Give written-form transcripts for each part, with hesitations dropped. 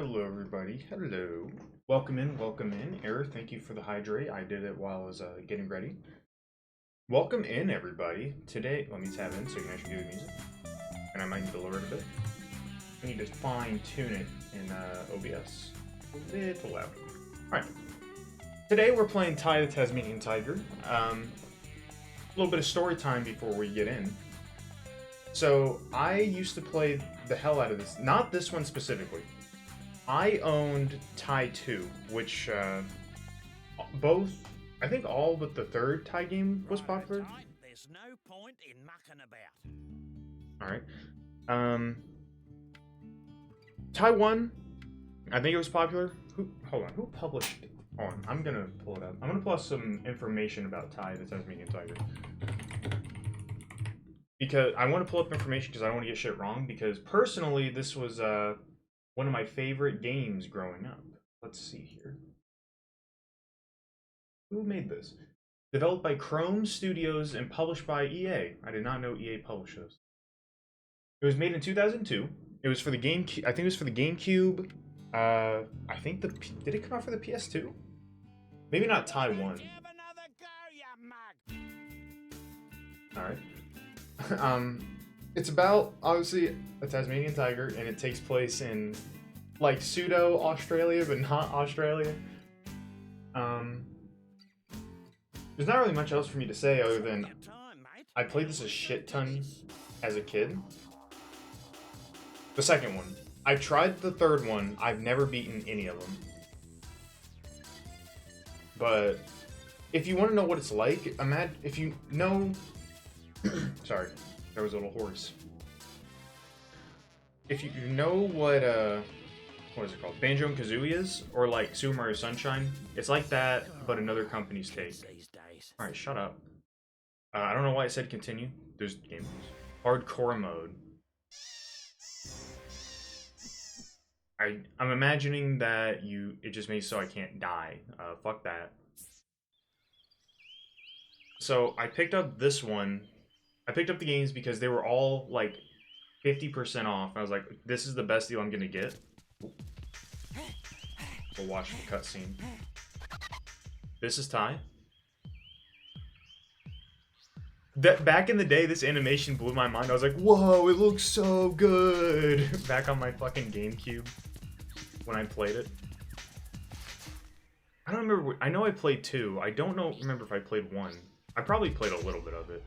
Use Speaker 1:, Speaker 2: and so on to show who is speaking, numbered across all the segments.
Speaker 1: Hello, everybody. Hello. Welcome in, welcome in. Error, thank you for the hydrate. I did it while I was getting ready. Welcome in, everybody. Today, let me tab in so you can actually hear the music. And I might need to lower it a bit. I need to fine tune it in OBS. A little loud. Alright. Today we're playing Ty the Tasmanian Tiger. A little bit of story time before we get in. So, I used to play the hell out of this. Not this one specifically. I owned Ty 2, which, I think all but the third Ty game was popular.
Speaker 2: There's no point in mucking about.
Speaker 1: Alright. Ty 1, I think it was popular. Hold on, who published it? Hold on, I'm gonna pull it up. I'm gonna pull up some information about Ty the Tasmanian Tiger. Because I want to pull up information because I don't want to get shit wrong, because personally, this was, one of my favorite games growing up. Let's see here. Who made this? Developed by Chrome Studios and published by EA. I did not know EA published this. It was made in 2002. It was for the GameCube. I think it was for the GameCube. I think did it come out for the PS2? Maybe not Ty 1. Alright. It's about, obviously, a Tasmanian tiger, and it takes place in, like, pseudo-Australia, but not Australia. There's not really much else for me to say other than I played this a shit ton as a kid. The second one. I tried the third one. I've never beaten any of them. But if you want to know what it's like, imagine if you know... Sorry. There was a little horse. If you know what is it called? Banjo and Kazooie is, or like Super Mario Sunshine, it's like that, but another company's take. All right, shut up. I don't know why I said continue. There's game modes. Hardcore mode. I'm imagining that it just makes so I can't die. Fuck that. So I picked up this one. I picked up the games because they were all, like, 50% off. I was like, this is the best deal I'm gonna get. We'll watch the cutscene. This is Ty. Back in the day, this animation blew my mind. I was like, whoa, it looks so good! Back on my fucking GameCube. When I played it. I don't remember. I know I played 2. I don't remember if I played 1. I probably played a little bit of it.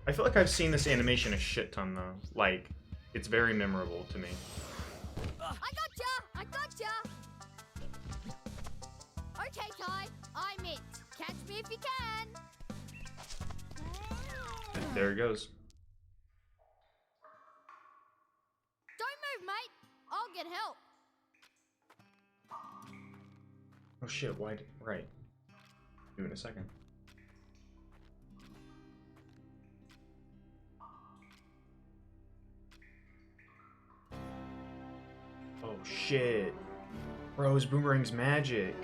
Speaker 1: I feel like I've seen this animation a shit ton, though. Like, it's very memorable to me.
Speaker 3: I gotcha! I gotcha! Okay, Ty, I'm it. Catch me if you can.
Speaker 1: There it goes.
Speaker 3: Don't move, mate. I'll get help.
Speaker 1: Oh shit, why? Right. Do it in a second. Oh shit. Bro, Boomerang's magic.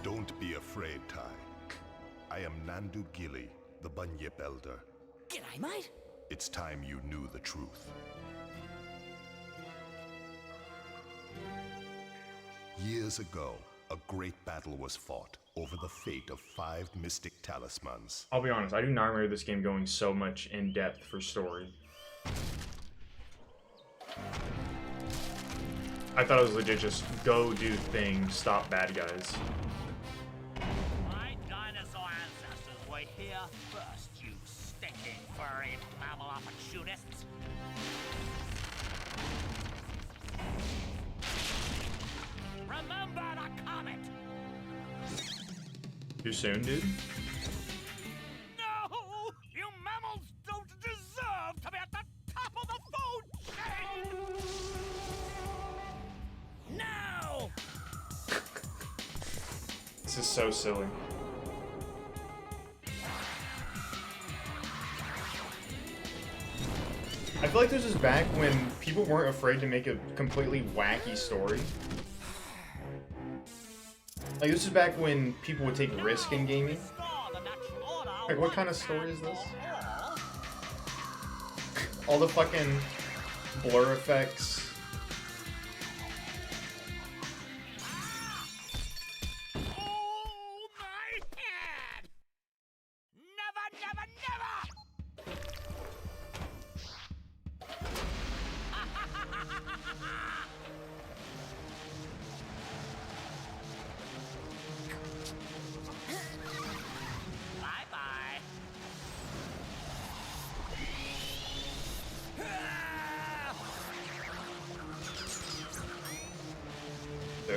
Speaker 4: Don't be afraid, Ty. I am Nandu Gilly, the Bunyip Elder.
Speaker 2: G'day, mate.
Speaker 4: It's time you knew the truth. Years ago, a great battle was fought over the fate of 5 mystic talismans.
Speaker 1: I'll be honest, I do not remember this game going so much in depth for story. I thought it was legit just go do things, stop bad guys.
Speaker 2: My dinosaur ancestors were here first, you stinking furry mammal opportunists. Remember the comet!
Speaker 1: Too soon, dude?
Speaker 2: No! You mammals don't deserve to be at the top of the food chain! No!
Speaker 1: This is so silly. I feel like this is back when people weren't afraid to make a completely wacky story. Like, this is back when people would take risk in gaming. Like, what kind of story is this? All the fucking blur effects.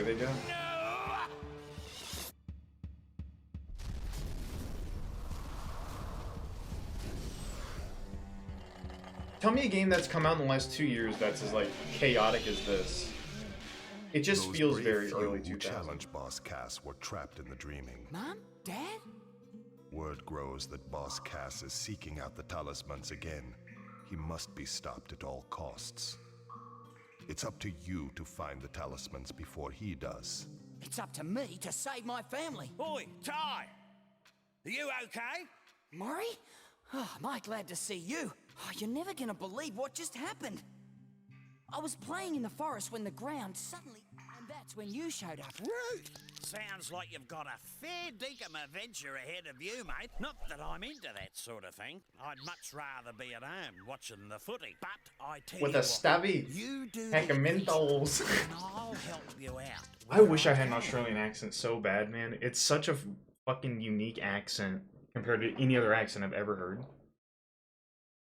Speaker 1: they go.
Speaker 2: No!
Speaker 1: Tell me a game that's come out in the last 2 years that's as like chaotic as this. It just
Speaker 4: Those
Speaker 1: feels
Speaker 4: brave
Speaker 1: very
Speaker 4: few
Speaker 1: early
Speaker 4: who
Speaker 1: 2000s.
Speaker 4: challenged Boss Cass were trapped in the dreaming.
Speaker 5: Mom? Dad?
Speaker 4: Word grows that Boss Cass is seeking out the talismans again. He must be stopped at all costs. It's up to you to find the talismans before he does.
Speaker 5: It's up to me to save my family.
Speaker 2: Oi, Ty! Are you okay?
Speaker 5: Murray? Oh, am I glad to see you. Oh, you're never gonna believe what just happened. I was playing in the forest when the ground suddenly... And that's when you showed up.
Speaker 2: Rude! Sounds like you've got a fair dinkum adventure ahead of you, mate. Not that I'm into that sort of thing. I'd much rather be at home watching the footy. But I tell
Speaker 1: With
Speaker 2: you
Speaker 1: a
Speaker 2: what,
Speaker 1: stabby.
Speaker 2: you do
Speaker 1: Heck of
Speaker 2: the
Speaker 1: Mentos.
Speaker 2: best, and I'll help you out.
Speaker 1: I wish I had an Australian accent so bad, man. It's such a fucking unique accent compared to any other accent I've ever heard.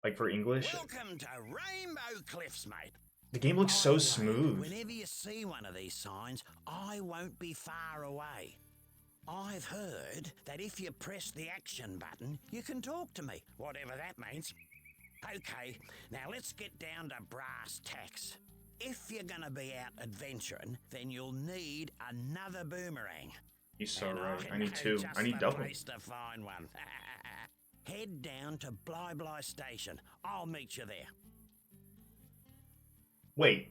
Speaker 1: Like for English.
Speaker 2: Welcome to Rainbow Cliffs, mate.
Speaker 1: The game looks
Speaker 2: By
Speaker 1: so
Speaker 2: the way,
Speaker 1: smooth.
Speaker 2: Whenever you see one of these signs, I won't be far away. I've heard that if you press the action button, you can talk to me, whatever that means. Okay, now let's get down to brass tacks. If you're gonna be out adventuring, then you'll need another boomerang.
Speaker 1: He's so
Speaker 2: And
Speaker 1: right. I
Speaker 2: know
Speaker 1: need two.
Speaker 2: just
Speaker 1: I need
Speaker 2: the
Speaker 1: double.
Speaker 2: place to find one. Head down to Bly Bly Station. I'll meet you there.
Speaker 1: Wait.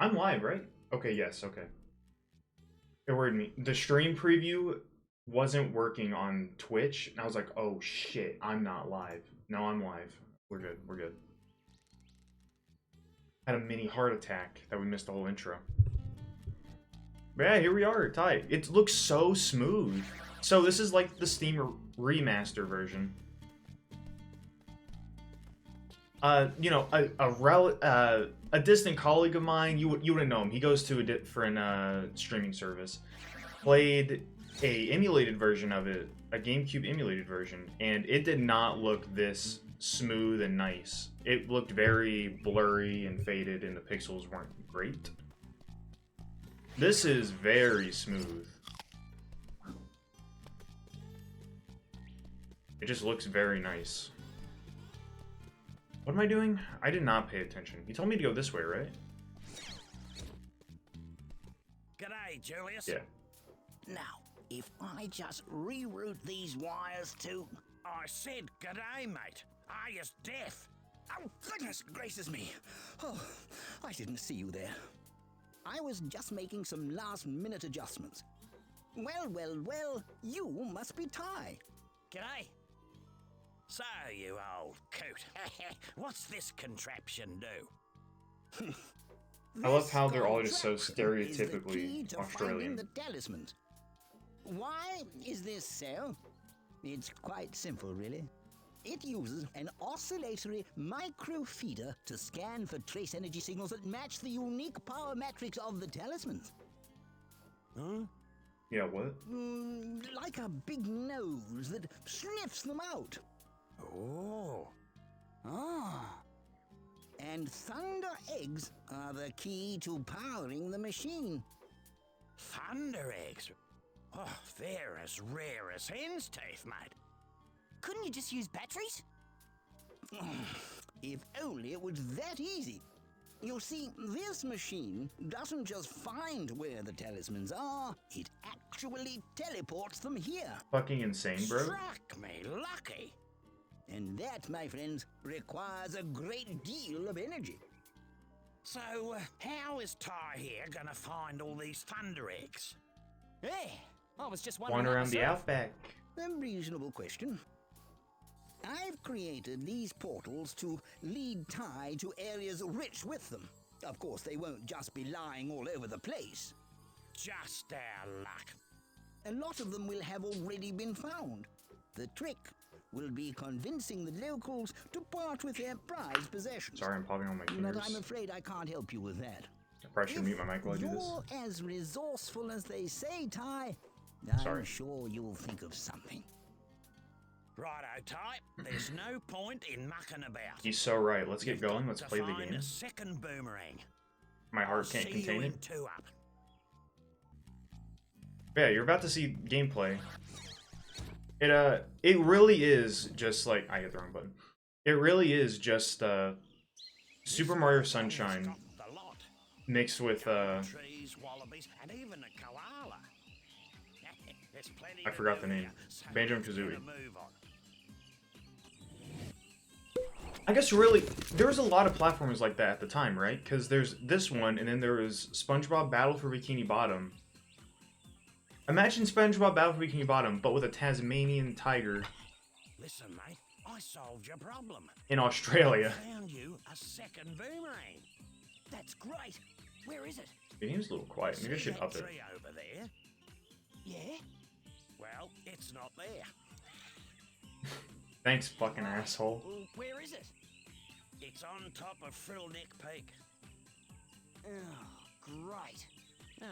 Speaker 1: I'm live, right? Okay, yes, okay. It worried me. The stream preview wasn't working on Twitch, and I was like, oh shit, I'm not live. No, I'm live. We're good, we're good. Had a mini heart attack that we missed the whole intro. But yeah, here we are, Ty. It looks so smooth. So this is like the Steam remaster version. You know, a distant colleague of mine, you wouldn't know him. He goes to a different streaming service. Played a emulated version of it, a GameCube emulated version, and it did not look this smooth and nice. It looked very blurry and faded, and the pixels weren't great. This is very smooth. It just looks very nice. What am I doing? I did not pay attention. You told me to go this way, right?
Speaker 2: G'day, Julius.
Speaker 1: Yeah.
Speaker 6: Now, if I just reroute these wires to...
Speaker 2: I said g'day, mate. Are you deaf?
Speaker 6: Oh, goodness gracious me. Oh, I didn't see you there. I was just making some last-minute adjustments. Well, you must be Ty.
Speaker 2: G'day. So, you old coot. What's this contraption do?
Speaker 1: I love how they're all
Speaker 6: This
Speaker 1: just so
Speaker 6: contraption is the key
Speaker 1: stereotypically
Speaker 6: to
Speaker 1: Australian.
Speaker 6: finding the talismans. Why is this so? It's quite simple, really. It uses an oscillatory microfeeder to scan for trace energy signals that match the unique power matrix of the talismans.
Speaker 2: Huh?
Speaker 1: Yeah, what?
Speaker 6: Like a big nose that sniffs them out.
Speaker 2: Oh.
Speaker 6: Ah. And thunder eggs are the key to powering the machine.
Speaker 2: Thunder eggs. Oh, they're as rare as hen's teeth, mate.
Speaker 5: Couldn't you just use batteries?
Speaker 6: If only it was that easy. You see, this machine doesn't just find where the talismans are, it actually teleports them here.
Speaker 1: Fucking insane, bro.
Speaker 2: Struck me lucky.
Speaker 6: And that, my friends, requires a great deal of energy.
Speaker 2: So, how is Ty here gonna find all these thunder eggs?
Speaker 5: Yeah, I was just
Speaker 1: One
Speaker 5: wondering.
Speaker 1: around the
Speaker 5: myself.
Speaker 1: outback.
Speaker 6: A reasonable question. I've created these portals to lead Ty to areas rich with them. Of course, they won't just be lying all over the place.
Speaker 2: Just our luck.
Speaker 6: A lot of them will have already been found. The trick will be convincing the locals to part with their prized possessions.
Speaker 1: Sorry, I'm popping on my fingers.
Speaker 6: But I'm afraid I can't help you with that.
Speaker 1: I probably should mute my mic while I do this.
Speaker 6: You're as resourceful as they say, Ty,
Speaker 1: Sorry.
Speaker 6: I'm sure you'll think of something.
Speaker 2: Righto, Ty. There's no point in mucking about.
Speaker 1: He's so right. Let's get
Speaker 2: You've
Speaker 1: going.
Speaker 2: got
Speaker 1: Let's
Speaker 2: to
Speaker 1: play the
Speaker 2: find
Speaker 1: game.
Speaker 2: a second boomerang.
Speaker 1: My
Speaker 2: I'll
Speaker 1: heart can't
Speaker 2: see
Speaker 1: contain
Speaker 2: you in
Speaker 1: it.
Speaker 2: 2 up.
Speaker 1: Yeah, you're about to see gameplay. It really is just like I hit the wrong button. It really is just Super Mario Sunshine mixed with
Speaker 2: Trees, wallabies, and even a koala. There's plenty
Speaker 1: I
Speaker 2: to
Speaker 1: forgot
Speaker 2: do
Speaker 1: the name.
Speaker 2: here, so
Speaker 1: Banjo and
Speaker 2: let's get
Speaker 1: Kazooie.
Speaker 2: a move on.
Speaker 1: I guess really there was a lot of platformers like that at the time, right? Because there's this one, and then there was SpongeBob Battle for Bikini Bottom. Imagine SpongeBob Battle for Bikini Bottom, but with a Tasmanian tiger
Speaker 2: Listen, mate, I solved your problem.
Speaker 1: in Australia.
Speaker 2: I found you a second boomerang.
Speaker 5: That's great. Where is it?
Speaker 1: The game's a little quiet. Maybe I
Speaker 2: See
Speaker 1: should
Speaker 2: that
Speaker 1: up it.
Speaker 2: tree over there?
Speaker 5: Yeah?
Speaker 2: Well, it's not there.
Speaker 1: Thanks, fucking asshole.
Speaker 5: Well, where is it?
Speaker 2: It's on top of Frillneck Peak.
Speaker 5: Oh, great.
Speaker 2: Oh,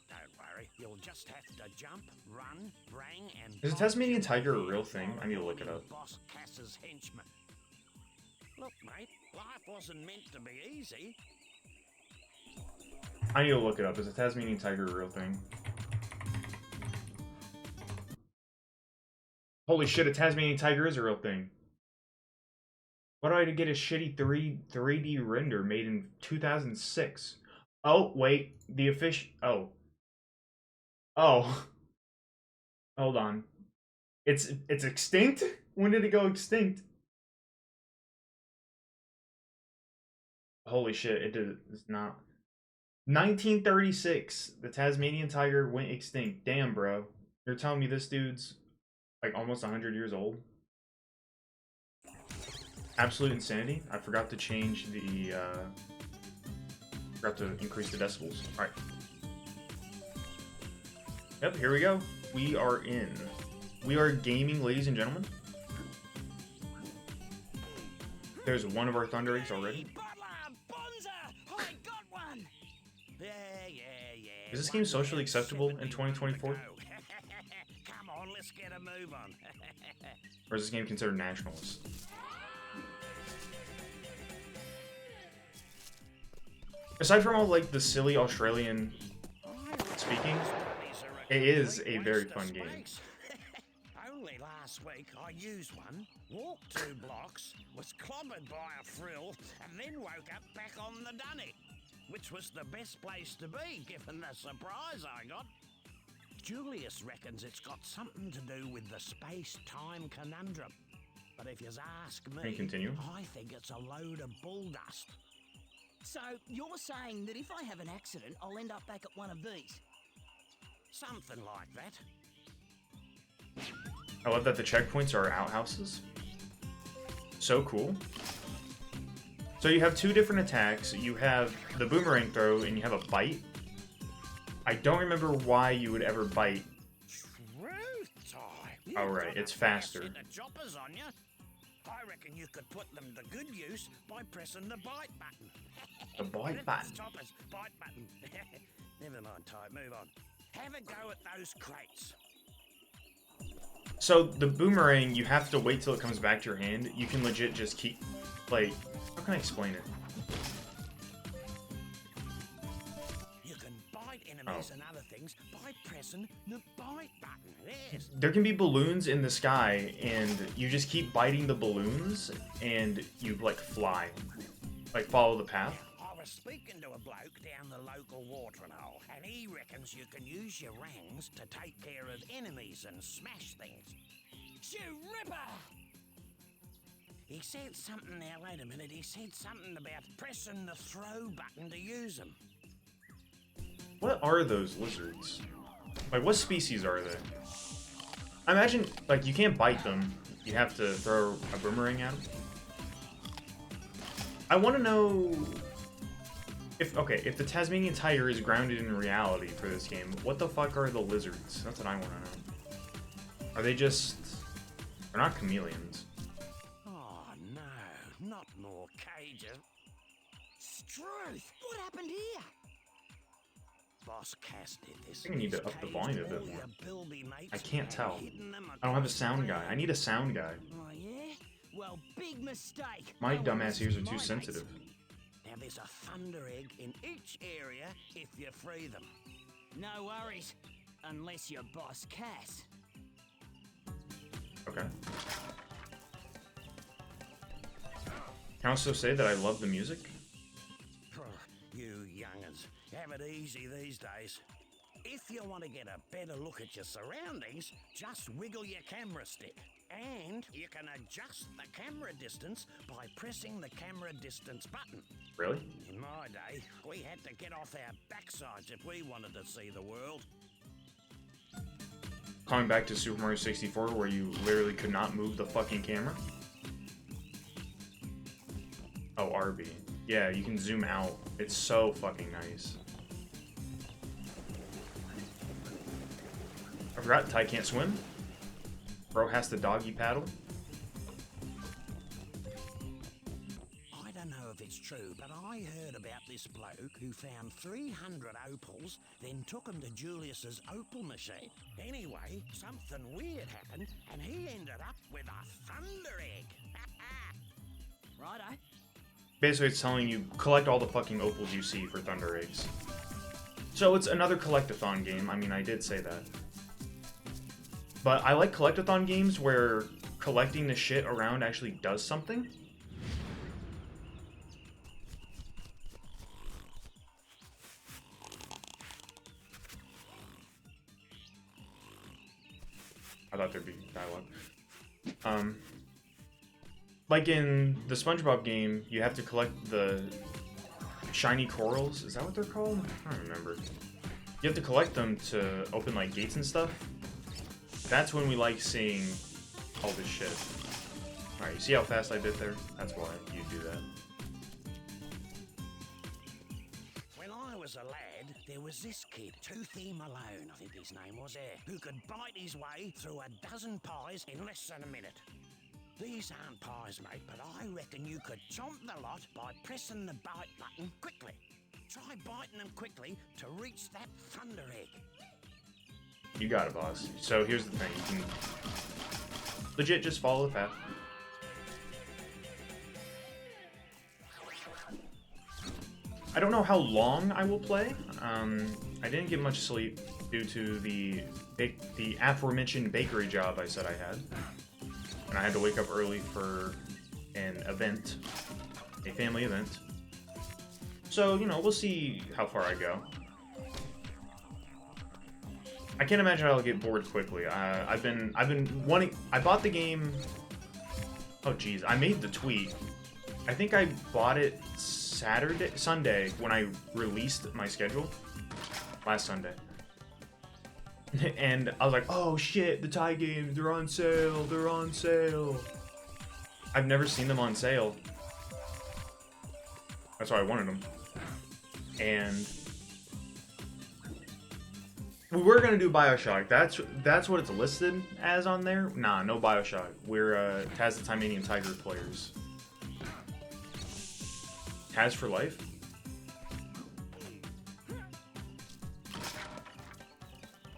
Speaker 2: don't worry. You'll just have to jump, run, rang, and...
Speaker 1: Is a Tasmanian tiger a real thing? I need to look it up.
Speaker 2: Boss Cass's henchman. Look, mate, life wasn't meant to be easy.
Speaker 1: I need to look it up. Is a Tasmanian tiger a real thing? Holy shit, a Tasmanian tiger is a real thing. Why do I get a shitty 3D render made in 2006? Oh, wait. The official... Oh. Oh. Hold on. It's extinct? When did it go extinct? Holy shit, it's not. 1936, the Tasmanian tiger went extinct. Damn, bro. You're telling me this dude's like almost 100 years old? Absolute insanity. I forgot to change the, forgot to increase the decibels. Alright. Yep, here we go. We are in. We are gaming, ladies and gentlemen. There's one of our Thunder Eggs already. Is this game socially acceptable in 2024?
Speaker 2: Come on, let's get a move on.
Speaker 1: Or is this game considered nationalist? Aside from all like the silly Australian speaking, it is a very fun game.
Speaker 2: Only last week I used one, walked 2 blocks, was clobbered by a frill, and then woke up back on the dunny, which was the best place to be given the surprise I got. Julius reckons it's got something to do with the space-time conundrum. But if you ask me,
Speaker 1: Can you continue?
Speaker 2: I think it's a load of bull dust.
Speaker 5: So, you're saying that if I have an accident, I'll end up back at one of these?
Speaker 2: Something like that.
Speaker 1: I love that the checkpoints are outhouses. So cool. So you have 2 different attacks. You have the boomerang throw and you have a bite. I don't remember why you would ever bite.
Speaker 2: Truth time.
Speaker 1: Oh, right, it's faster.
Speaker 2: The choppers on you. I reckon you could put them to good use by pressing the bite button.
Speaker 1: The bite button.
Speaker 2: Choppers, bite button. Never mind, type. Move on. Have a go at those crates.
Speaker 1: So the boomerang, you have to wait till it comes back to your hand. You can legit just keep, like, how can I explain it?
Speaker 2: You can bite enemies and other things by pressing the bite button. Yes.
Speaker 1: There can be balloons in the sky, and you just keep biting the balloons, and you, like, fly. Like, follow the path.
Speaker 2: I was speaking to a bloke down the local watering hole, and he reckons you can use your rangs to take care of enemies and smash things. Ripper! He said something now, wait a minute, he said something about pressing the throw button to use them.
Speaker 1: What are those lizards? Like, what species are they? I imagine, like, you can't bite them. You have to throw a boomerang at them. I want to know if, okay, if the Tasmanian tiger is grounded in reality for this game, what the fuck are the lizards? That's what I want to know. Are they just... They're not chameleons.
Speaker 2: Oh no, not more cages.
Speaker 5: Struth! What happened here?
Speaker 2: Boss Cass did this.
Speaker 1: I think I need to up the volume a bit more. I can't tell. I don't have a sound guy. I need a sound guy.
Speaker 5: Oh, yeah? Well, big mistake.
Speaker 1: My
Speaker 5: No one
Speaker 1: dumbass
Speaker 5: listens
Speaker 1: ears
Speaker 5: to
Speaker 1: are too
Speaker 5: my
Speaker 1: sensitive.
Speaker 2: Now Now there's a thunder egg in each area if you free them.
Speaker 5: No worries. Unless you're Boss Cass.
Speaker 1: Okay. Can I also say that I love the music?
Speaker 2: You young'uns, have it easy these days. If you want to get a better look at your surroundings, just wiggle your camera stick. And you can adjust the camera distance by pressing the camera distance button.
Speaker 1: Really?
Speaker 2: In my day, we had to get off our backsides if we wanted to see the world.
Speaker 1: Calling back to Super Mario 64 where you literally could not move the fucking camera. Oh, RB. Yeah, you can zoom out. It's so fucking nice. I forgot Ty can't swim. Bro has to doggy paddle.
Speaker 2: I don't know if it's true, but I heard about this bloke who found 300 opals, then took them to Julius's opal machine. Anyway, something weird happened, and he ended up with a thunder egg.
Speaker 5: Righto.
Speaker 1: Basically, it's telling you collect all the fucking opals you see for Thunder Eggs. So it's another collectathon game. I mean, I did say that. But I like collectathon games where collecting the shit around actually does something. I thought there'd be dialogue. Like in the SpongeBob game, you have to collect the shiny corals. Is that what they're called? I don't remember. You have to collect them to open like gates and stuff. That's when we like seeing all this shit. Alright, you see how fast I did there? That's why you do that.
Speaker 2: When I was a lad, there was this kid, Toothy Malone, I think his name was there, who could bite his way through a dozen pies in less than a minute. These aren't pies, mate, but I reckon you could chomp the lot by pressing the bite button quickly. Try biting them quickly to reach that thunder egg.
Speaker 1: You got it, boss. So here's the thing. You can legit just follow the path. I don't know how long I will play. I didn't get much sleep due to the aforementioned bakery job I said I had. And I had to wake up early for an event, a family event. So, you know, we'll see how far I go. I can't imagine I'll get bored quickly. I've been wanting. I bought the game. Oh, geez, I made the tweet. I think I bought it Sunday when I released my schedule. Last Sunday. And I was like, oh shit, the Thai games, they're on sale, they're on sale. I've never seen them on sale. That's why I wanted them. And we were gonna do BioShock. That's what it's listed as on there. Nah, no BioShock. We're Taz the Tasmanian Tiger players. Taz for life?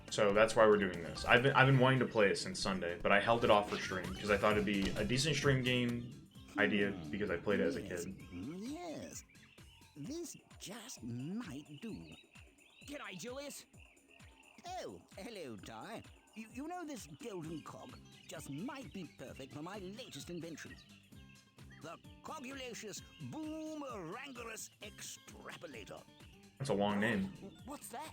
Speaker 1: So that's why we're doing this. I've been wanting to play it since Sunday, but I held it off for stream because I thought it'd be a decent stream game idea because I played it as a kid.
Speaker 6: Yes, this just might do.
Speaker 5: G'day, Julius.
Speaker 6: Oh, hello, Ty. You know this golden cog just might be perfect for my latest invention. The Cogulacious Boomerangulus Extrapolator.
Speaker 1: That's a long name.
Speaker 5: What's that?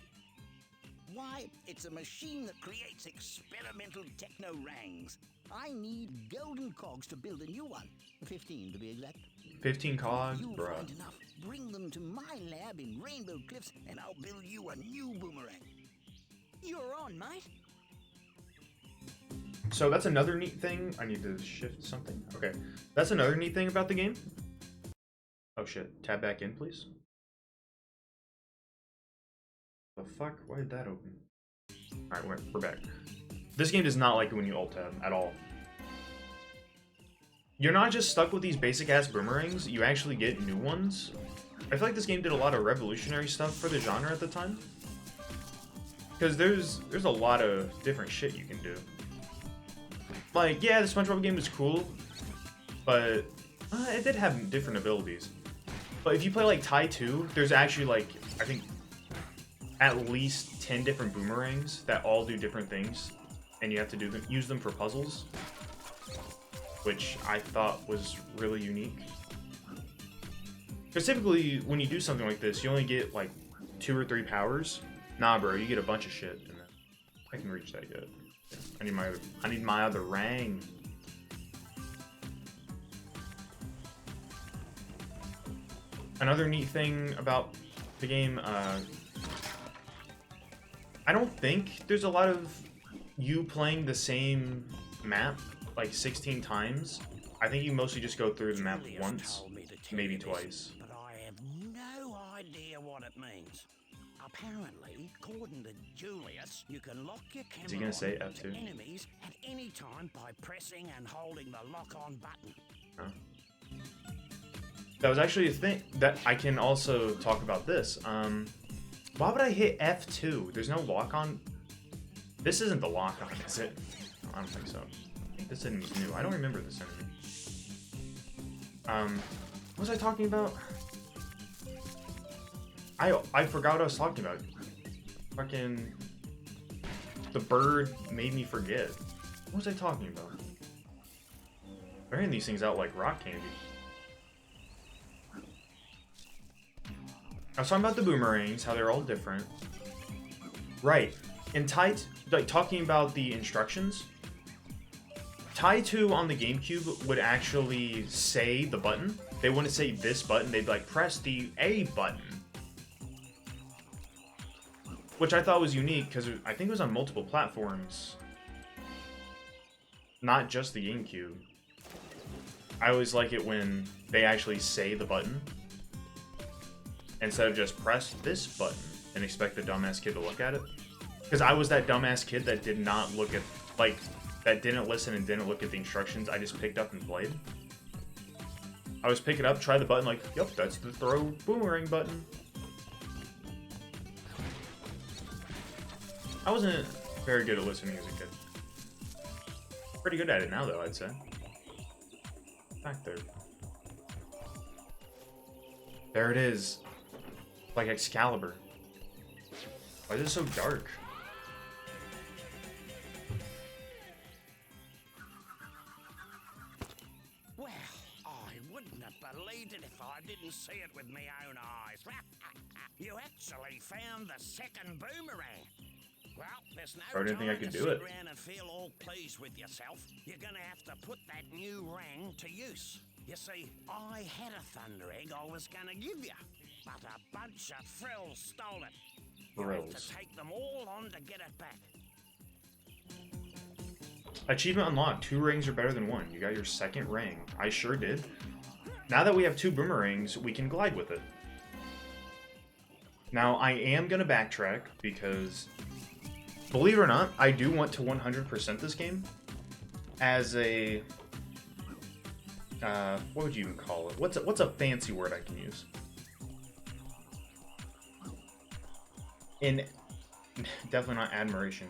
Speaker 6: Why, it's a machine that creates experimental techno-rangs. I need golden cogs to build a new one. 15 to be exact.
Speaker 1: 15 cogs,
Speaker 6: You'll
Speaker 1: bruh.
Speaker 6: find enough. Bring them to my lab in Rainbow Cliffs and I'll build you a new boomerang.
Speaker 5: You're on, mate.
Speaker 1: So that's another neat thing. I need to shift something. Okay. That's another neat thing about the game. Oh shit. Tab back in, please. The fuck? Why did that open? Alright, we're back. This game does not like it when you alt tab at all. You're not just stuck with these basic ass boomerangs, you actually get new ones. I feel like this game did a lot of revolutionary stuff for the genre at the time. Because there's a lot of different shit you can do. Like, yeah, the SpongeBob game was cool, but it did have different abilities. But if you play like Tai 2, there's actually like, I think, at least 10 different boomerangs that all do different things. And you have to use them for puzzles. Which I thought was really unique. Because typically, when you do something like this, you only get like 2 or 3 powers. Nah, bro, you get a bunch of shit. And then I can reach that yet. I need my other rang. Another neat thing about the game, I don't think there's a lot of you playing the same map like 16 times. I think you mostly just go through the map once, maybe twice.
Speaker 2: But I have no idea what it means. Apparently, according to Julius, you can lock your camera
Speaker 1: Is he gonna say
Speaker 2: on
Speaker 1: F2?
Speaker 2: to enemies at any time by pressing and holding the lock-on button.
Speaker 1: Huh? That was actually a thing that I can also talk about this. Why would I hit F2? There's no lock-on. This isn't the lock-on, is it? No, I don't think so. I think this enemy's new. I don't remember this enemy. What was I talking about? I forgot what I was talking about. Fucking the bird made me forget. What was I talking about? Wearing these things out like rock candy. I was talking about the boomerangs, how they're all different. Right. In Tai, like talking about the instructions, Tai 2 on the GameCube would actually say the button. They wouldn't say this button, they'd be like, press the A button. Which I thought was unique, because I think it was on multiple platforms. Not just the GameCube. I always like it when they actually say the button. Instead of just press this button and expect the dumbass kid to look at it. Because I was that dumbass kid that did not look at, like, that didn't listen and didn't look at the instructions. I just picked up and played. I was picking up, try the button, like, yep, that's the throw boomerang button. I wasn't very good at listening as a kid. Pretty good at it now, though, I'd say. Back there. There it is. Like Excalibur. Why is it so dark?
Speaker 2: Well, I wouldn't have believed it if I didn't see it with my own eyes. You actually found the second boomerang. Well, there's no
Speaker 1: I didn't think I
Speaker 2: time
Speaker 1: could
Speaker 2: to
Speaker 1: do
Speaker 2: sit
Speaker 1: it.
Speaker 2: around and feel all pleased with yourself. You're gonna have to put that new rang to use. You see, I had a thunder egg I was gonna give you, but a bunch of frills stole it. You have
Speaker 1: Frills.
Speaker 2: to take them all on to get it back.
Speaker 1: Achievement unlocked. 2 rings are better than 1. You got your second ring. I sure did. Now that we have 2 boomerangs, we can glide with it. Now, I am going to backtrack because, believe it or not, I do want to 100% this game as a... what would you even call it? What's a fancy word I can use? Definitely not admiration.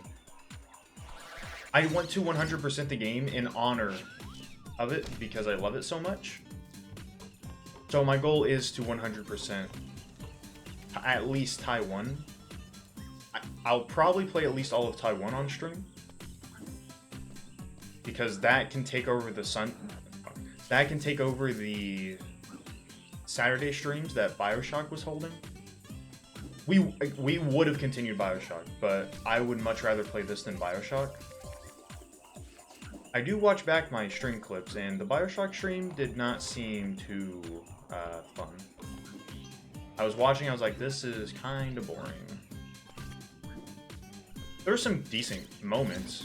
Speaker 1: I want to 100% the game in honor of it because I love it so much. So my goal is to 100% at least Taiwan. I'll probably play at least all of Taiwan on stream because that can take over the Saturday streams that BioShock was holding. We would have continued BioShock, but I would much rather play this than BioShock. I do watch back my stream clips, and the BioShock stream did not seem too fun. I was watching, I was like, this is kind of boring. There were some decent moments,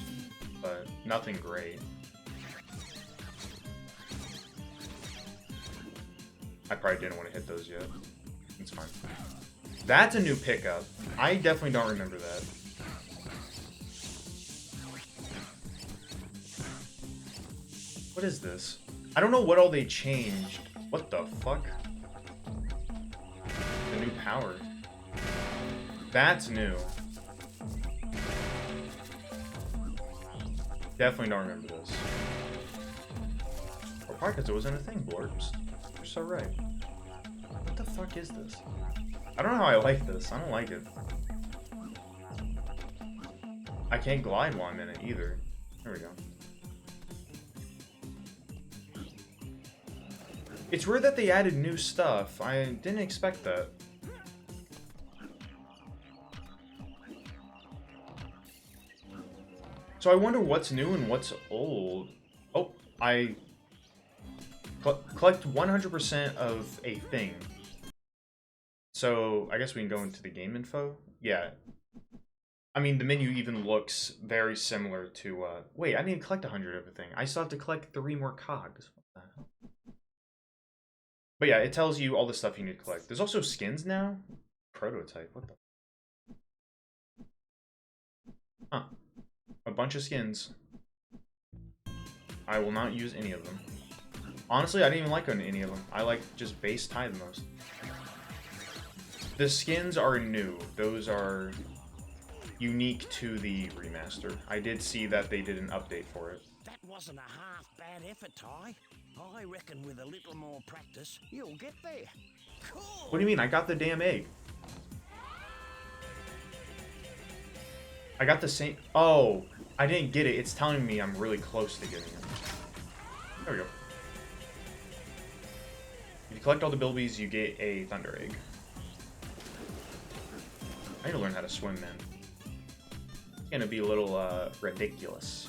Speaker 1: but nothing great. I probably didn't want to hit those yet. It's fine. That's a new pickup. I definitely don't remember that. What is this? I don't know what all they changed. What the fuck? The new power. That's new. Definitely don't remember this. Or probably because it wasn't a thing, Blorpst. You're so right. What the fuck is this? I don't know how I like this. I don't like it. I can't glide while I'm in it either. There we go. It's weird that they added new stuff. I didn't expect that. So I wonder what's new and what's old. Oh, I collect 100% of a thing. So I guess we can go into the game info. Yeah. I mean, the menu even looks very similar to, wait, I didn't collect 100 of a thing. I still have to collect 3 more cogs. What the hell? But yeah, it tells you all the stuff you need to collect. There's also skins now. Prototype, what the? Huh. A bunch of skins. I will not use any of them. Honestly, I didn't even like any of them. I like just base tie the most. The skins are new. Those are unique to the remaster. I did see that they did an update for it.
Speaker 2: That wasn't a half bad effort, Ty. I reckon with a little more practice, you'll get there. Cool.
Speaker 1: What do you mean? I got the damn egg. I got the same... Oh, I didn't get it. It's telling me I'm really close to getting it. There we go. If you collect all the bilbies, you get a thunder egg. I need to learn how to swim, man. It's gonna be a little, ridiculous.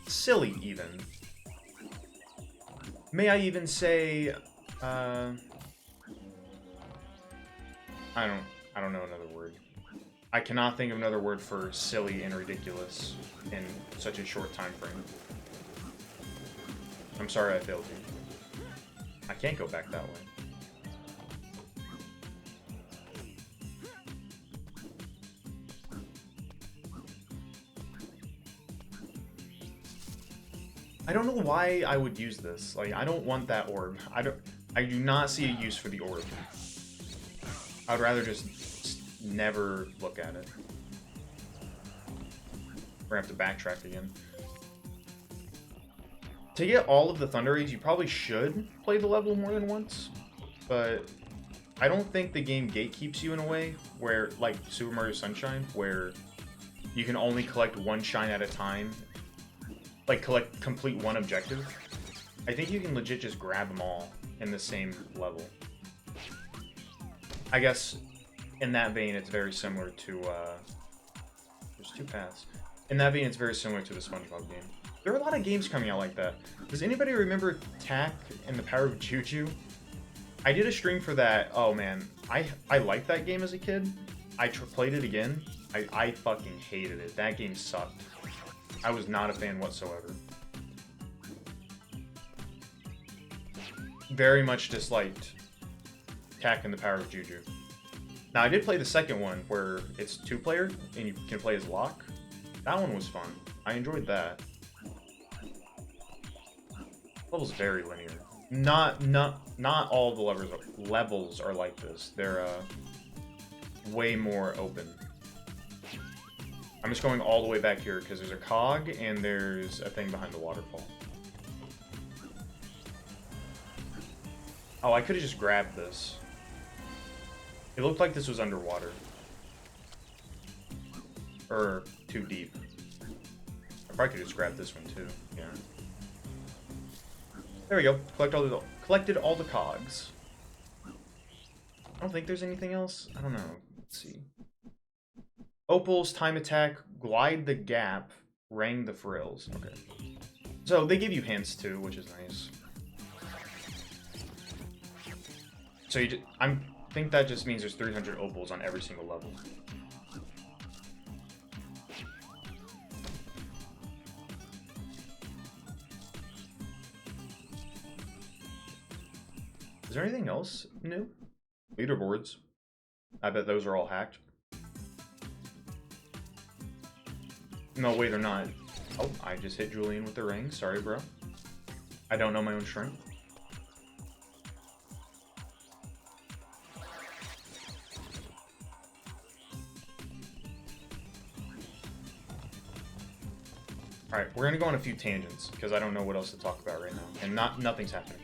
Speaker 1: Silly, even. May I even say, I don't know another word. I cannot think of another word for silly and ridiculous in such a short time frame. I'm sorry I failed you. I can't go back that way. I don't know why I would use this. Like, I don't want that orb. I do not see a use for the orb. I'd rather just never look at it. We're gonna have to backtrack again. To get all of the Thunder Eggs, you probably should play the level more than once, but I don't think the game gatekeeps you in a way where, like Super Mario Sunshine, where you can only collect one shine at a time, like complete one objective. I think you can legit just grab them all in the same level. I guess in that vein, it's very similar to, there's 2 paths. In that vein, it's very similar to the SpongeBob game. There are a lot of games coming out like that. Does anybody remember Tack and the Power of Juju? I did a stream for that. Oh man, I liked that game as a kid. I played it again. I fucking hated it. That game sucked. I was not a fan whatsoever. Very much disliked Tack and the Power of Juju. Now, I did play the second one, where it's 2-player, and you can play as Locke. That one was fun. I enjoyed that. Level's very linear. Not all the levels are like this. They're way more open. I'm just going all the way back here because there's a cog and there's a thing behind the waterfall. Oh, I could have just grabbed this. It looked like this was underwater. Or too deep. I probably could just grab this one too. Yeah. There we go. Collected all the cogs. I don't think there's anything else. I don't know. Let's see. Opals, time attack, glide the gap, rang the frills. Okay. So they give you hints too, which is nice. So I think that just means there's 300 opals on every single level. Is there anything else new? Leaderboards. I bet those are all hacked. No, wait, they're not. Oh, I just hit Julian with the ring. Sorry, bro. I don't know my own strength. Alright, we're gonna go on a few tangents, because I don't know what else to talk about right now. And nothing's happening.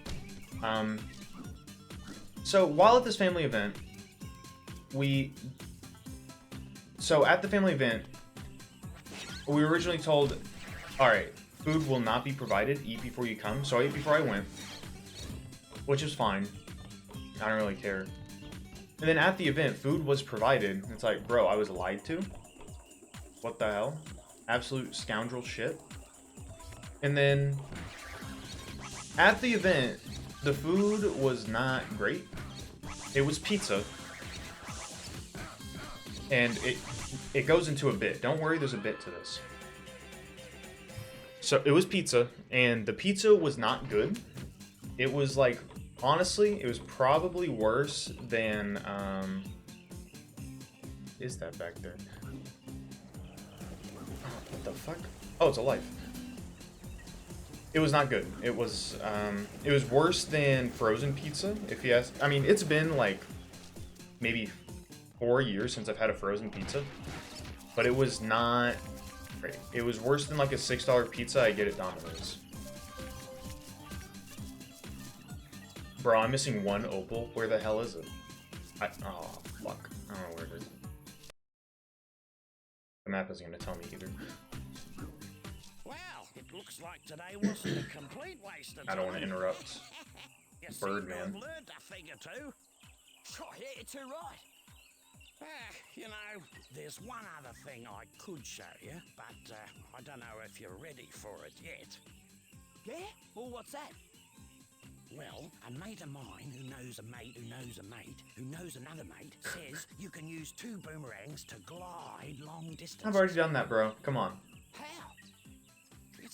Speaker 1: So while at this family event, at the family event, we were originally told, all right, food will not be provided. Eat before you come. So I ate before I went, which is fine. I don't really care. And then at the event, food was provided. It's like, bro, I was lied to. What the hell? Absolute scoundrel shit. And then at the event, the food was not great. It was pizza. And it goes into a bit. Don't worry, there's a bit to this. So it was pizza, and the pizza was not good. It was like, honestly, it was probably worse than, is that back there? What the fuck? Oh, it's a life. It was not good. It was worse than frozen pizza, if you ask. I mean, it's been like maybe 4 years since I've had a frozen pizza, but it was not great. It was worse than like a $6 pizza I get at Domino's. Bro, I'm missing one opal. Where the hell is it? Oh, fuck. I don't know where it is. The map isn't going to tell me either.
Speaker 2: Well, it looks like today wasn't a complete waste of time.
Speaker 1: I don't want to interrupt. Birdman.
Speaker 2: You've learned a thing or two.
Speaker 5: Oh, yeah, you're too right.
Speaker 2: You know, there's one other thing I could show you, but I don't know if you're ready for it yet.
Speaker 5: Yeah? Well, what's that?
Speaker 2: Well, a mate of mine who knows a mate who knows a mate who knows another mate says you can use 2 boomerangs to glide long distance.
Speaker 1: I've already done that, bro. Come on.
Speaker 5: How?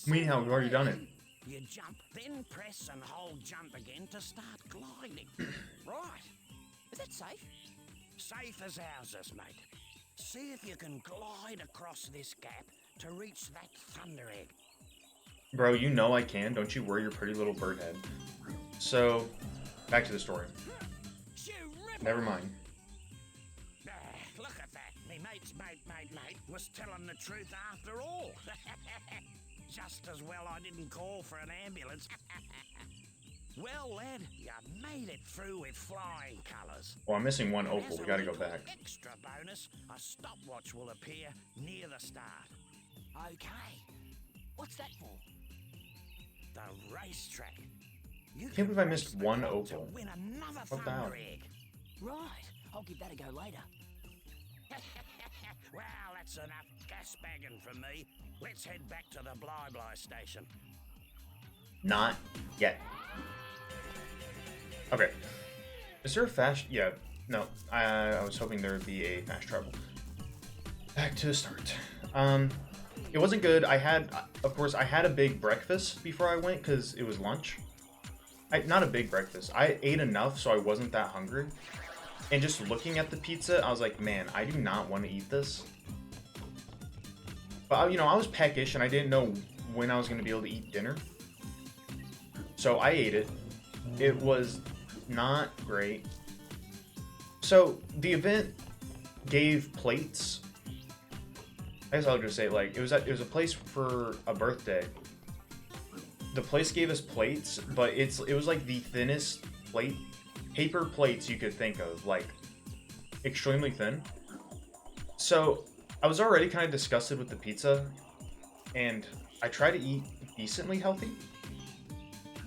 Speaker 1: Meanwhile, we've already done it.
Speaker 2: You jump, then press and hold jump again to start gliding.
Speaker 5: Right. Is that safe?
Speaker 2: Safe as houses, mate. See if you can glide across this gap to reach that thunder egg.
Speaker 1: Bro, you know I can. Don't you worry your pretty little bird head. So, back to the story. Never mind.
Speaker 2: Look at that. Me mate's mate was telling the truth after all. Just as well I didn't call for an ambulance. Well, lad, you made it through with flying colours.
Speaker 1: Well, I'm missing one opal.
Speaker 2: As
Speaker 1: We
Speaker 2: a
Speaker 1: gotta go
Speaker 2: little
Speaker 1: back.
Speaker 2: Extra bonus, a stopwatch will appear near the start.
Speaker 5: Okay. What's that for?
Speaker 2: The racetrack. You
Speaker 1: Can't believe I missed
Speaker 2: race the
Speaker 1: one
Speaker 2: clock to
Speaker 1: opal.
Speaker 2: win another
Speaker 1: What the hell?
Speaker 2: thunder egg.
Speaker 5: Right. I'll give that a go later.
Speaker 2: Well, that's enough gas bagging from me. Let's head back to the Bly station.
Speaker 1: Not yet. Okay. Is there a fast... Yeah. No. I was hoping there would be a fast travel. Back to the start. It wasn't good. I had... Of course, I had a big breakfast before I went because it was lunch. Not a big breakfast. I ate enough so I wasn't that hungry. And just looking at the pizza, I was like, man, I do not want to eat this. But, you know, I was peckish and I didn't know when I was going to be able to eat dinner. So I ate it. It was not great. So the event gave plates. I guess I'll just say, like, it was a place for a birthday. The place gave us plates, but it was like the thinnest paper plates you could think of, like extremely thin. So I was already kind of disgusted with the pizza, and I try to eat decently healthy.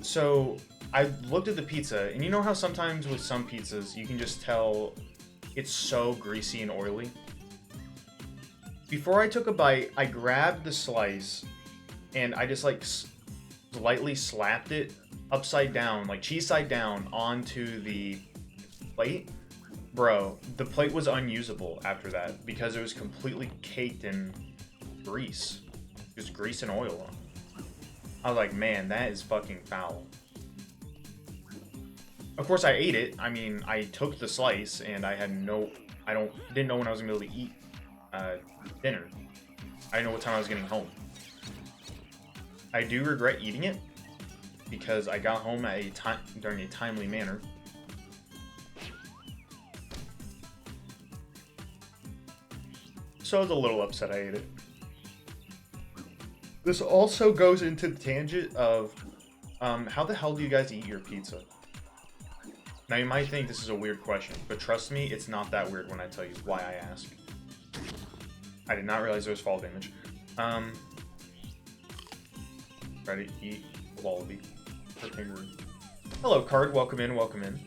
Speaker 1: So I looked at the pizza, and you know how sometimes with some pizzas you can just tell it's so greasy and oily? Before I took a bite, I grabbed the slice and I just like lightly slapped it upside down, like cheese side down, onto the plate. Bro, the plate was unusable after that because it was completely caked in grease. Just grease and oil on it. I was like, man, that is fucking foul. Of course I ate it. I mean, I took the slice and I had didn't know when I was gonna be able to eat dinner. I didn't know what time I was getting home. I do regret eating it because I got home at during a timely manner. So I was a little upset I ate it. This also goes into the tangent of how the hell do you guys eat your pizza? Now you might think this is a weird question, but trust me, it's not that weird when I tell you why I ask. I did not realize there was fall damage. Ready? Eat wallaby. Or kangaroo. Hello, card. Welcome in. Welcome in.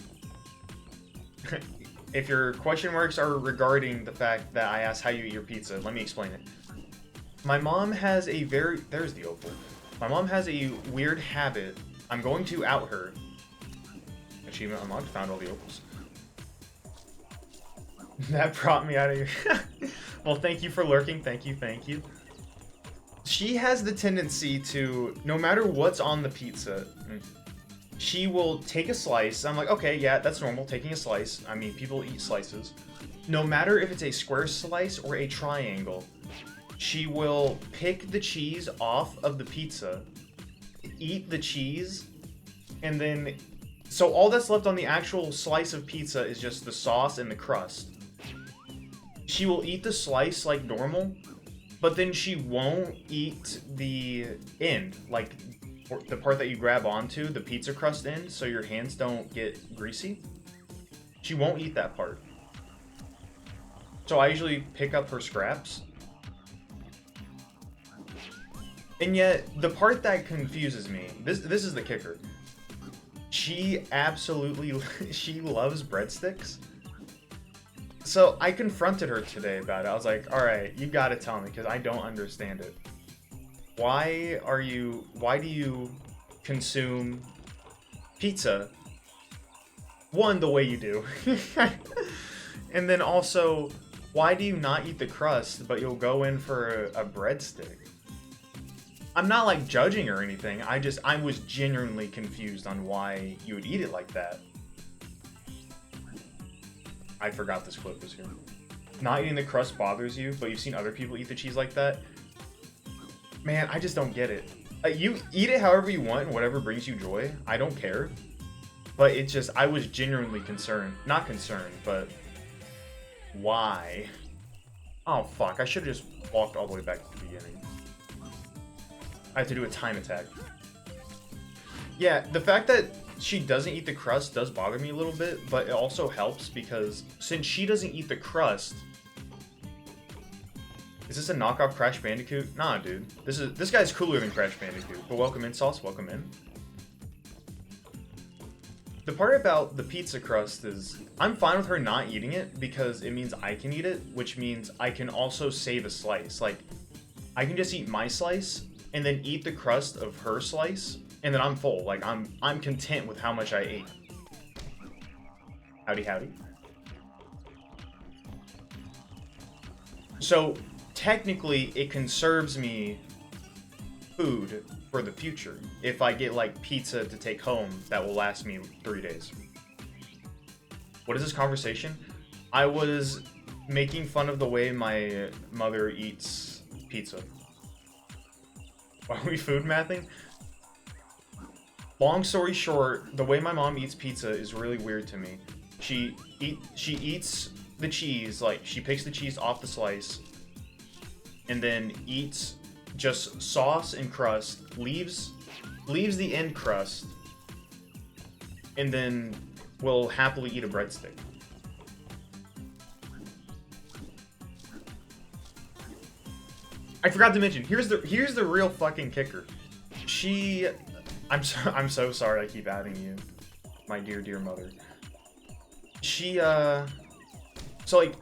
Speaker 1: If your question marks are regarding the fact that I asked how you eat your pizza, let me explain it. My mom has a there's the opal. My mom has a weird habit. I'm going to out her. Achievement unlocked. Found all the opals. That brought me out of here. Well, thank you for lurking. Thank you. Thank you. She has the tendency to, no matter what's on the pizza, she will take a slice. I'm like, okay, yeah, that's normal, taking a slice. I mean, people eat slices. No matter if it's a square slice or a triangle, she will pick the cheese off of the pizza, eat the cheese, and then... So all that's left on the actual slice of pizza is just the sauce and the crust. She will eat the slice like normal, but then she won't eat the end, like the part that you grab onto, the pizza crust end, so your hands don't get greasy. She won't eat that part. So I usually pick up her scraps. And yet, the part that confuses me, this is the kicker. She absolutely, she loves breadsticks. So I confronted her today about it. I was like, alright, you gotta tell me, because I don't understand it. Why do you consume pizza? One, the way you do. And then also, why do you not eat the crust, but you'll go in for a breadstick? I'm not like judging or anything. I was genuinely confused on why you would eat it like that. I forgot this clip was here. Not eating the crust bothers you, but you've seen other people eat the cheese like that? Man, I just don't get it. You eat it however you want and whatever brings you joy. I don't care. But it's just, I was genuinely concerned. Not concerned, but why? Oh, fuck. I should have just walked all the way back to the beginning. I have to do a time attack. Yeah, the fact that she doesn't eat the crust does bother me a little bit, but it also helps because since she doesn't eat the crust... Is this a knockoff Crash Bandicoot? Nah, dude. This guy's cooler than Crash Bandicoot. But welcome in, Sauce. Welcome in. The part about the pizza crust is... I'm fine with her not eating it because it means I can eat it, which means I can also save a slice. Like, I can just eat my slice and then eat the crust of her slice, and then I'm full. Like, I'm content with how much I ate. Howdy, howdy. So, technically, it conserves me food for the future. If I get, like, pizza to take home, that will last me 3 days. What is this conversation? I was making fun of the way my mother eats pizza. Are we food mathing? Long story short, the way my mom eats pizza is really weird to me. She eats the cheese, like she picks the cheese off the slice and then eats just sauce and crust, leaves the end crust, and then will happily eat a breadstick. I forgot to mention, here's the real fucking kicker. I'm so sorry I keep adding you, my dear mother. So like,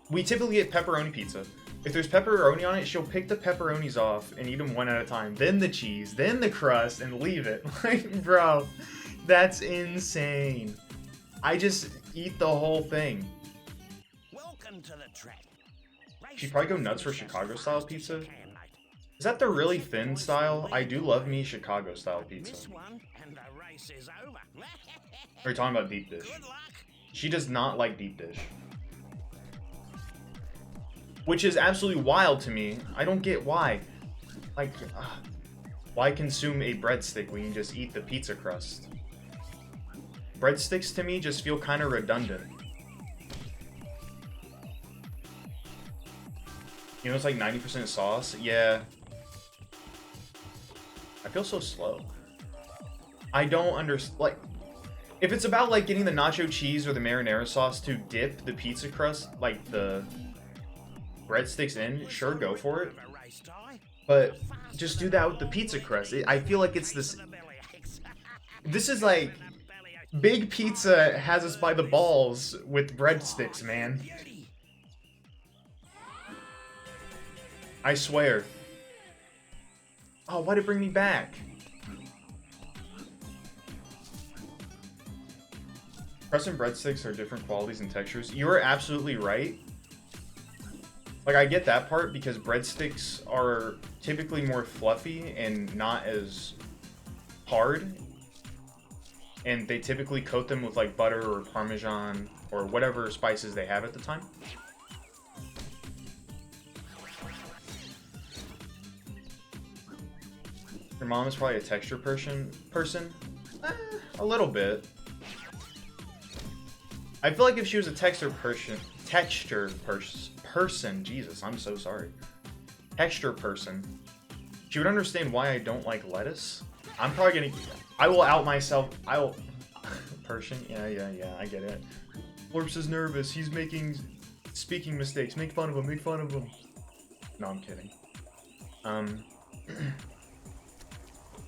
Speaker 1: we typically get pepperoni pizza. If there's pepperoni on it, she'll pick the pepperonis off and eat them one at a time. Then the cheese, then the crust, and leave it. Like, bro, that's insane. I just eat the whole thing.
Speaker 2: Welcome to the track.
Speaker 1: She'd probably go nuts for Chicago-style pizza. Is that the really thin style? I do love me Chicago-style pizza. Are you talking about deep dish? She does not like deep dish. Which is absolutely wild to me. I don't get why. Like, why consume a breadstick when you can just eat the pizza crust? Breadsticks to me just feel kind of redundant. You know, it's like 90% sauce. Yeah. I feel so slow. I don't understand. Like, If it's about like getting the nacho cheese or the marinara sauce to dip the pizza crust, like the breadsticks in, sure, go for it. But just do that with the pizza crust. I feel like it's this. This is like Big Pizza has us by the balls with breadsticks, man. I swear. Oh, why'd it bring me back? Crust and breadsticks are different qualities and textures. You are absolutely right. Like, I get that part because breadsticks are typically more fluffy and not as hard. And they typically coat them with, like, butter or Parmesan or whatever spices they have at the time. Your mom is probably a texture person? A little bit. I feel like if she was a texture person, Jesus, I'm so sorry. Texture person, she would understand why I don't like lettuce. I'm probably gonna, I will out myself, Persian, yeah, I get it. Blorpst is nervous, he's making speaking mistakes, make fun of him. No, I'm kidding. I'm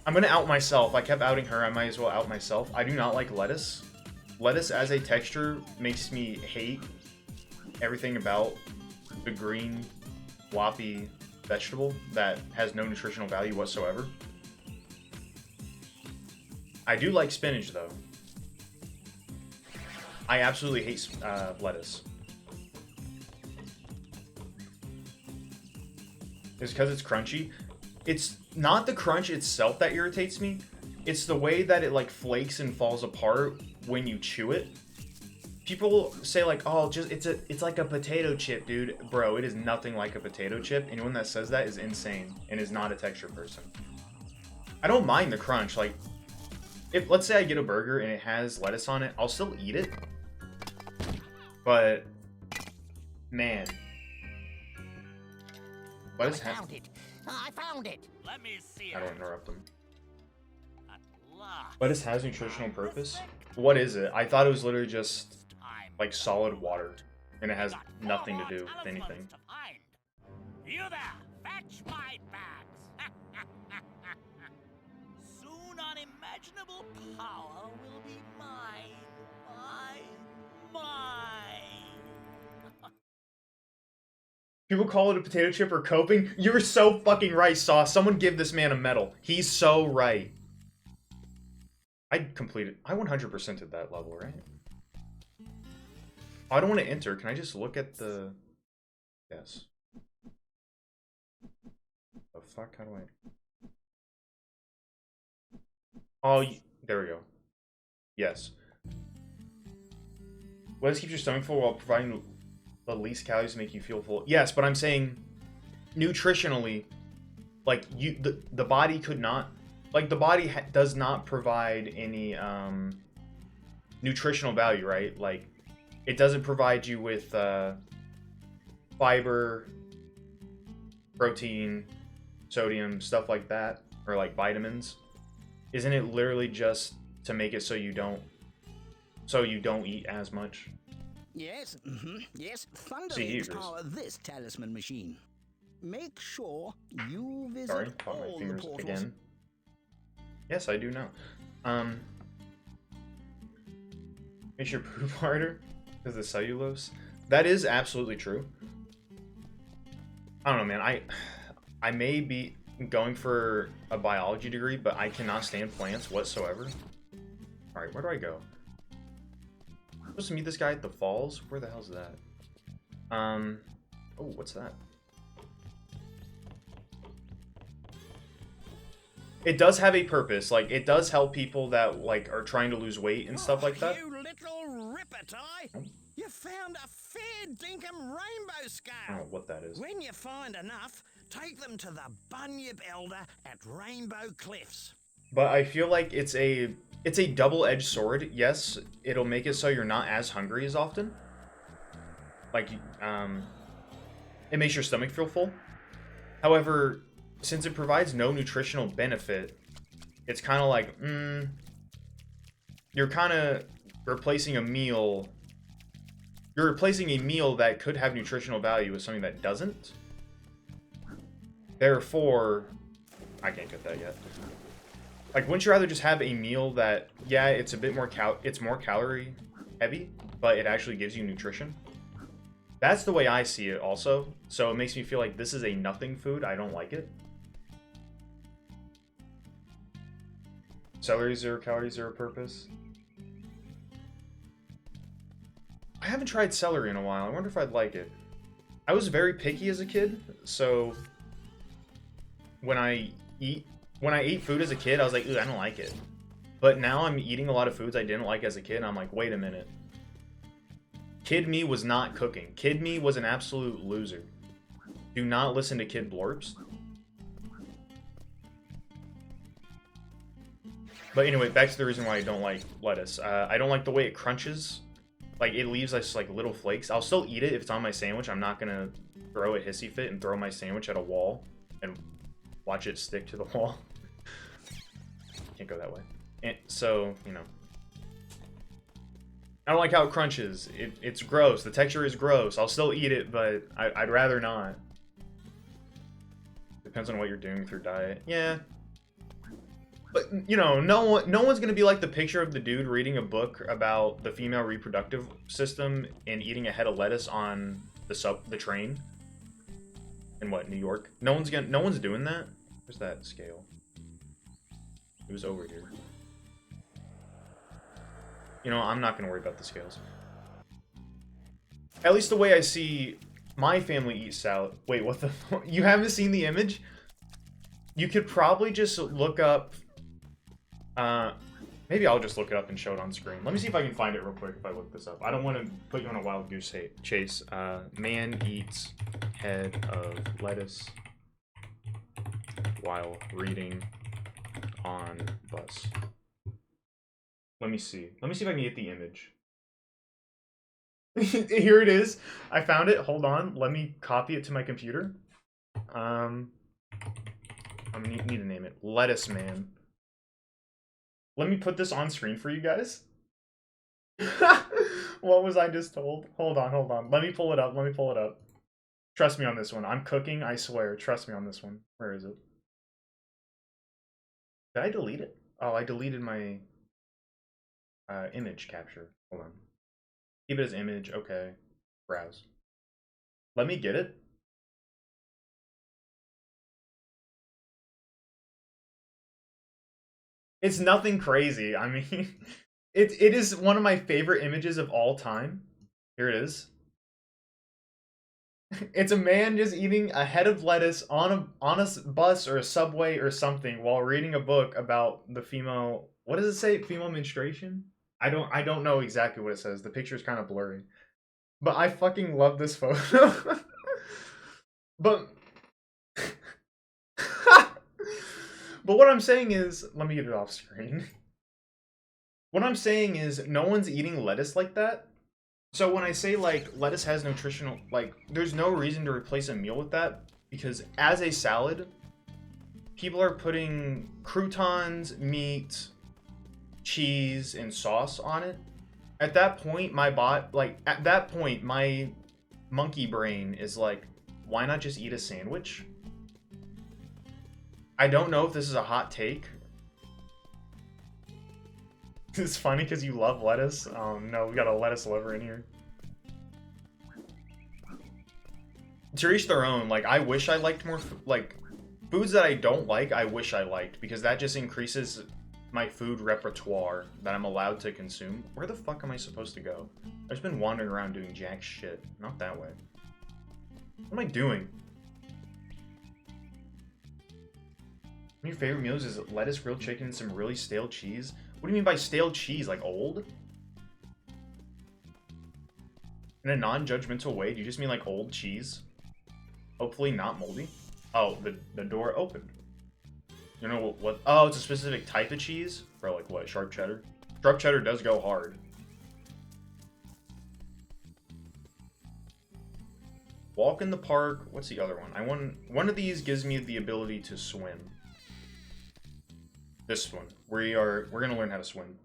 Speaker 1: gonna out myself. I kept outing her, I might as well out myself. I do not like lettuce. Lettuce as a texture makes me hate everything about the green, floppy vegetable that has no nutritional value whatsoever. I do like spinach, though. I absolutely hate lettuce. It's because it's crunchy. It's not the crunch itself that irritates me. It's the way that it, like, flakes and falls apart when you chew it. People say, like, oh, it's like a potato chip, dude. Bro, it is nothing like a potato chip. Anyone that says that is insane and is not a texture person. I don't mind the crunch. Like, if, let's say I get a burger and it has lettuce on it, I'll still eat it. But, man. Lettuce
Speaker 2: I found it. Let me see.
Speaker 1: I don't interrupt them.
Speaker 2: At last.
Speaker 1: Lettuce has nutritional purpose? What is it? I thought it was literally just like solid water, and it has nothing to do with anything.
Speaker 2: You there, fetch my bags. Soon unimaginable power will be mine.
Speaker 1: People call it a potato chip or coping. You're so fucking right, Sauce. Someone give this man a medal. He's so right. I 100%ed that level, right? I don't want to enter. Can I just look at the... Yes. The fuck? How do I... Oh, there we go. Yes. Lettuce keeps your stomach full while providing the least calories to make you feel full. Yes, but I'm saying nutritionally, like, the body could not... Like, the body does not provide any nutritional value, right? Like, it doesn't provide you with fiber, protein, sodium, stuff like that, or like vitamins. Isn't it literally just to make it so you don't eat as much?
Speaker 6: Yes, yes. Thunder will power this talisman machine. Make sure you visit
Speaker 1: Sorry, caught my fingers again. Yes, I do know. Makes your poop harder because of the cellulose. That is absolutely true. I don't know, man. I may be going for a biology degree, but I cannot stand plants whatsoever. All right, where do I go? I'm supposed to meet this guy at the falls. Where the hell's that? Oh, what's that? It does have a purpose. Like, it does help people that, like, are trying to lose weight and stuff like that.
Speaker 2: You little ripper-tie! You found a fair dinkum rainbow scale!
Speaker 1: I don't know what that is.
Speaker 2: When you find enough, take them to the Bunyip Elder at Rainbow Cliffs.
Speaker 1: But I feel like it's a double-edged sword. Yes, it'll make it so you're not as hungry as often. Like, it makes your stomach feel full. However, since it provides no nutritional benefit, it's kind of like, you're kind of replacing a meal. You're replacing a meal that could have nutritional value with something that doesn't. Therefore, I can't get that yet. Like, wouldn't you rather just have a meal that, yeah, it's a bit more it's more calorie heavy, but it actually gives you nutrition? That's the way I see it also. So it makes me feel like this is a nothing food. I don't like it. Celery, 0 calories, 0 purpose. I haven't tried celery in a while. I wonder if I'd like it. I was very picky as a kid, so when I ate food as a kid, I was like, ooh, I don't like it. But now I'm eating a lot of foods I didn't like as a kid, and I'm like, wait a minute. Kid me was not cooking. Kid me was an absolute loser. Do not listen to Kid Blorpst. But anyway, back to the reason why I don't like lettuce. I don't like the way it crunches. Like, it leaves us like little flakes. I'll still eat it if it's on my sandwich. I'm not gonna throw a hissy fit and throw my sandwich at a wall and watch it stick to the wall. Can't go that way. And so, you know. I don't like how it crunches. It's gross. The texture is gross. I'll still eat it, but I'd rather not. Depends on what you're doing with your diet. Yeah. But, you know, no one's going to be like the picture of the dude reading a book about the female reproductive system and eating a head of lettuce on the train. In what, New York? No one's doing that. Where's that scale? It was over here. You know, I'm not going to worry about the scales. At least the way I see my family eat salad. Wait, what the... You haven't seen the image? You could probably just look up... maybe I'll just look it up and show it on screen. Let me see if I can find it real quick if I look this up. I don't want to put you on a wild goose chase. Man eats head of lettuce while reading on bus. Let me see. Let me see if I can get the image. Here it is. I found it. Hold on. Let me copy it to my computer. I need to name it. Lettuce Man. Let me put this on screen for you guys. What was I just told? Hold on. Let me pull it up. Trust me on this one. I'm cooking, I swear. Trust me on this one. Where is it? Did I delete it? Oh, I deleted my image capture. Hold on. Keep it as image. Okay. Browse. Let me get it. It's nothing crazy. I mean, it is one of my favorite images of all time. Here it is. It's a man just eating a head of lettuce on a bus or a subway or something while reading a book about the female... What does it say? Female menstruation? I don't know exactly what it says. The picture is kind of blurry. But I fucking love this photo. But... But what I'm saying is, let me get it off screen. What I'm saying is, no one's eating lettuce like that. So when I say, like, lettuce has nutritional, like, there's no reason to replace a meal with that. Because as a salad, people are putting croutons, meat, cheese, and sauce on it. At that point, my monkey brain is like, why not just eat a sandwich? I don't know if this is a hot take. It's funny because you love lettuce. Oh no, we got a lettuce lover in here. To each their own. Like, I wish I liked more, like, foods that I don't like, I wish I liked. Because that just increases my food repertoire that I'm allowed to consume. Where the fuck am I supposed to go? I've just been wandering around doing jack shit. Not that way. What am I doing? One of your favorite meals is lettuce, grilled chicken, and some really stale cheese? What do you mean by stale cheese? Like old? In a non-judgmental way, do you just mean like old cheese? Hopefully not moldy. Oh, the door opened. You know what? Oh, it's a specific type of cheese? For like what? Sharp cheddar? Sharp cheddar does go hard. Walk in the park. What's the other one? One of these gives me the ability to swim. This one. We're gonna learn how to swim.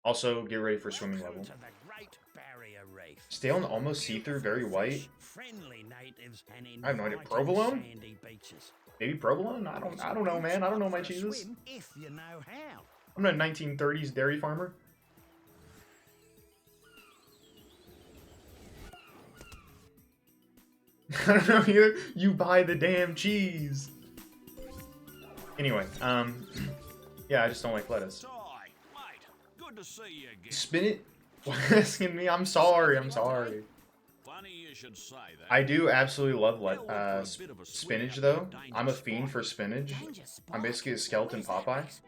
Speaker 1: Also, get ready for swimming
Speaker 2: Welcome
Speaker 1: level.
Speaker 2: to the Great Barrier Reef.
Speaker 1: Stay on almost see-through, very white.
Speaker 2: Friendly natives and
Speaker 1: I have no idea.
Speaker 2: inviting
Speaker 1: Provolone?
Speaker 2: sandy beaches.
Speaker 1: Maybe provolone? I don't know, man. I don't know my cheeses.
Speaker 2: Swim if you know how.
Speaker 1: I'm not a 1930s dairy farmer. I don't know either. You buy the damn cheese. Anyway, yeah, I just don't like lettuce.
Speaker 7: Ty, mate, good to see you again.
Speaker 1: Spinach? Why asking me? I'm sorry. I'm sorry.
Speaker 7: Funny you should say that.
Speaker 1: I do absolutely love
Speaker 7: Yeah, we'll go a bit of a swim
Speaker 1: spinach,
Speaker 7: out
Speaker 1: though.
Speaker 7: that
Speaker 1: I'm a
Speaker 7: danger
Speaker 1: fiend
Speaker 7: spot.
Speaker 1: for spinach.
Speaker 5: Danger spot?
Speaker 1: I'm basically a skeleton
Speaker 5: Where's that,
Speaker 1: Popeye.
Speaker 5: Rex?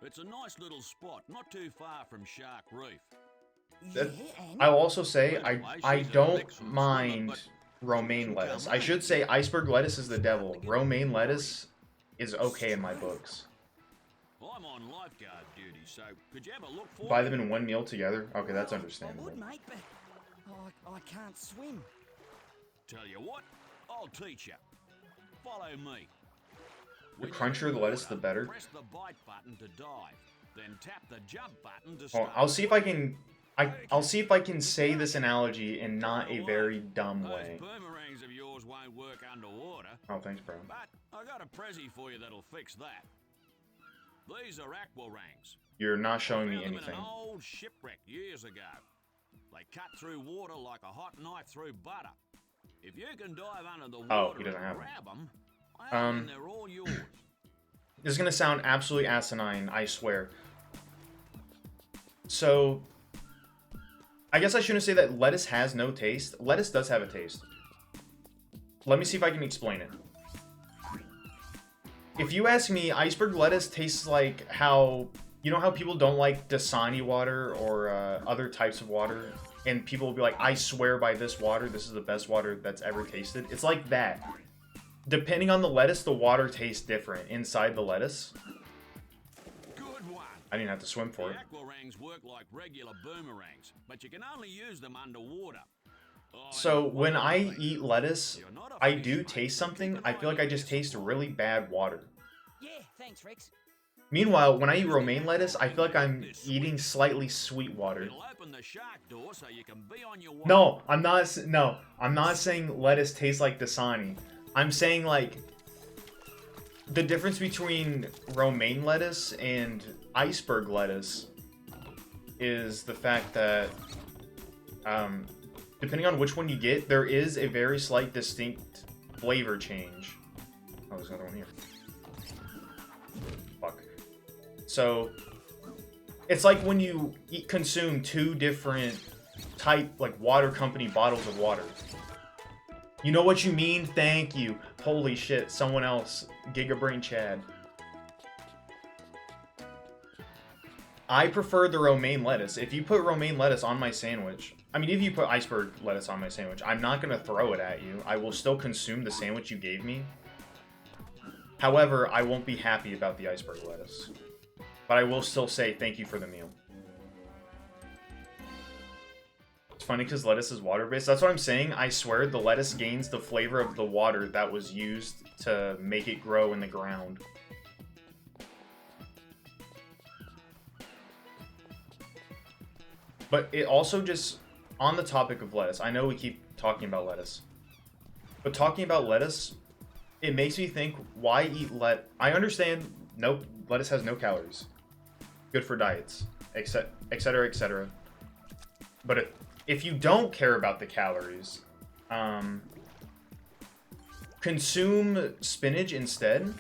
Speaker 7: It's a nice little spot, not too far from Shark Reef.
Speaker 1: That-
Speaker 5: Yeah, and
Speaker 1: I will also say I don't mind romaine lettuce. I should say iceberg lettuce is the devil. Romaine lettuce is okay in my books.
Speaker 7: I'm on lifeguard duty, so could you have a look for
Speaker 1: Buy
Speaker 7: me?
Speaker 1: them in one meal together. Okay, that's
Speaker 5: I
Speaker 1: understandable.
Speaker 5: would, mate, but I can't swim.
Speaker 7: Tell you what, I'll teach you. Follow me.
Speaker 1: The
Speaker 7: When
Speaker 1: crunchier
Speaker 7: you're in
Speaker 1: the lettuce,
Speaker 7: water,
Speaker 1: the better.
Speaker 7: Press the bite button to dive, then tap the jump button to
Speaker 1: Oh,
Speaker 7: start.
Speaker 1: I'll see if I can. I'll see if I can say this analogy in not a very dumb
Speaker 7: Those
Speaker 1: way.
Speaker 7: boomerangs of yours won't work underwater,
Speaker 1: Oh, thanks, bro.
Speaker 7: but I got a pressie for you that'll fix that. These are aquarangs.
Speaker 1: You're not showing me
Speaker 7: Found them
Speaker 1: anything.
Speaker 7: in an old shipwreck years ago. They cut through water like a hot knife through butter. If you can dive under the water
Speaker 1: Oh, he doesn't
Speaker 7: and
Speaker 1: have
Speaker 7: grab them, then they're all yours.
Speaker 1: This is gonna sound absolutely asinine, I swear. So, I guess I shouldn't say that lettuce has no taste. Lettuce does have a taste. Let me see if I can explain it. If you ask me, iceberg lettuce tastes like how... You know how people don't like Dasani water or other types of water? And people will be like, I swear by this water, this is the best water that's ever tasted. It's like that. Depending on the lettuce, the water tastes different inside the lettuce.
Speaker 7: Good one.
Speaker 1: I didn't have to swim for
Speaker 7: The
Speaker 1: it.
Speaker 7: aquarangs work like regular boomerangs, but you can only use them underwater. Oh,
Speaker 1: So
Speaker 7: and
Speaker 1: when
Speaker 7: one
Speaker 1: I
Speaker 7: thing,
Speaker 1: eat lettuce,
Speaker 7: you're not a
Speaker 1: I
Speaker 7: fish,
Speaker 1: do
Speaker 7: mate.
Speaker 1: taste something.
Speaker 7: Keep an
Speaker 1: I
Speaker 7: eye
Speaker 1: feel like
Speaker 7: on
Speaker 1: I just
Speaker 7: your
Speaker 1: taste
Speaker 7: supply.
Speaker 1: really bad water.
Speaker 5: Yeah, thanks, Rex.
Speaker 1: Meanwhile, when I eat romaine lettuce, I feel like I'm eating slightly sweet water.
Speaker 7: It'll open the shark door so you can be on your way.
Speaker 1: No, I'm not. No, I'm not saying lettuce tastes like Dasani. I'm saying like the difference between romaine lettuce and iceberg lettuce is the fact that depending on which one you get, there is a very slight distinct flavor change. Oh, there's another one here. Fuck. So it's like when you consume two different type, like water company bottles of water. You know what you mean? Thank you. Holy shit, someone else. Gigabrain Chad. I prefer the romaine lettuce. If you put romaine lettuce on my sandwich, I mean, if you put iceberg lettuce on my sandwich, I'm not going to throw it at you. I will still consume the sandwich you gave me. However, I won't be happy about the iceberg lettuce. But I will still say thank you for the meal. It's funny because lettuce is water-based. That's what I'm saying. I swear the lettuce gains the flavor of the water that was used to make it grow in the ground. But it also just, on the topic of lettuce, I know we keep talking about lettuce. But talking about lettuce, it makes me think, why eat I understand, nope, lettuce has no calories. Good for diets, etc., etc. But if you don't care about the calories, consume spinach instead.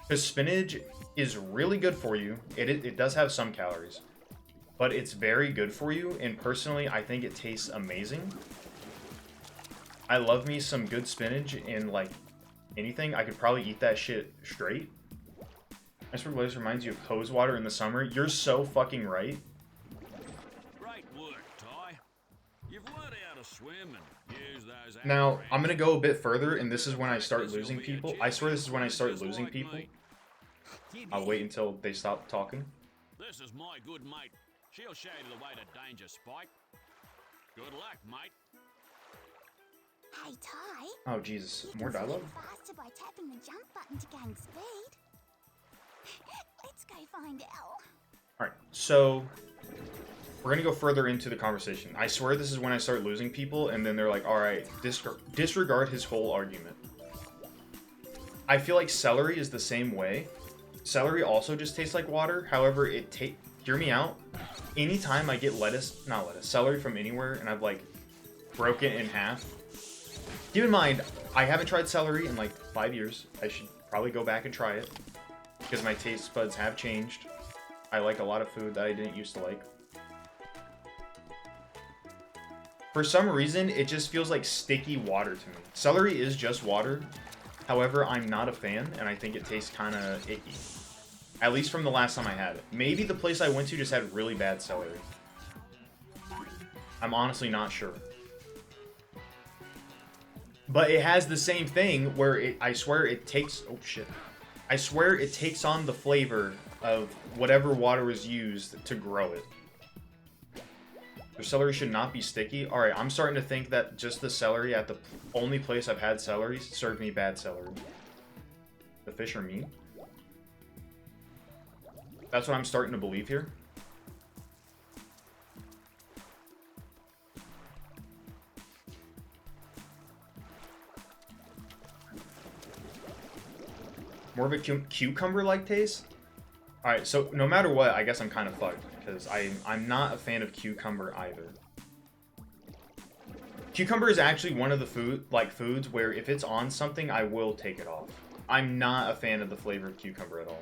Speaker 1: Because spinach is really good for you. It does have some calories. But it's very good for you, and personally, I think it tastes amazing. I love me some good spinach in, like, anything. I could probably eat that shit straight. Iceberg lettuce reminds you of hose water in the summer. You're so fucking right.
Speaker 7: Great work, Ty. You've learned how to swim and use those.
Speaker 1: Now,
Speaker 7: aquarangs.
Speaker 1: I'm gonna go a bit further, and this is when I start losing people. I swear this is when I start losing people. I'll wait until they stop talking.
Speaker 7: This is my good mate. She'll show you the way to danger, Spike. Good luck, mate.
Speaker 3: Hey, Ty.
Speaker 1: Oh, Jesus.
Speaker 3: You
Speaker 1: More
Speaker 3: can swim
Speaker 1: dialogue?
Speaker 3: faster by tapping the jump button to gain speed. Let's go find out.
Speaker 1: Alright, so We're gonna go further into the conversation. I swear this is when I start losing people, and then they're like, alright, disregard his whole argument. I feel like celery is the same way. Celery also just tastes like water. However, hear me out. Anytime I get celery from anywhere, and I've like broke it in half. Keep in mind, I haven't tried celery in like 5 years. I should probably go back and try it because my taste buds have changed. I like a lot of food that I didn't used to like. For some reason, it just feels like sticky water to me. Celery is just water. However, I'm not a fan, and I think it tastes kind of icky. At least from the last time I had it. Maybe the place I went to just had really bad celery. I'm honestly not sure. But it has the same thing where I swear it takes... Oh, shit. I swear it takes on the flavor of whatever water was used to grow it. The celery should not be sticky. Alright, I'm starting to think that just the celery at the only place I've had celery served me bad celery. The fish are mean. That's what I'm starting to believe here. More of a cucumber-like taste? Alright, so no matter what, I guess I'm kind of fucked. Because I'm not a fan of cucumber either. Cucumber is actually one of the foods where if it's on something, I will take it off. I'm not a fan of the flavor of cucumber at all.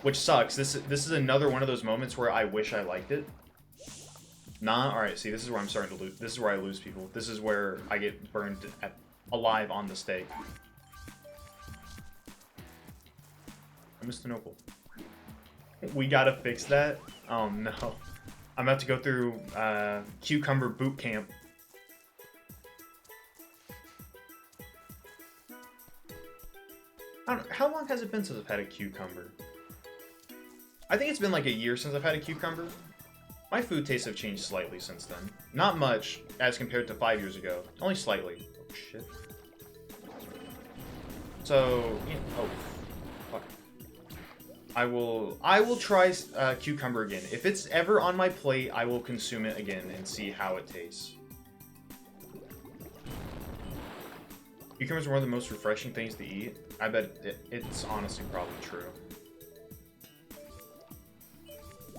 Speaker 1: Which sucks. This is another one of those moments where I wish I liked it. Nah, alright, see, this is where I'm starting to lose. This is where I lose people. This is where I get burned alive on the stake. Mr. Noble. We gotta fix that? Oh no. I'm about to go through cucumber boot camp. I don't know, how long has it been since I've had a cucumber? I think it's been like a year since I've had a cucumber. My food tastes have changed slightly since then. Not much as compared to 5 years ago. Only slightly. Oh shit. So, yeah, oh. I will try cucumber again. If it's ever on my plate, I will consume it again and see how it tastes. Cucumbers are one of the most refreshing things to eat. I bet it's honestly probably true.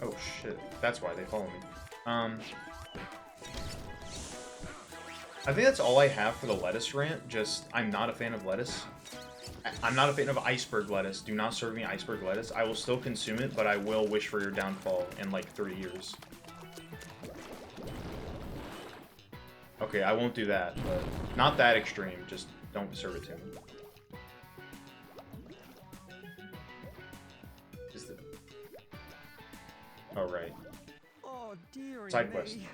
Speaker 1: Oh shit, that's why they follow me. I think that's all I have for the lettuce rant. Just, I'm not a fan of lettuce. I'm not a fan of iceberg lettuce. Do not serve me iceberg lettuce. I will still consume it, but I will wish for your downfall in like 3 years. Okay, I won't do that, but not that extreme. Just don't serve it to me. Oh, right.
Speaker 8: Oh, dearie
Speaker 1: Side quest.
Speaker 8: me.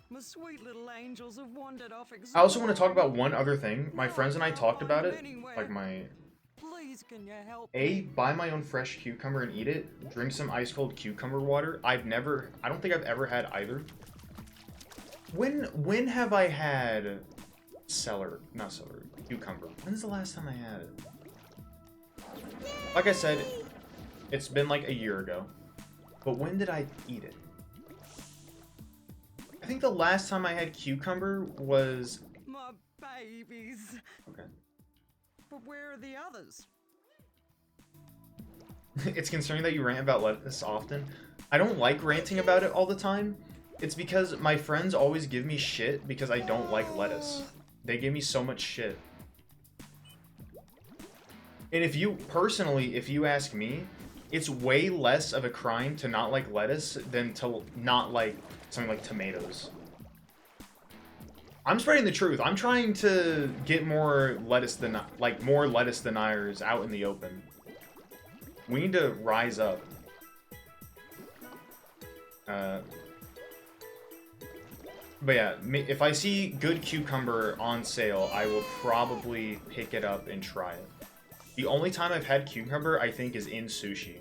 Speaker 8: My sweet little angels have wandered off.
Speaker 1: I also want to talk about one other thing. My friends and I talked about it. Like
Speaker 8: Please, can you help
Speaker 1: buy my own fresh cucumber and eat it. Drink some ice cold cucumber water. I don't think I've ever had either. When have I had cucumber? When's the last time I had it? Like I said, it's been like a year ago. But when did I eat it? I think the last time I had cucumber was...
Speaker 8: my babies?
Speaker 1: Okay.
Speaker 8: But where are the others?
Speaker 1: It's concerning that you rant about lettuce often. I don't like ranting about it all the time. It's because my friends always give me shit because I don't like lettuce. They give me so much shit. And if you ask me, it's way less of a crime to not like lettuce than to not like something like tomatoes. I'm spreading the truth. I'm trying to get more lettuce deniers out in the open. We need to rise up. But yeah, if I see good cucumber on sale, I will probably pick it up and try it. The only time I've had cucumber, I think, is in sushi.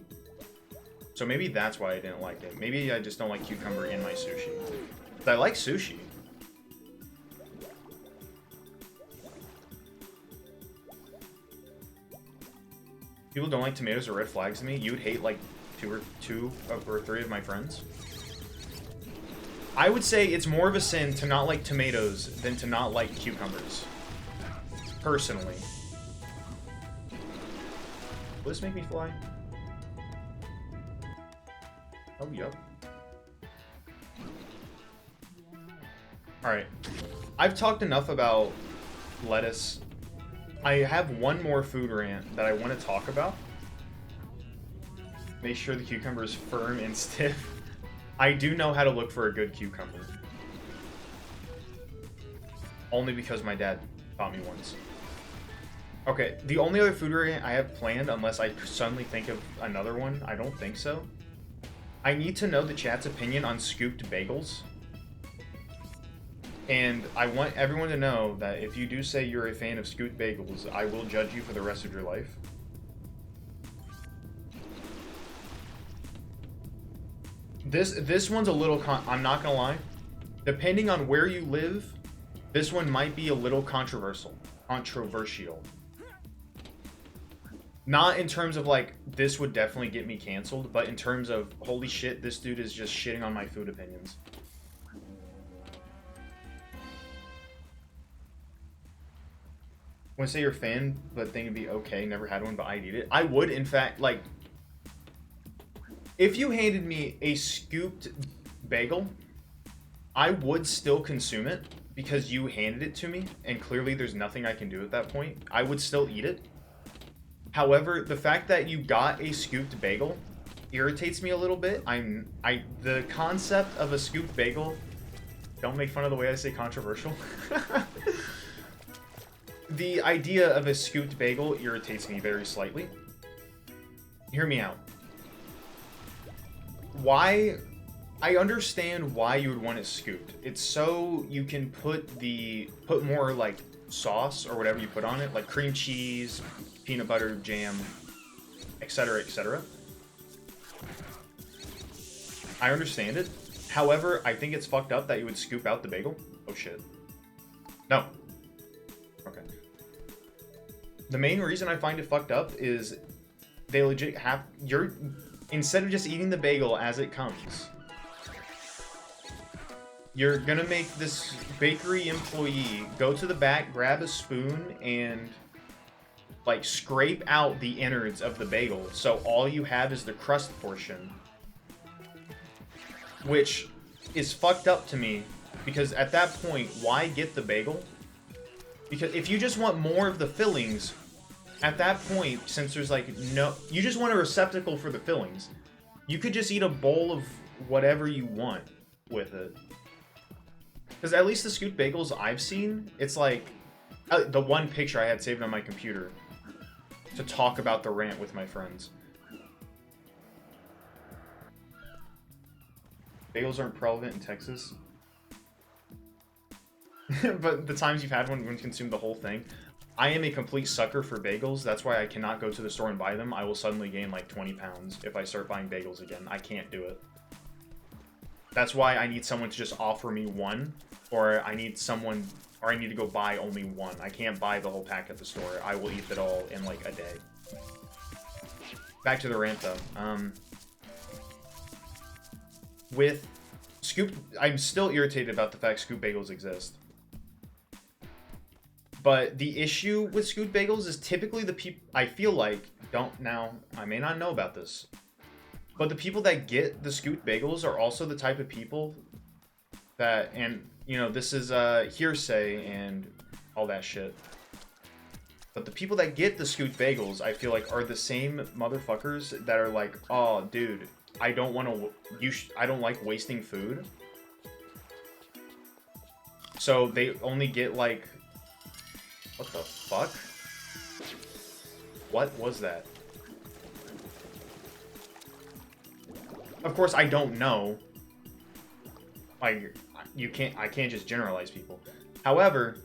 Speaker 1: So maybe that's why I didn't like it. Maybe I just don't like cucumber in my sushi. But I like sushi. People don't like tomatoes or red flags to me. You would hate, like, two or three of my friends. I would say it's more of a sin to not like tomatoes than to not like cucumbers. Personally. Will this make me fly? Oh, yep. Alright. I've talked enough about lettuce. I have one more food rant that I want to talk about. Make sure the cucumber is firm and stiff. I do know how to look for a good cucumber. Only because my dad taught me once. Okay, the only other food rant I have planned, unless I suddenly think of another one, I don't think so. I need to know the chat's opinion on scooped bagels. And I want everyone to know that if you do say you're a fan of scooped bagels, I will judge you for the rest of your life. This one's a little I'm not gonna lie. Depending on where you live, this one might be a little controversial. Not in terms of like, this would definitely get me canceled, but in terms of, holy shit, this dude is just shitting on my food opinions. When I say you're a fan, but think it'd be okay, never had one, but I'd eat it. I would, in fact, like, if you handed me a scooped bagel, I would still consume it because you handed it to me, and clearly there's nothing I can do at that point. I would still eat it. However, the fact that you got a scooped bagel irritates me a little bit. The concept of a scooped bagel, don't make fun of the way I say controversial. The idea of a scooped bagel irritates me very slightly. Hear me out. Why? I understand why you would want it scooped. It's so you can put more like sauce or whatever you put on it, like cream cheese, peanut butter, jam, etc., etc. I understand it. However, I think it's fucked up that you would scoop out the bagel. Oh shit. No. Okay. The main reason I find it fucked up is they legit have instead of just eating the bagel as it comes, you're gonna make this bakery employee go to the back, grab a spoon, and like scrape out the innards of the bagel, so all you have is the crust portion, which is fucked up to me, because at that point, why get the bagel? Because if you just want more of the fillings, at that point, since there's like no, you just want a receptacle for the fillings, you could just eat a bowl of whatever you want with it. Because at least the scooped bagels I've seen, it's like the one picture I had saved on my computer to talk about the rant with my friends. Bagels aren't prevalent in Texas. But the times you've had one when you consume the whole thing. I am a complete sucker for bagels. That's why I cannot go to the store and buy them. I will suddenly gain like 20 pounds if I start buying bagels again. I can't do it. That's why I need someone to just offer me one, or I need to go buy only one. I can't buy the whole pack at the store. I will eat it all in like a day. Back to the rant though. With scooped, I'm still irritated about the fact scooped bagels exist. But the issue with scooped bagels is typically the people, I feel like, now, I may not know about this, but the people that get the scooped bagels are also the type of people that, and, you know, this is hearsay and all that shit, but the people that get the scooped bagels, I feel like, are the same motherfuckers that are like, oh, dude, I don't like wasting food. So they only get like, what the fuck? What was that? Of course, I don't know. I can't just generalize people. However,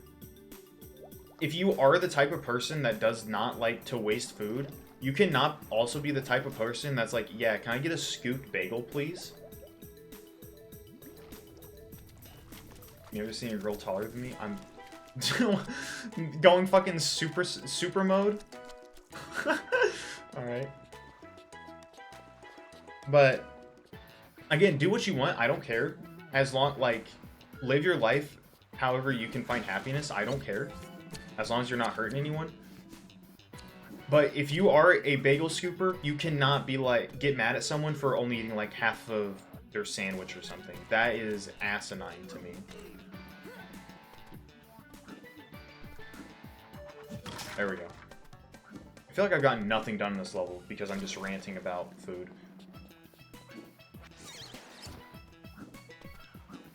Speaker 1: if you are the type of person that does not like to waste food, you cannot also be the type of person that's like, yeah, can I get a scooped bagel, please? You ever seen a girl taller than me? I'm going fucking super mode. All right. But again, do what you want. I don't care. As long, like, live your life however you can find happiness. I don't care. As long as you're not hurting anyone. But if you are a bagel scooper, you cannot be like, get mad at someone for only eating like half of their sandwich or something. That is asinine to me. There we go. I feel like I've gotten nothing done in this level because I'm just ranting about food.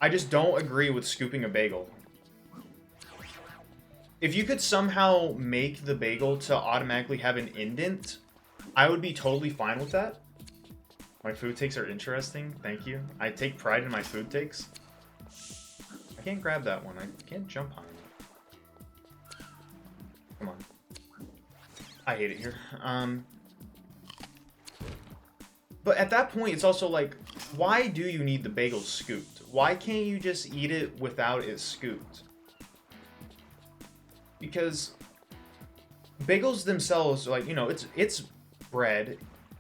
Speaker 1: I just don't agree with scooping a bagel. If you could somehow make the bagel to automatically have an indent, I would be totally fine with that. My food takes are interesting. Thank you. I take pride in my food takes. I can't grab that one. I can't jump on it. Come on. I hate it here. But at that point, it's also like, why do you need the bagel scooped? Why can't you just eat it without it scooped? Because bagels themselves, like, you know, it's bread.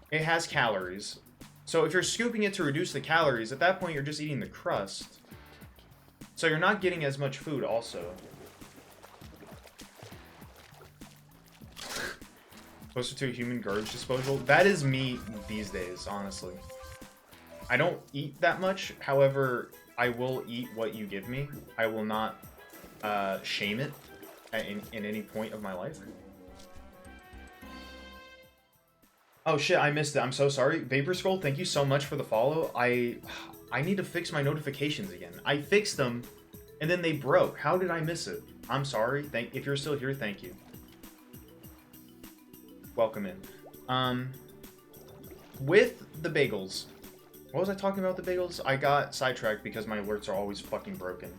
Speaker 1: It has calories. So if you're scooping it to reduce the calories, at that point you're just eating the crust. So you're not getting as much food also. Closer to a human garbage disposal. That is me these days, honestly. I don't eat that much. However, I will eat what you give me. I will not shame it in any point of my life. Oh shit, I missed it. I'm so sorry. Vapor Scroll, thank you so much for the follow. I need to fix my notifications again. I fixed them, and then they broke. How did I miss it? I'm sorry. If you're still here, thank you. Welcome in. With the bagels. What was I talking about with the bagels? I got sidetracked because my alerts are always fucking broken.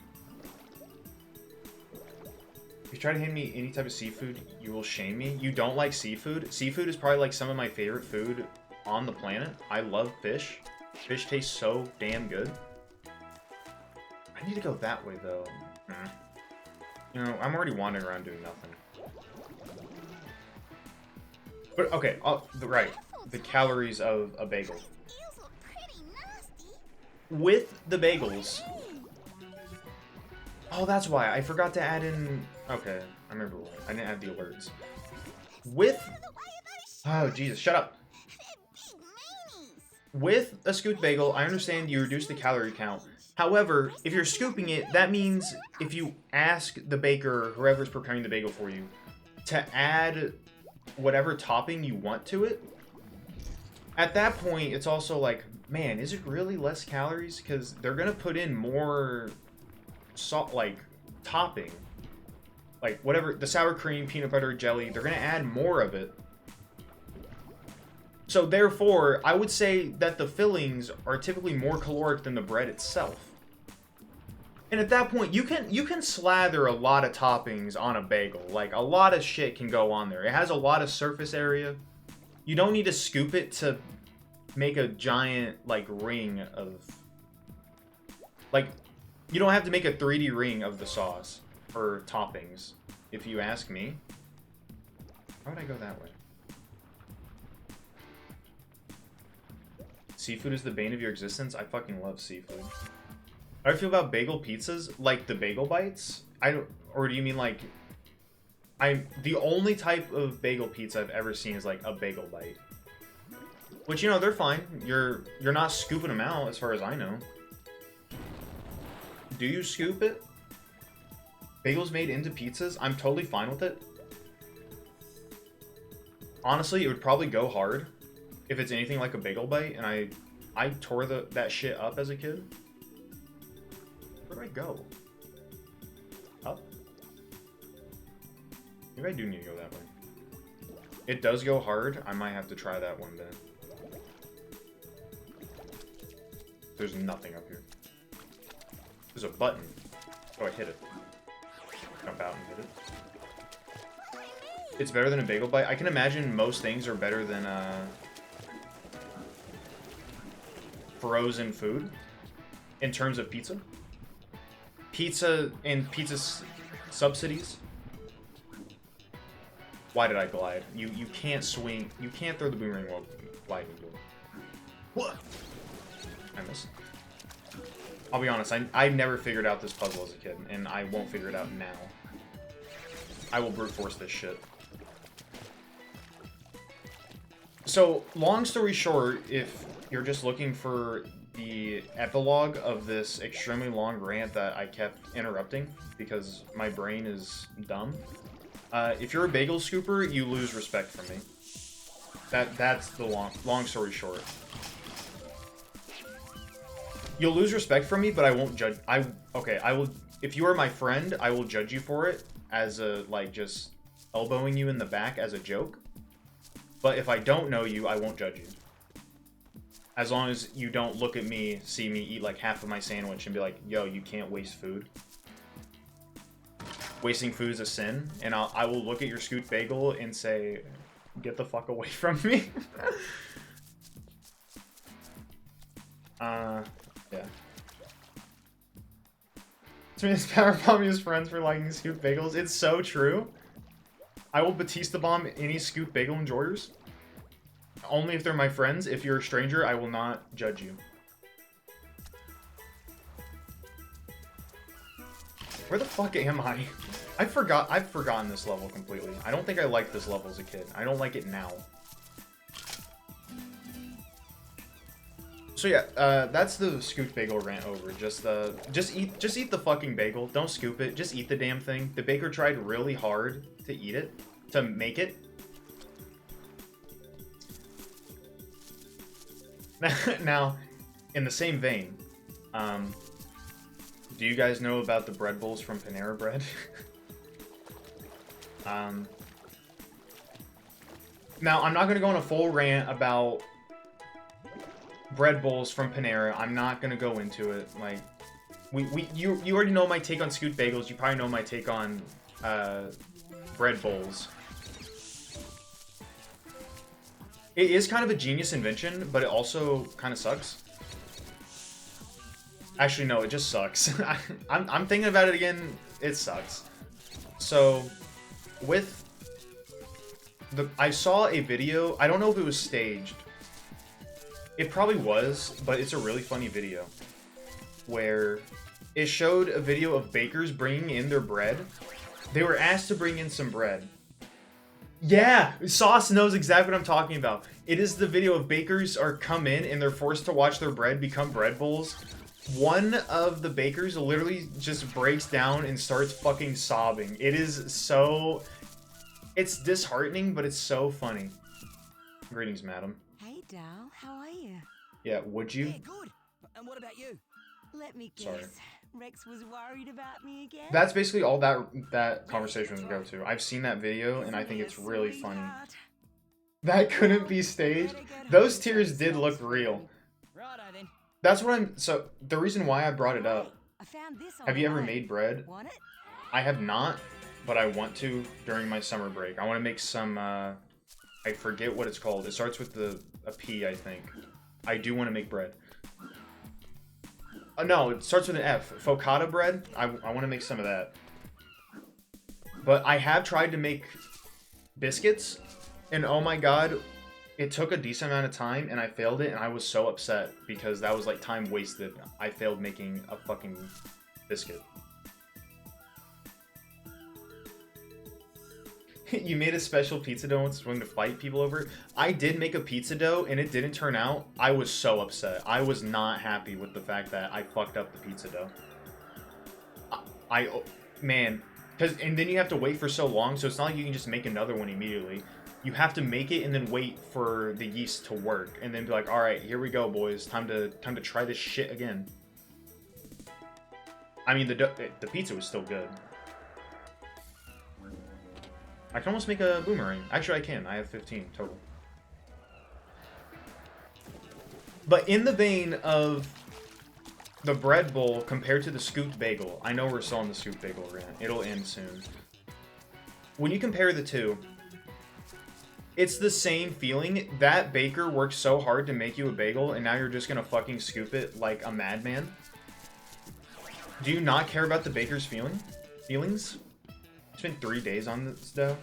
Speaker 1: If you try to hand me any type of seafood, you will shame me. You don't like seafood? Seafood is probably like some of my favorite food on the planet. I love fish. Fish tastes so damn good. I need to go that way though. You know, I'm already wandering around doing nothing. But okay, right. The calories of a bagel. With the bagels. Oh, that's why. I forgot to add in... Okay, I remember why. I didn't add the alerts. With... Oh, Jesus, shut up. With a scooped bagel, I understand you reduce the calorie count. However, if you're scooping it, that means if you ask the baker, whoever's preparing the bagel for you, to add whatever topping you want to it, at that point, it's also like, man, is it really less calories? Because they're going to put in more salt, like, topping. Like, whatever, the sour cream, peanut butter, jelly, they're going to add more of it. So, therefore, I would say that the fillings are typically more caloric than the bread itself. And at that point, you can slather a lot of toppings on a bagel. Like, a lot of shit can go on there. It has a lot of surface area. You don't need to scoop it to make a giant, like, ring of... Like, you don't have to make a 3D ring of the sauce for toppings, if you ask me. Why would I go that way? Seafood is the bane of your existence? I fucking love seafood. How do I feel about bagel pizzas? Like the bagel bites? Or do you mean like... The only type of bagel pizza I've ever seen is like a bagel bite. Which, you know, they're fine. You're not scooping them out, as far as I know. Do you scoop it? Bagels made into pizzas? I'm totally fine with it. Honestly, it would probably go hard if it's anything like a bagel bite, and I tore that shit up as a kid. Where do I go? Up? Maybe I do need to go that way. It does go hard. I might have to try that one day. There's nothing up here. There's a button. Oh, I hit it. Jump out and hit it. It's better than a bagel bite. I can imagine most things are better than frozen food in terms of pizza. Pizza and pizza subsidies. Why did I glide? You can't swing. You can't throw the boomerang while gliding. What? I missed. I'll be honest, I never figured out this puzzle as a kid, and I won't figure it out now. I will brute force this shit. So, long story short, if you're just looking for the epilogue of this extremely long rant that I kept interrupting because my brain is dumb, if you're a bagel scooper, you lose respect from me. That's the long story short. You'll lose respect from me, but I won't judge. I will. If you are my friend, I will judge you for it as a like just elbowing you in the back as a joke. But if I don't know you, I won't judge you. As long as you don't look at me, see me eat like half of my sandwich and be like, yo, you can't waste food. Wasting food is a sin. And I will look at your scoot bagel and say, get the fuck away from me. Yeah. Tasmanian's power bomb his friends for liking scoot bagels. It's so true. I will Batista bomb any scoot bagel enjoyers. Only if they're my friends. If you're a stranger, I will not judge you. Where the fuck am I? I've forgotten this level completely. I don't think I liked this level as a kid. I don't like it now. So yeah, that's the scoot bagel rant over. Just eat the fucking bagel. Don't scoop it. Just eat the damn thing. The baker tried really hard to eat it, to make it. Now, in the same vein, do you guys know about the bread bowls from Panera Bread? Now, I'm not going to go on a full rant about bread bowls from Panera. I'm not going to go into it. Like, you already know my take on scoot bagels. You probably know my take on bread bowls. It is kind of a genius invention, but it also kind of sucks. Actually, no, it just sucks. I'm thinking about it again. It sucks. So, I saw a video. I don't know if it was staged. It probably was, but it's a really funny video. Where it showed a video of bakers bringing in their bread. They were asked to bring in some bread. Yeah, Sauce knows exactly what I'm talking about. It is the video of bakers are come in and they're forced to watch their bread become bread bowls. One of the bakers literally just breaks down and starts fucking sobbing. It is so... It's disheartening, but it's so funny. Greetings, madam.
Speaker 8: Hey, Dal, how are you?
Speaker 1: Yeah, would you?
Speaker 5: Yeah, good. And what about you?
Speaker 8: Let me guess.
Speaker 1: Sorry.
Speaker 8: Rex was worried about me again?
Speaker 1: That's basically all that conversation would go to. I've seen that video, and I think it's really funny. That couldn't be staged. Those tears did look real.
Speaker 5: Righto then.
Speaker 1: That's what I'm... So, the reason why I brought it up...
Speaker 8: I found this on
Speaker 1: Have you
Speaker 8: the
Speaker 1: ever
Speaker 8: way.
Speaker 1: made bread?
Speaker 8: Want it?
Speaker 1: I have not, but I want to during my summer break. I want to make some... I forget what it's called. It starts with a P, I think. I do want to make bread. No, it starts with an F. Focaccia bread. I want to make some of that. But I have tried to make biscuits, and oh my god, it took a decent amount of time, and I failed it, and I was so upset because that was like time wasted. I failed making a fucking biscuit. You made a special pizza dough once when to fight people over it. I did make a pizza dough and it didn't turn out. I was so upset. I was not happy with the fact that I fucked up the pizza dough. Man, and then you have to wait for so long, so it's not like you can just make another one immediately. You have to make it and then wait for the yeast to work, and then be like, all right, here we go, boys. Time to try this shit again. I mean, the pizza was still good. I can almost make a boomerang. Actually, I can. I have 15 total. But in the vein of the bread bowl compared to the scooped bagel, I know we're still on the scooped bagel rant. It'll end soon. When you compare the two, it's the same feeling. That baker worked so hard to make you a bagel, and now you're just gonna fucking scoop it like a madman. Do you not care about the baker's feelings? Spent 3 days on this dough.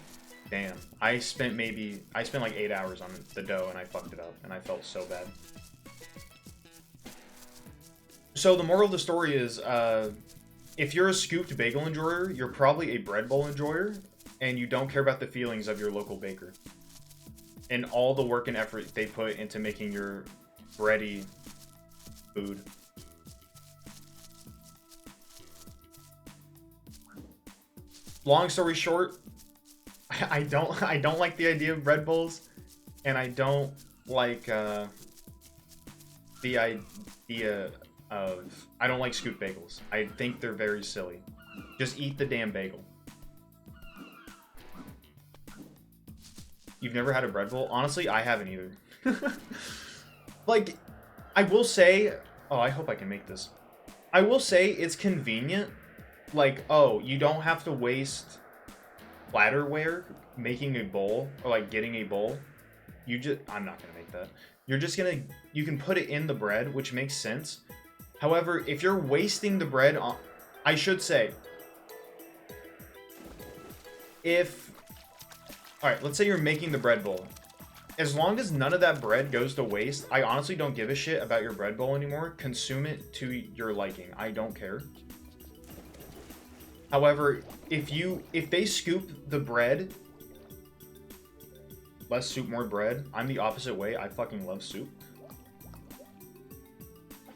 Speaker 1: Damn. I spent like 8 hours on the dough and I fucked it up and I felt so bad. So the moral of the story is, if you're a scooped bagel enjoyer, you're probably a bread bowl enjoyer, and you don't care about the feelings of your local baker and all the work and effort they put into making your bready food. Long story short, I don't like the idea of bread bowls, and I don't like the idea of I don't like scoop bagels. I think they're very silly. Just eat the damn bagel. You've never had a bread bowl? Honestly, I haven't either. Like, I will say, oh, I hope I can make this. I will say it's convenient. Like, oh, you don't have to waste flatterware making a bowl or like getting a bowl. I'm not gonna make that. You can put it in the bread, which makes sense. However, if you're wasting the bread on, I should say, alright, let's say you're making the bread bowl. As long as none of that bread goes to waste, I honestly don't give a shit about your bread bowl anymore. Consume it to your liking. I don't care. However, if they scoop the bread, less soup, more bread. I'm the opposite way. I fucking love soup.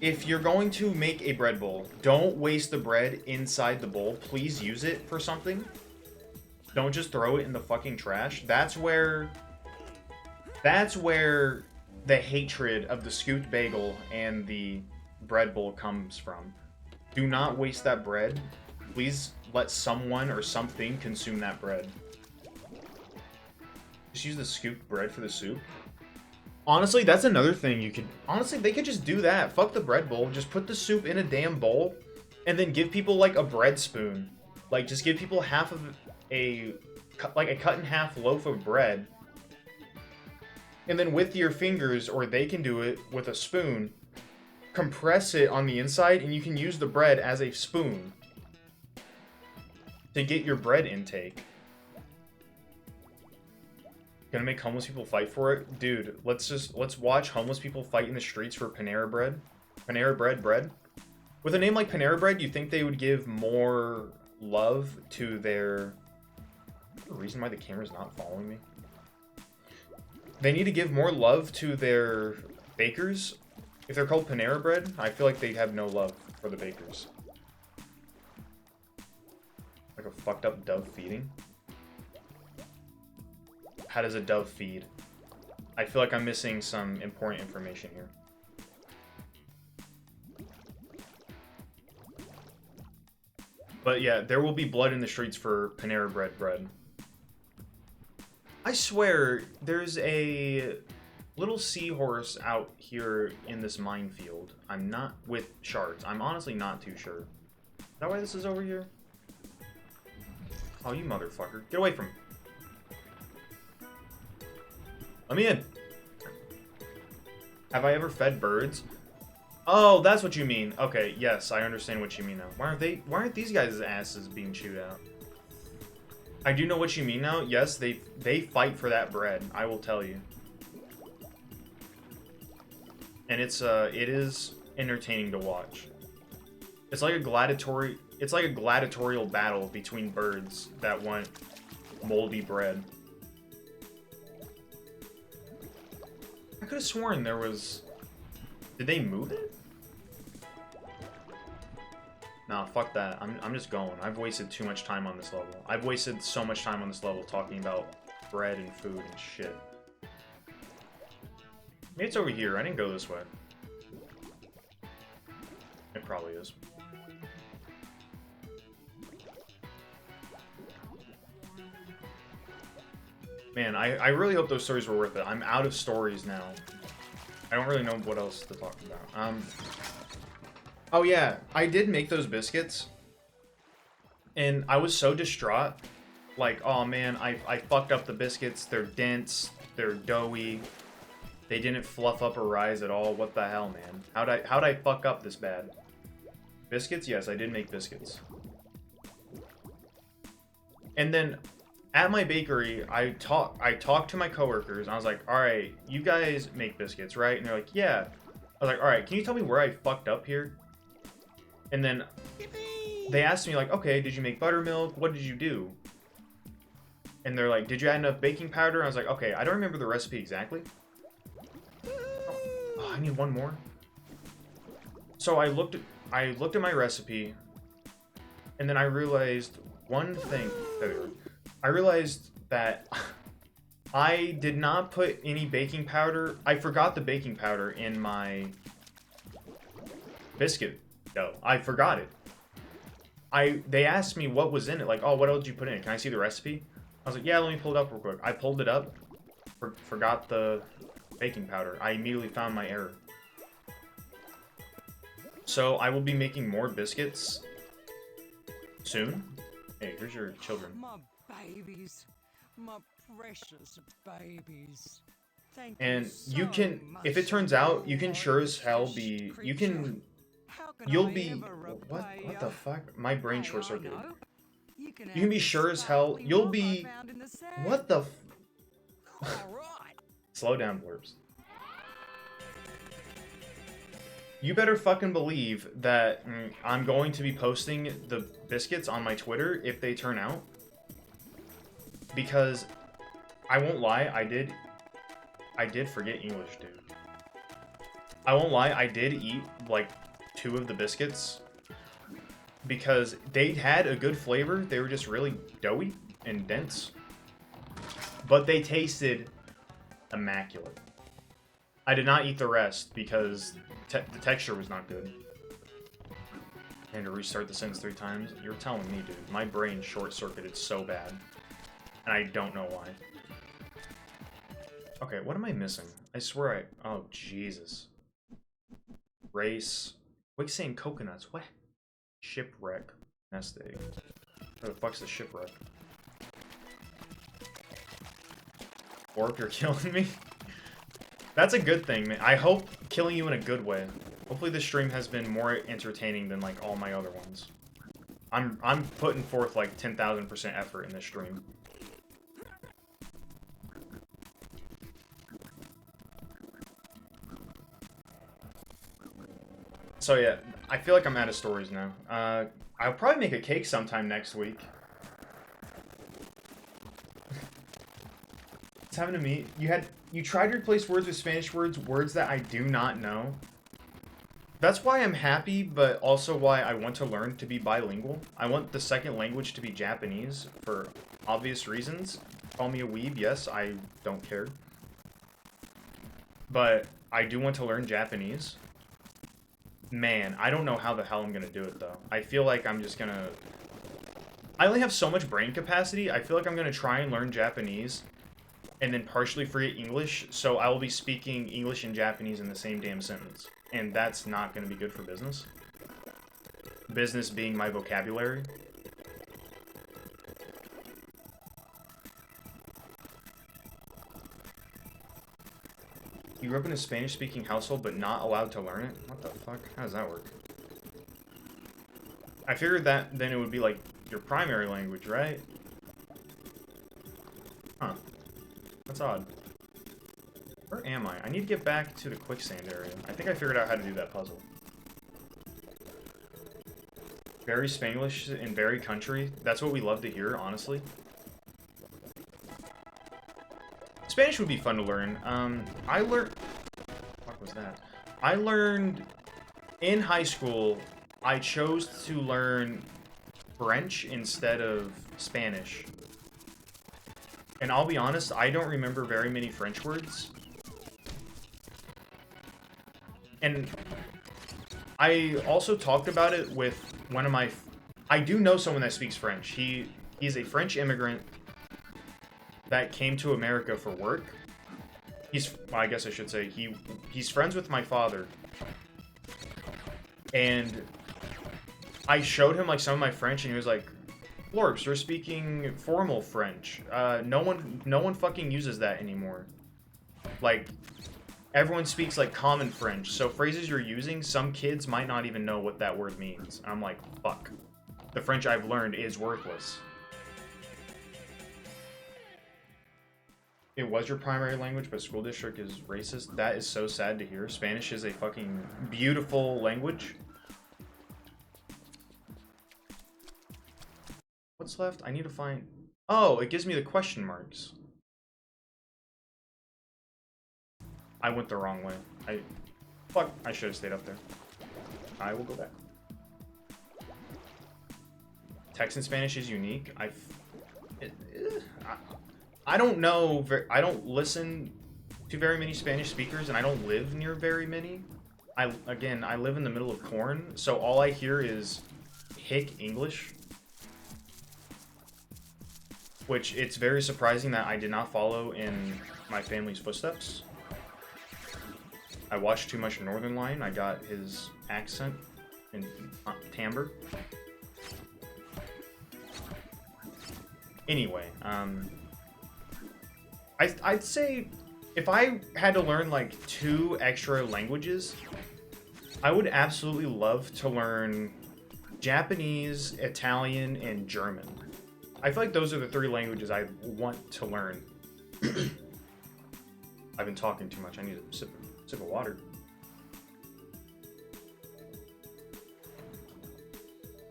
Speaker 1: If you're going to make a bread bowl, don't waste the bread inside the bowl. Please use it for something. Don't just throw it in the fucking trash. That's where the hatred of the scooped bagel and the bread bowl comes from. Do not waste that bread. Please let someone or something consume that bread. Just use the scooped bread for the soup. Honestly, that's another thing you could... Honestly, they could just do that. Fuck the bread bowl. Just put the soup in a damn bowl and then give people, like, a bread spoon. Like, just give people half of a cut in half loaf of bread. And then with your fingers, or they can do it with a spoon, compress it on the inside and you can use the bread as a spoon to get your bread intake. Gonna make homeless people fight for it? Dude, let's watch homeless people fight in the streets for Panera Bread. Panera Bread. With a name like Panera Bread, you think they would give more love to their... The reason why the camera's not following me? They need to give more love to their bakers. If they're called Panera Bread, I feel like they have no love for the bakers. Like a fucked up dove feeding. How does a dove feed? I feel like I'm missing some important information here. But yeah, there will be blood in the streets for Panera Bread. I swear, there's a little seahorse out here in this minefield. I'm not with shards. I'm honestly not too sure. Is that why this is over here? Oh, you motherfucker. Get away from me. Let me in. Have I ever fed birds? Oh, that's what you mean. Okay, yes, I understand what you mean now. Why aren't these guys' asses being chewed out? I do know what you mean now. Yes, they fight for that bread. I will tell you. And it is entertaining to watch. It's like a gladiatorial battle between birds that want moldy bread. I could have sworn there was... Did they move it? Nah, fuck that. I'm just going. I've wasted too much time on this level. I've wasted so much time on this level talking about bread and food and shit. Maybe it's over here. I didn't go this way. It probably is. Man, I really hope those stories were worth it. I'm out of stories now. I don't really know what else to talk about. Oh yeah, I did make those biscuits. And I was so distraught. Like, oh man, I fucked up the biscuits. They're dense. They're doughy. They didn't fluff up or rise at all. What the hell, man? How'd I fuck up this bad? Biscuits? Yes, I did make biscuits. And then... At my bakery, I talked to my coworkers, and I was like, alright, you guys make biscuits, right? And they're like, yeah. I was like, alright, can you tell me where I fucked up here? And then they asked me like, okay, did you make buttermilk? What did you do? And they're like, did you add enough baking powder? And I was like, okay, I don't remember the recipe exactly. Oh, I need one more. So I looked at my recipe, and then I realized one thing. I realized that I did not put any baking powder. I forgot the baking powder in my biscuit dough. I forgot it. They asked me what was in it. Like, oh, what else did you put in it? Can I see the recipe? I was like, yeah, let me pull it up real quick. I pulled it up, forgot the baking powder. I immediately found my error. So I will be making more biscuits soon. Hey, here's your children.
Speaker 8: My babies. My precious babies. Thank
Speaker 1: And
Speaker 8: you
Speaker 1: you can,
Speaker 8: so
Speaker 1: if it
Speaker 8: much
Speaker 1: turns
Speaker 8: for
Speaker 1: out, you can
Speaker 8: your
Speaker 1: sure as hell
Speaker 8: precious
Speaker 1: be, you
Speaker 8: creature.
Speaker 1: can,
Speaker 8: How can
Speaker 1: you'll
Speaker 8: I
Speaker 1: be,
Speaker 8: ever
Speaker 1: what
Speaker 8: repay
Speaker 1: the
Speaker 8: ya?
Speaker 1: fuck? My brain
Speaker 8: Hey,
Speaker 1: short
Speaker 8: I
Speaker 1: circuited.
Speaker 8: know. You
Speaker 1: You
Speaker 8: have
Speaker 1: can be
Speaker 8: this
Speaker 1: sure as hell,
Speaker 8: sparkly
Speaker 1: you'll
Speaker 8: rock I
Speaker 1: be,
Speaker 8: found in the sand.
Speaker 1: what the
Speaker 8: All right.
Speaker 1: Slow down, Blorpst. You better fucking believe that I'm going to be posting the biscuits on my Twitter if they turn out. Because, I won't lie, I did forget English, dude. I won't lie, I did eat, like, 2 of the biscuits. Because they had a good flavor, they were just really doughy and dense. But they tasted immaculate. I did not eat the rest because the texture was not good. And to restart the sentence 3 times? You're telling me, dude. My brain short-circuited so bad. And I don't know why. Okay, what am I missing? I swear I... Oh, Jesus. Race. Quicksand coconuts. What? Shipwreck. Nest egg. Where the fuck's the shipwreck? Orc, you're killing me? That's a good thing, man. I hope killing you in a good way. Hopefully this stream has been more entertaining than like all my other ones. I'm putting forth like 10,000% effort in this stream. So yeah, I feel like I'm out of stories now. I'll probably make a cake sometime next week. It's having to meet. You tried to replace words with Spanish words that I do not know. That's why I'm happy, but also why I want to learn to be bilingual. I want the second language to be Japanese for obvious reasons. Call me a weeb, yes, I don't care. But I do want to learn Japanese. Man, I don't know how the hell I'm gonna do it though. I feel like I'm just gonna... I only have so much brain capacity. I feel like I'm gonna try and learn Japanese and then partially forget English, so I will be speaking English and Japanese in the same damn sentence. And that's not gonna be good for business. Business being my vocabulary. You grew up in a Spanish-speaking household, but not allowed to learn it? What the fuck? How does that work? I figured that then it would be like your primary language, right? Huh. That's odd. Where am I? I need to get back to the quicksand area. I think I figured out how to do that puzzle. Very Spanglish and very country. That's what we love to hear, honestly. Spanish would be fun to learn. I learned... What was that? I learned... In high school, I chose to learn French instead of Spanish. And I'll be honest, I don't remember very many French words. And I also talked about it with one of my... I do know someone that speaks French. He's a French immigrant that came to America for work. Well, I guess I should say, he's friends with my father. And I showed him like some of my French and he was like, Blorpst, you're speaking formal French. No one fucking uses that anymore. Like, everyone speaks like common French, so phrases you're using, some kids might not even know what that word means. And I'm like, fuck. The French I've learned is worthless. It was your primary language, but school district is racist. That is so sad to hear. Spanish is a fucking beautiful language. What's left? I need to find... Oh, it gives me the question marks. I went the wrong way. Fuck, I should have stayed up there. I will go back. Text in Spanish is unique. I don't know. I don't listen to very many Spanish speakers, and I don't live near very many. I live in the middle of corn, so all I hear is hick English. Which, it's very surprising that I did not follow in my family's footsteps. I watched too much Northern Line. I got his accent and timbre. Anyway, I'd say if I had to learn like 2 extra languages, I would absolutely love to learn Japanese, Italian, and German. I feel like those are the 3 languages I want to learn. I've been talking too much. I need a sip of water.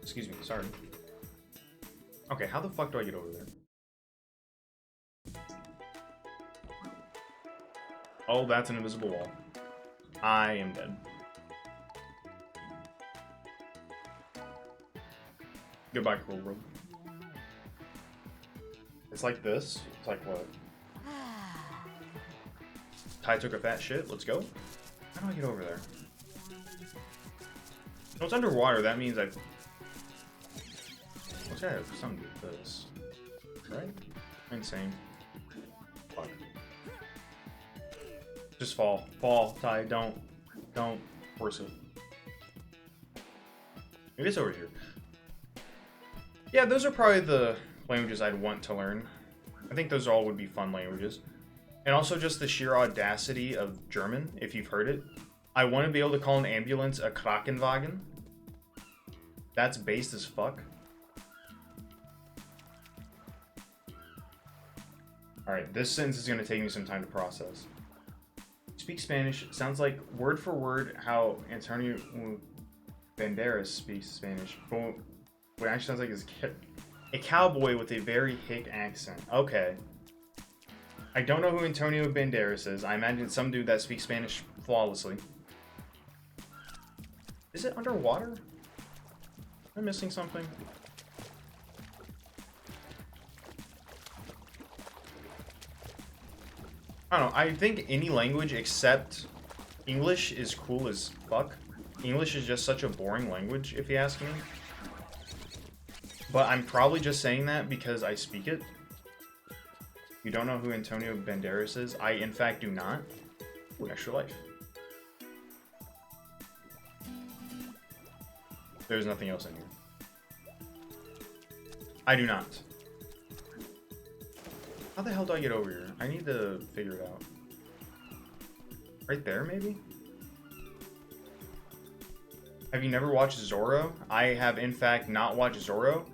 Speaker 1: Excuse me, sorry. Okay, how the fuck do I get over there? Oh, that's an invisible wall. I am dead. Goodbye, cruel world. It's like this. It's like what? Ty took a fat shit. Let's go. How do I get over there? No, it's underwater. That means I... What's that have something to do with this? Right? Insane. Fuck. Just fall. Fall, Ty. Don't force it. Maybe it's over here. Yeah, those are probably the languages I'd want to learn. I think those all would be fun languages. And also just the sheer audacity of German, if you've heard it. I want to be able to call an ambulance a Krankenwagen. That's based as fuck. Alright, this sentence is going to take me some time to process. Speak Spanish. Sounds like word for word how Antonio Banderas speaks Spanish. But what actually sounds like is a cowboy with a very hick accent. Okay. I don't know who Antonio Banderas is. I imagine it's some dude that speaks Spanish flawlessly. Is it underwater? Am I missing something? I don't know. I think any language except English is cool as fuck. English is just such a boring language, if you ask me. But I'm probably just saying that because I speak it. You don't know who Antonio Banderas is? I, in fact, do not. Ooh, extra life. There's nothing else in here. I do not. How the hell do I get over here? I need to figure it out. Right there, maybe? Have you never watched Zorro? I have, in fact, not watched Zorro.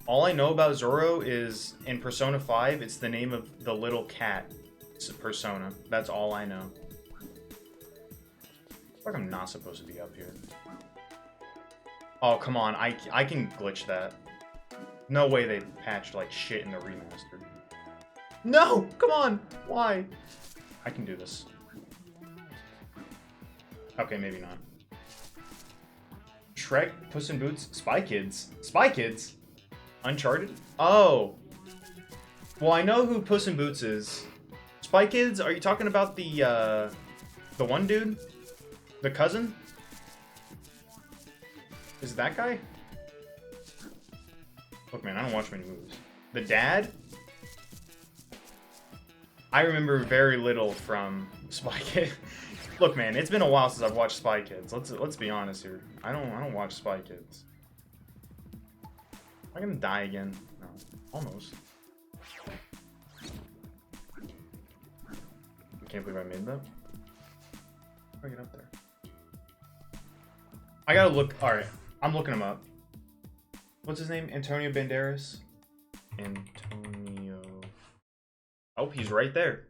Speaker 1: All I know about Zorro is, in Persona 5, it's the name of the little cat. It's a Persona. That's all I know. I feel like I'm not supposed to be up here. Oh, come on. I can glitch that. No way they patched, like, shit in the remaster. No! Come on! Why? I can do this. Okay, maybe not. Shrek, Puss in Boots, Spy Kids. Spy Kids? Uncharted? Oh. Well, I know who Puss in Boots is. Spy Kids? Are you talking about the one dude? The cousin? Is it that guy? Look, man, I don't watch many movies. The dad? I remember very little from Spy Kids. Look, man, it's been a while since I've watched Spy Kids. Let's be honest here. I don't watch Spy Kids. Am I gonna die again? No, almost. I can't believe I made that. How do I get up there? I gotta look. All right, I'm looking him up. What's his name? Antonio Banderas. Antonio. Oh, he's right there.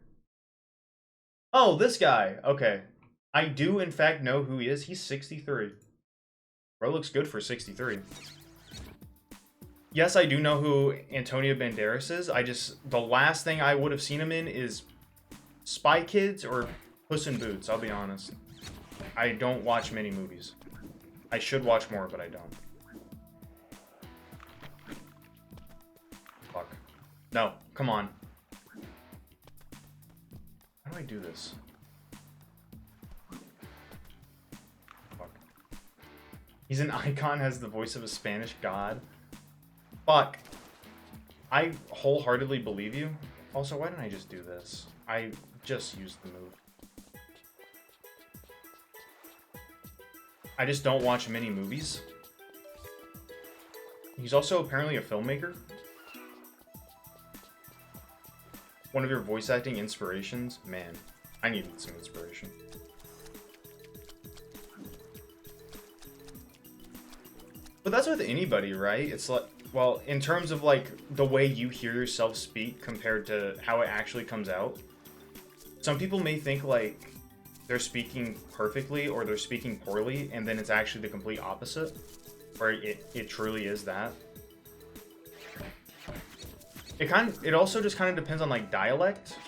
Speaker 1: Oh, this guy. Okay. I do, in fact, know who he is. He's 63. Bro looks good for 63. Yes, I do know who Antonio Banderas is. The last thing I would have seen him in is Spy Kids or Puss in Boots, I'll be honest. I don't watch many movies. I should watch more, but I don't. Fuck. No, come on. How do I do this? Fuck. He's an icon, has the voice of a Spanish god. Fuck. I wholeheartedly believe you. Also, why didn't I just do this? I just used the move. I just don't watch many movies. He's also apparently a filmmaker. One of your voice acting inspirations? Man, I needed some inspiration. But that's with anybody, right? It's like, well, in terms of like the way you hear yourself speak compared to how it actually comes out. Some people may think like they're speaking perfectly or they're speaking poorly, and then it's actually the complete opposite, where it truly is that. It also just kind of depends on like dialect.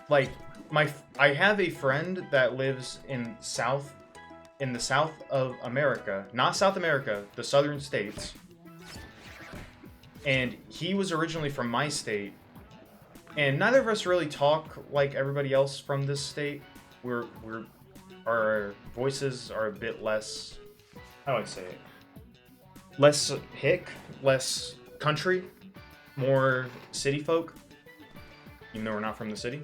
Speaker 1: Like I have a friend that lives in the south of America, not South America, the southern states. And he was originally from my state, and neither of us really talk like everybody else from this state. Our voices are a bit less, how do I say it? Less hick, less country, more city folk, even though we're not from the city.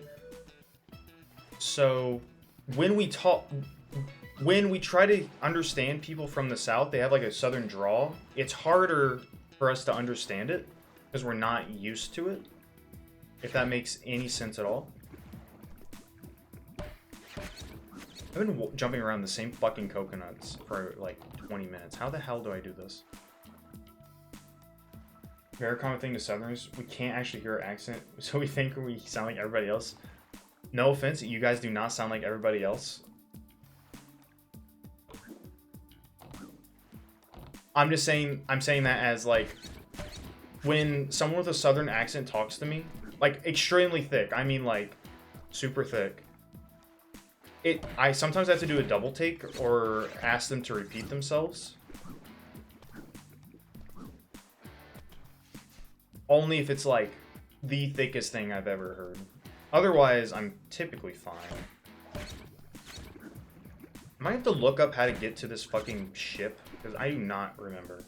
Speaker 1: So when we try to understand people from the south, they have like a southern drawl. It's harder for us to understand it because we're not used to it, if that makes any sense at all. I've been jumping around the same fucking coconuts for like 20 minutes. How the hell do I do this? Very common thing to Southerners, we can't actually hear our accent, so we think we sound like everybody else. No offense, you guys do not sound like everybody else. I'm saying that as like, when someone with a Southern accent talks to me, like extremely thick, I mean like super thick, I sometimes have to do a double take or ask them to repeat themselves. Only if it's like the thickest thing I've ever heard. Otherwise, I'm typically fine. I might have to look up how to get to this fucking ship, because I do not remember.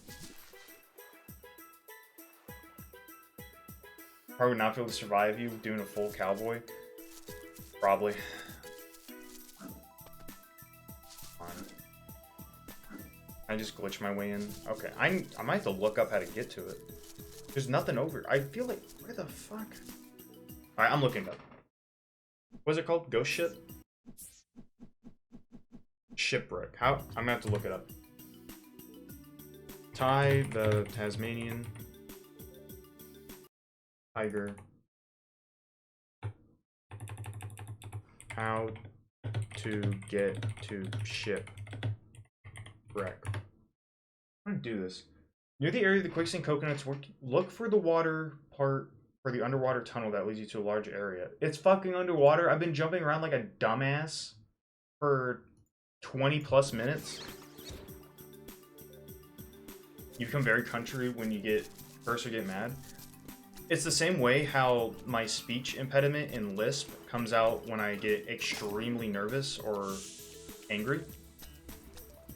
Speaker 1: Probably not be able to survive you doing a full cowboy. Probably. Fine. I just glitch my way in. Okay, I might have to look up how to get to it. There's nothing over. I feel like, where the fuck? Alright, I'm looking up. What's it called? Ghost ship? Shipwreck. How? I'm gonna have to look it up. Ty the Tasmanian tiger. How to get to shipwreck. I'm gonna do this. Near the area of the quicksand coconuts, look for the water part for the underwater tunnel that leads you to a large area. It's fucking underwater. I've been jumping around like a dumbass for 20 plus minutes. You become very country when you first get mad. It's the same way how my speech impediment in Lisp comes out when I get extremely nervous or angry.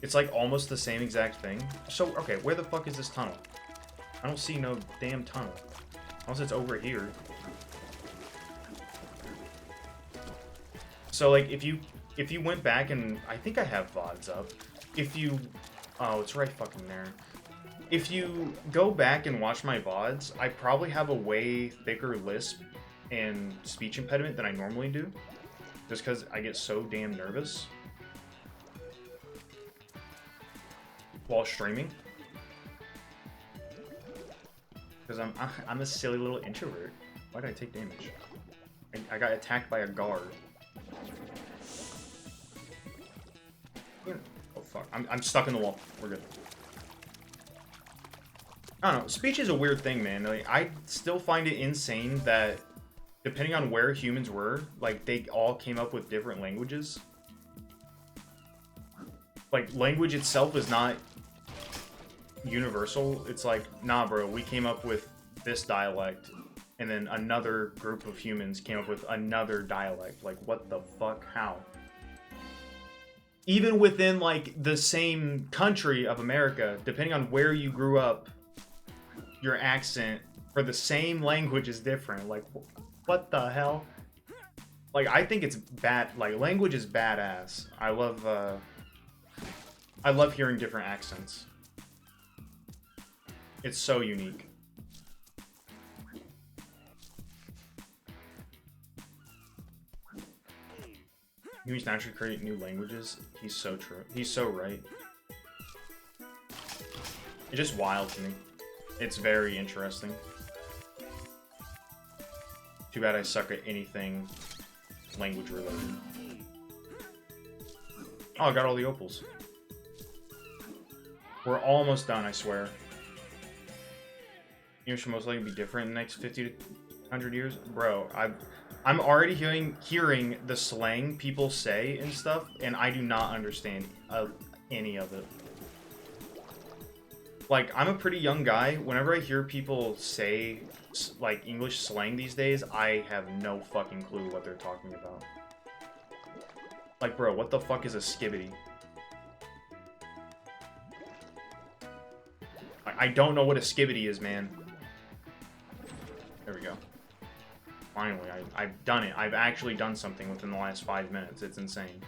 Speaker 1: It's like almost the same exact thing. So, okay, where the fuck is this tunnel? I don't see no damn tunnel. Unless it's over here. So, like, if you went back and... I think I have VODs up. Oh, it's right fucking there. If you go back and watch my VODs, I probably have a way thicker lisp and speech impediment than I normally do. Just because I get so damn nervous while streaming. Because I'm a silly little introvert. Why did I take damage? I got attacked by a guard. Oh fuck, I'm stuck in the wall. We're good. I don't know. Speech is a weird thing, man. Like, I still find it insane that depending on where humans were, like, they all came up with different languages. Like, language itself is not universal. It's like, nah, bro, we came up with this dialect, and then another group of humans came up with another dialect. Like, what the fuck? How? Even within, like, the same country of America, depending on where you grew up, your accent for the same language is different. Like, what the hell? Like, I think it's bad. Like, language is badass. I love hearing different accents. It's so unique. Humans naturally create new languages. He's so true. He's so right. It's just wild to me. It's very interesting. Too bad I suck at anything language related. Oh, I got all the opals. We're almost done, I swear. You should most likely be different in the next 50 to 100 years. Bro, I'm already hearing the slang people say and stuff, and I do not understand any of it. Like, I'm a pretty young guy. Whenever I hear people say, like, English slang these days, I have no fucking clue what they're talking about. Like, bro, what the fuck is a skibbity? I don't know what a skibbity is, man. There we go. Finally, I've done it. I've actually done something within the last 5 minutes. It's insane.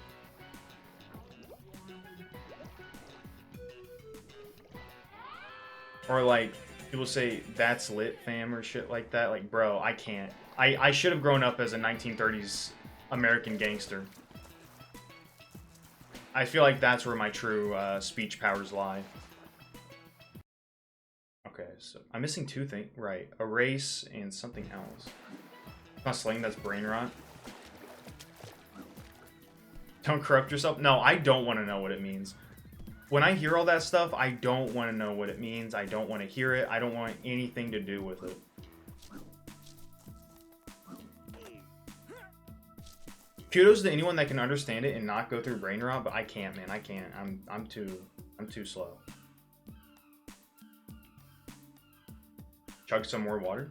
Speaker 1: Or like, people say, that's lit, fam, or shit like that. Like, bro, I can't. I should have grown up as a 1930s American gangster. I feel like that's where my true speech powers lie. Okay, so I'm missing two things. Right, erase and something else. Not slang, that's brain rot. Don't corrupt yourself. No, I don't want to know what it means. When I hear all that stuff, I don't want to know what it means. I don't want to hear it. I don't want anything to do with it. Kudos to anyone that can understand it and not go through brain rot, but I can't, man. I can't. I'm too slow. Chug some more water.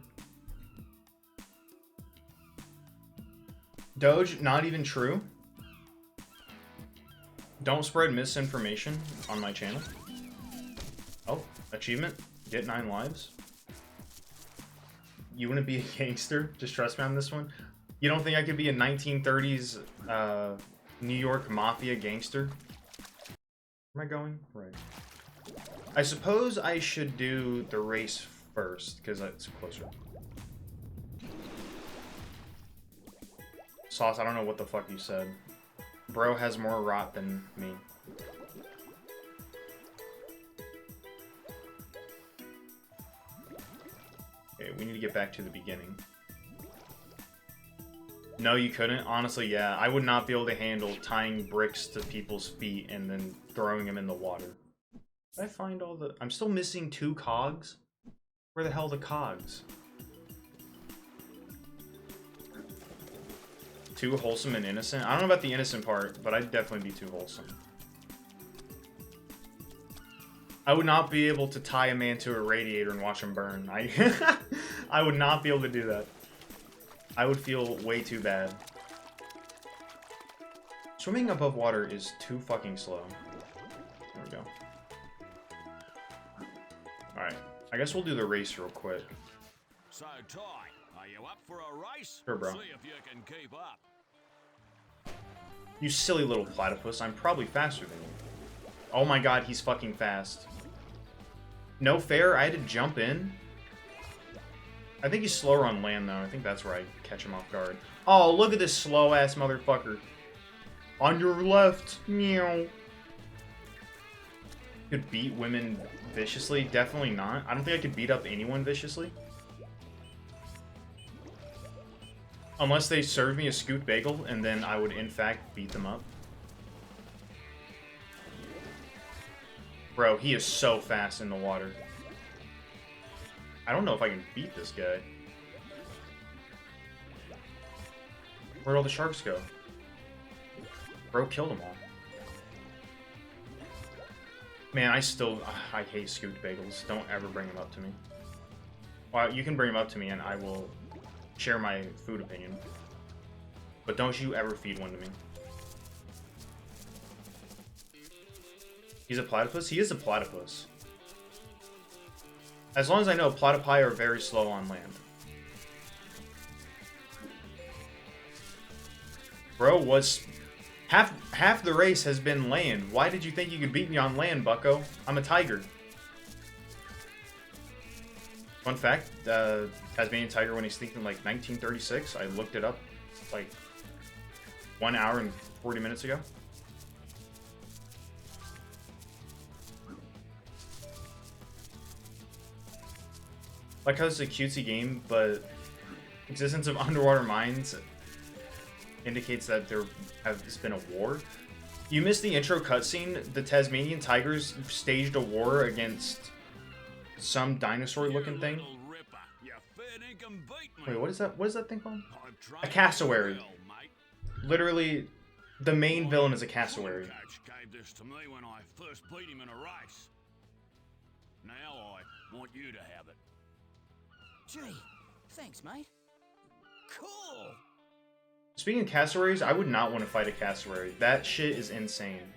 Speaker 1: Doge, not even true. Don't spread misinformation on my channel. Oh, achievement. Get 9 lives. You wouldn't be a gangster? Just trust me on this one. You don't think I could be a 1930s New York mafia gangster? Where am I going? Right. I suppose I should do the race first, because it's closer. Sauce, I don't know what the fuck you said. Bro has more rot than me. Okay, we need to get back to the beginning. No, you couldn't? Honestly, yeah. I would not be able to handle tying bricks to people's feet and then throwing them in the water. Did I find all the... I'm still missing 2 cogs? Where the hell are the cogs? Too wholesome and innocent? I don't know about the innocent part, but I'd definitely be too wholesome. I would not be able to tie a man to a radiator and watch him burn. I would not be able to do that. I would feel way too bad. Swimming above water is too fucking slow. There we go. Alright. I guess we'll do the race real quick.
Speaker 7: So, Ty, are you up for a race?
Speaker 1: Sure, bro.
Speaker 7: See if you can keep up.
Speaker 1: You silly little platypus. I'm probably faster than you. Oh my god, he's fucking fast. No fair, I had to jump in. I think he's slower on land, though. I think that's where I catch him off guard. Oh, look at this slow-ass motherfucker. On your left. Meow. Could beat women viciously? Definitely not. I don't think I could beat up anyone viciously. Unless they served me a scoop bagel, and then I would, in fact, beat them up. Bro, he is so fast in the water. I don't know if I can beat this guy. Where'd all the sharks go? Bro killed them all. Man, I hate scooped bagels. Don't ever bring them up to me. Well, you can bring them up to me and I will share my food opinion. But don't you ever feed one to me. He's a platypus? He is a platypus. As long as I know, platypi are very slow on land. Bro, half the race has been land. Why did you think you could beat me on land, bucko? I'm a tiger. Fun fact, Tasmanian tiger went extinct in like 1936. I looked it up like 1 hour and 40 minutes ago. Like how it's a cutesy game, but existence of underwater mines indicates that there has been a war. You missed the intro cutscene. The Tasmanian tigers staged a war against some dinosaur-looking thing. Wait, what is that? What is that thing called? A cassowary. Literally, the main villain is a cassowary.
Speaker 7: Gave this to me when I first beat him in a race. Now I want you to have it.
Speaker 5: Gee, thanks, mate. Cool.
Speaker 1: Speaking of cassowaries, I would not want to fight a cassowary. That shit is insane.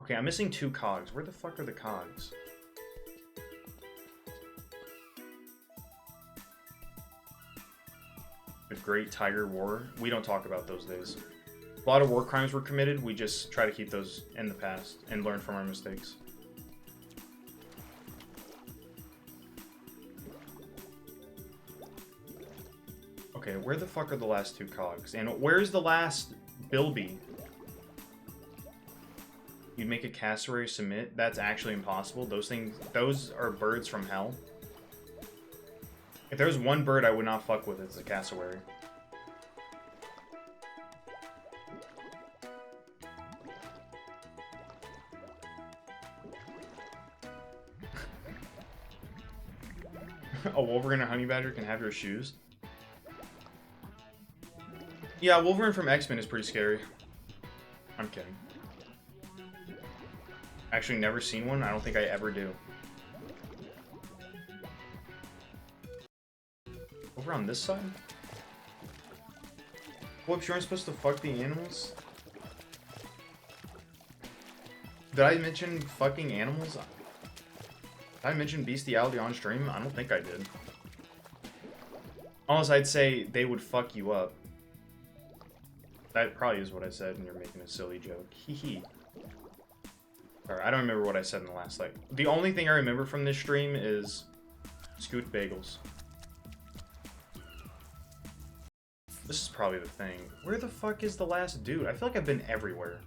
Speaker 1: Okay, I'm missing 2 cogs. Where the fuck are the cogs? The Great Tiger War. We don't talk about those days. A lot of war crimes were committed. We just try to keep those in the past and learn from our mistakes. Okay, where the fuck are the last 2 cogs? And where's the last Bilby? You'd make a cassowary submit? That's actually impossible. Those are birds from hell. If there was one bird I would not fuck with, it's a cassowary. A Wolverine and a Honey Badger can have your shoes? Yeah, Wolverine from X-Men is pretty scary. I'm kidding. Actually, never seen one. I don't think I ever do. Over on this side? Whoops, you aren't supposed to fuck the animals? Did I mention fucking animals? Did I mention bestiality on stream? I don't think I did. Unless I'd say they would fuck you up. That probably is what I said, and you're making a silly joke. Hee hee. Alright, I don't remember what I said in the last, like... The only thing I remember from this stream is... Scoot bagels. This is probably the thing. Where the fuck is the last dude? I feel like I've been everywhere.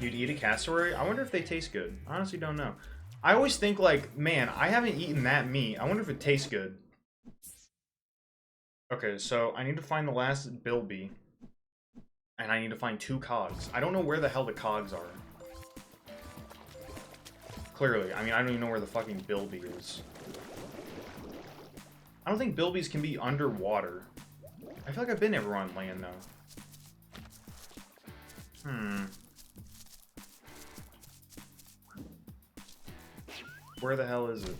Speaker 1: You'd eat a cassowary? I wonder if they taste good. I honestly don't know. I always think, like, man, I haven't eaten that meat. I wonder if it tastes good. Okay, so I need to find the last Bilby. And I need to find 2 cogs. I don't know where the hell the cogs are. Clearly. I mean, I don't even know where the fucking Bilby is. I don't think Bilbies can be underwater. I feel like I've been everywhere on land, though. Where the hell is it?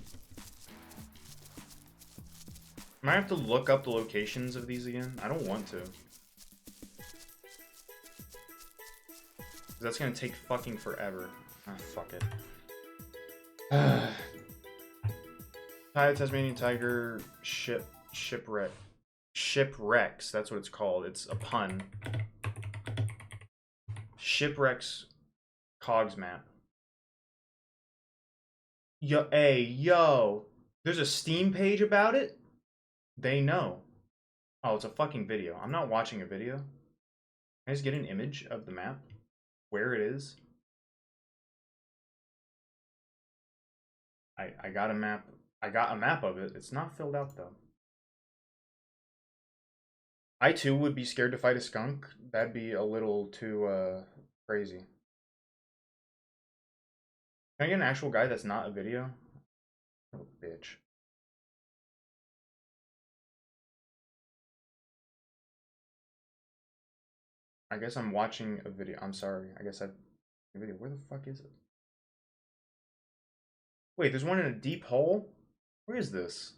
Speaker 1: I might have to look up the locations of these again. I don't want to. That's gonna take fucking forever. Ah, fuck it. Tasmanian tiger shipwreck. Shipwrecks, that's what it's called. It's a pun. Shipwrecks cogs map. Yo, there's a Steam page about it? They know. Oh, it's a fucking video. I'm not watching a video. Can I just get an image of the map? Where it is? I got a map. I got a map of it. It's not filled out, though. I, too, would be scared to fight a skunk. That'd be a little too, crazy. Can I get an actual guy that's not a video? Oh, bitch. I guess I'm watching a video. I'm sorry. I guess a video. Where the fuck is it? Wait, there's one in a deep hole? Where is this?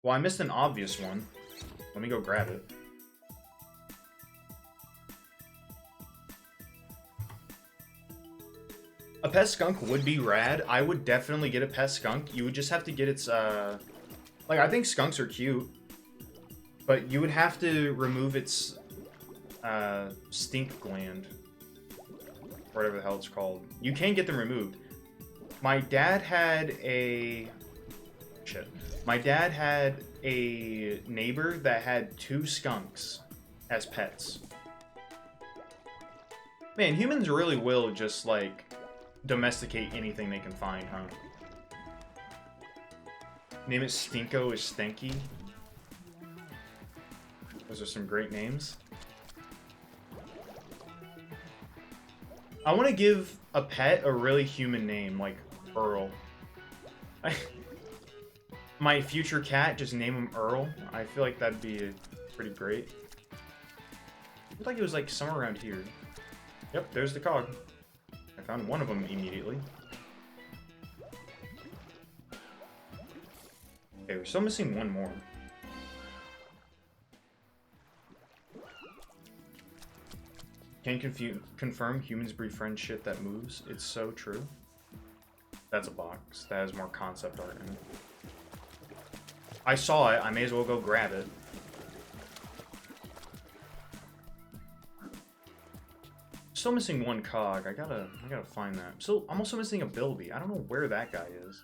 Speaker 1: Well, I missed an obvious one. Let me go grab it. A pet skunk would be rad. I would definitely get a pet skunk. You would just have to get its, like, I think skunks are cute. But you would have to remove its, stink gland. Whatever the hell it's called. You can get them removed. My dad had a... Shit. My dad had a neighbor that had 2 skunks as pets. Man, humans really will just, like, domesticate anything they can find, huh? Name it Stinko is Stanky. Those are some great names. I want to give a pet a really human name, like Earl. My future cat, just name him Earl. I feel like that'd be pretty great. I feel like it was like somewhere around here. Yep, there's the cog. I found one of them immediately. Okay, we're still missing one more. Can confirm humans breed friend shit that moves. It's so true. That's a box. That has more concept art in it. I saw it. I may as well go grab it. Still missing one cog. I gotta find that. So I'm also missing a Bilby. I don't know where that guy is.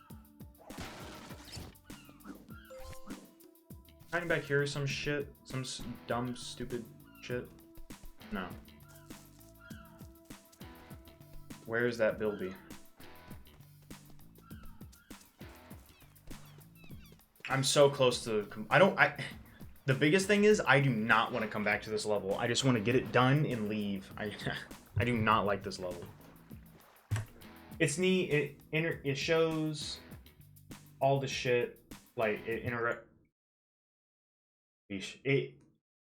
Speaker 1: Hiding back here is some shit. Some dumb, stupid shit. No. Where is that Bilby? I'm so close to... The biggest thing is, I do not want to come back to this level. I just want to get it done and leave. I do not like this level. It's neat. It shows all the shit. Like, it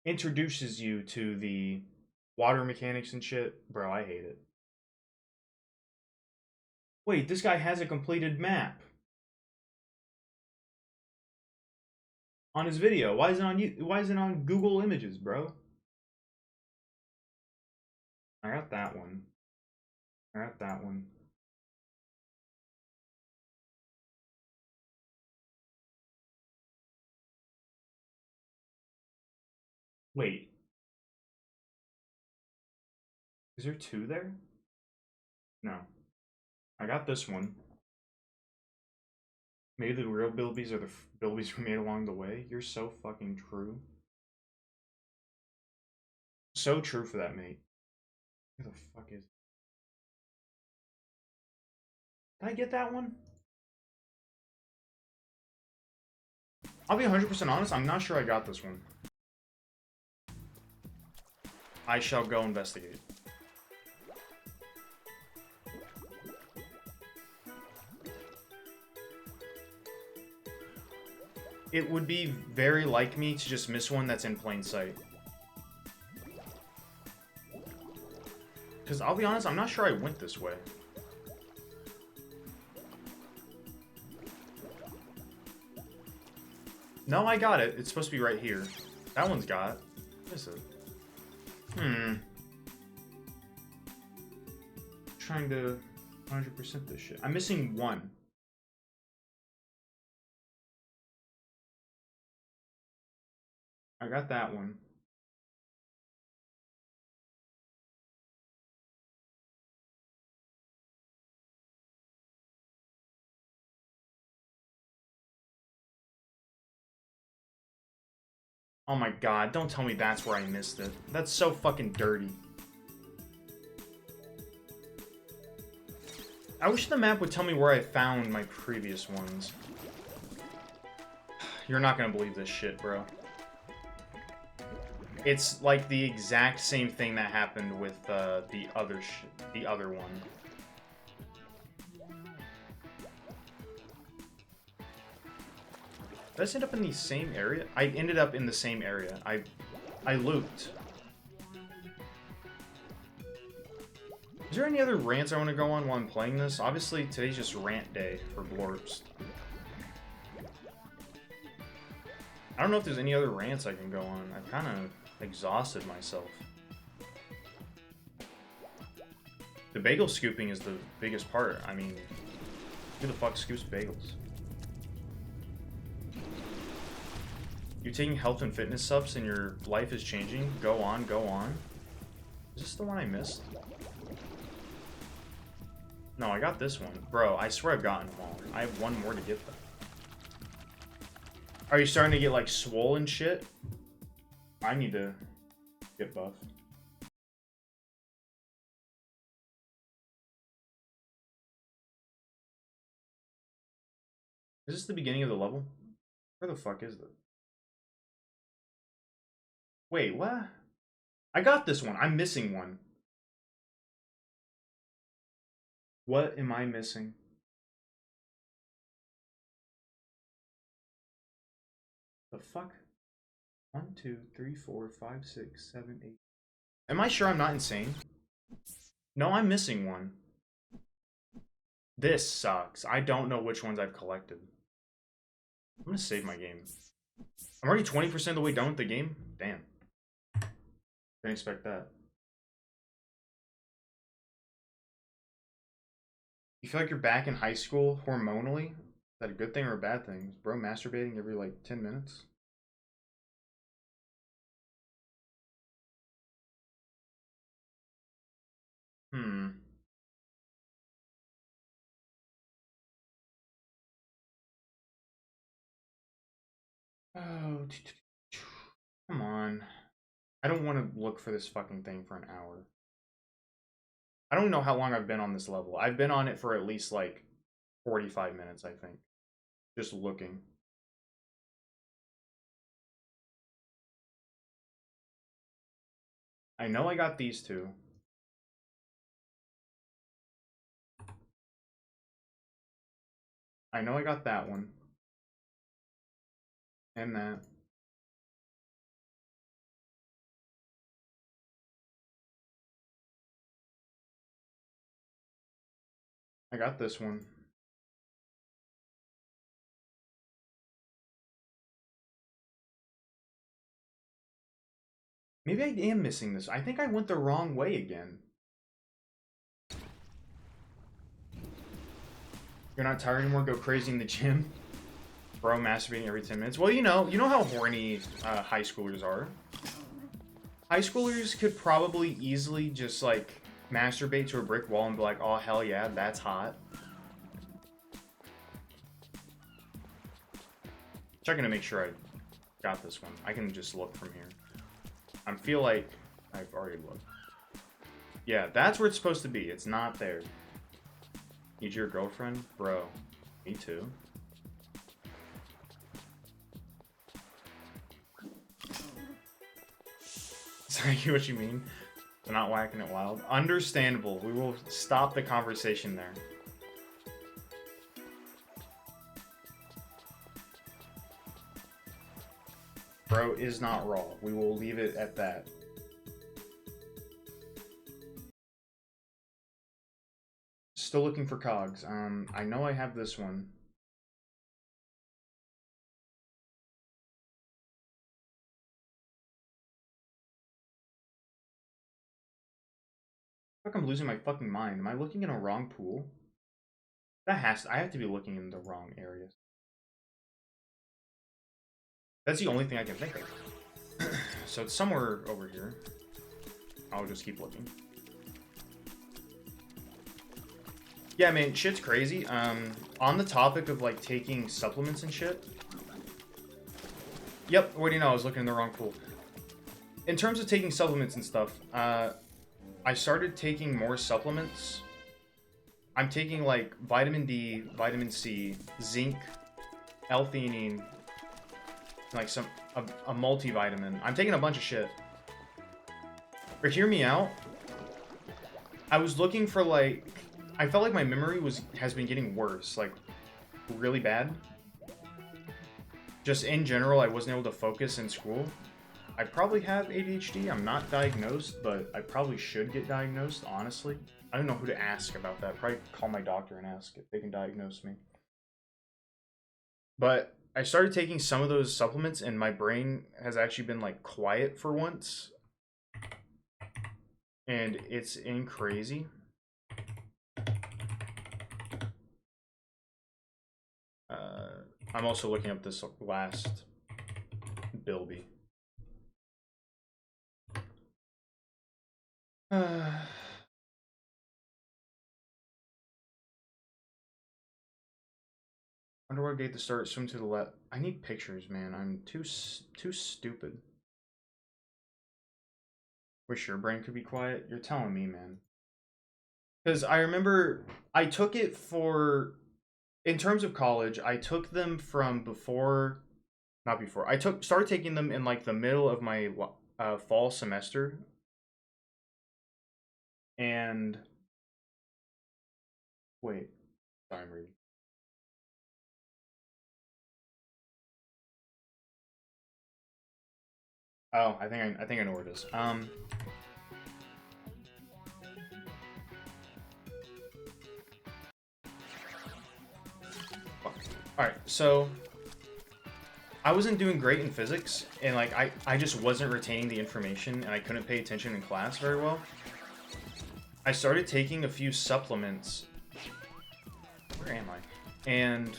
Speaker 1: introduces you to the water mechanics and shit. Bro, I hate it. Wait, this guy has a completed map on his video. Why is it on Google Images, bro? I got that one. I got that one. Wait. Is there 2 there? No. I got this one. Maybe the real Bilbies are the Bilbies we made along the way. You're so fucking true. So true for that, mate. Where the fuck is... Did I get that one? I'll be 100% honest, I'm not sure I got this one. I shall go investigate. It would be very like me to just miss one that's in plain sight. Because I'll be honest, I'm not sure I went this way. No, I got it. It's supposed to be right here. That one's got it. What is it? Trying to 100% this shit. I'm missing one. I got that one. Oh my god, don't tell me that's where I missed it. That's so fucking dirty. I wish the map would tell me where I found my previous ones. You're not gonna believe this shit, bro. It's like the exact same thing that happened with the other one. Did I just end up in the same area? I ended up in the same area. I looped. Is there any other rants I want to go on while I'm playing this? Obviously, today's just rant day for Blorpst. I don't know if there's any other rants I can go on. I've kind of exhausted myself. The bagel scooping is the biggest part. I mean, who the fuck scoops bagels? You're taking health and fitness subs and your life is changing? Go on, go on. Is this the one I missed? No, I got this one. Bro, I swear I've gotten them all. I have one more to get them. Are you starting to get, like, swollen shit? I need to get buff. Is this the beginning of the level? Where the fuck is this? Wait, what? I got this one. I'm missing one. What am I missing? The fuck? 1, 2, 3, 4, 5, 6, 7, 8. Am I sure I'm not insane? No, I'm missing one. This sucks. I don't know which ones I've collected. I'm gonna save my game. I'm already 20% of the way done with the game? Damn. Didn't expect that. You feel like you're back in high school hormonally? Is that a good thing or a bad thing? Is bro masturbating every like 10 minutes? Oh, come on. I don't want to look for this fucking thing for an hour. I don't know how long I've been on this level. I've been on it for at least like 45 minutes, I think. Just looking. I know I got these two. I know I got that one. And that. I got this one. Maybe I am missing this. I think I went the wrong way again. You're not tired anymore? Go crazy in the gym? Bro, masturbating every 10 minutes. Well, you know how horny high schoolers are. High schoolers could probably easily just, like, masturbate to a brick wall and be like, oh, hell yeah, that's hot. Checking to make sure I got this one. I can just look from here. I feel like I've already looked. Yeah, that's where it's supposed to be. It's not there. Need your girlfriend? Bro, me too. Sorry, what you mean? They're not whacking it wild. Understandable. We will stop the conversation there. Bro is not raw. We will leave it at that. Still looking for cogs. I know I have this one. I feel like I'm losing my fucking mind. Am I looking in a wrong pool? I have to be looking in the wrong areas. That's the only thing I can think of. So it's somewhere over here. I'll just keep looking. Yeah, man, shit's crazy. On the topic of, like, taking supplements and shit. Yep, what do you know? I was looking in the wrong pool. In terms of taking supplements and stuff, I started taking more supplements. I'm taking, like, vitamin D, vitamin C, zinc, L-theanine, like a multivitamin. I'm taking a bunch of shit. But hear me out. I was looking for like, I felt like my memory has been getting worse, like really bad. Just in general, I wasn't able to focus in school. I probably have ADHD. I'm not diagnosed, but I probably should get diagnosed, honestly. I don't know who to ask about that. Probably call my doctor and ask if they can diagnose me. But I started taking some of those supplements and my brain has actually been like quiet for once. And it's in crazy. I'm also looking up this last Bilby. Underwater gate to start. Swim to the left. I need pictures, man. I'm too stupid. Wish your brain could be quiet. You're telling me, man. Because I remember I took it for, in terms of college, I took them from before, not before. I started taking them in like the middle of my fall semester. And wait, sorry, I'm reading. Oh, I think I know where it is. Alright, so I wasn't doing great in physics, and like I just wasn't retaining the information, and I couldn't pay attention in class very well. I started taking a few supplements. Where am I? And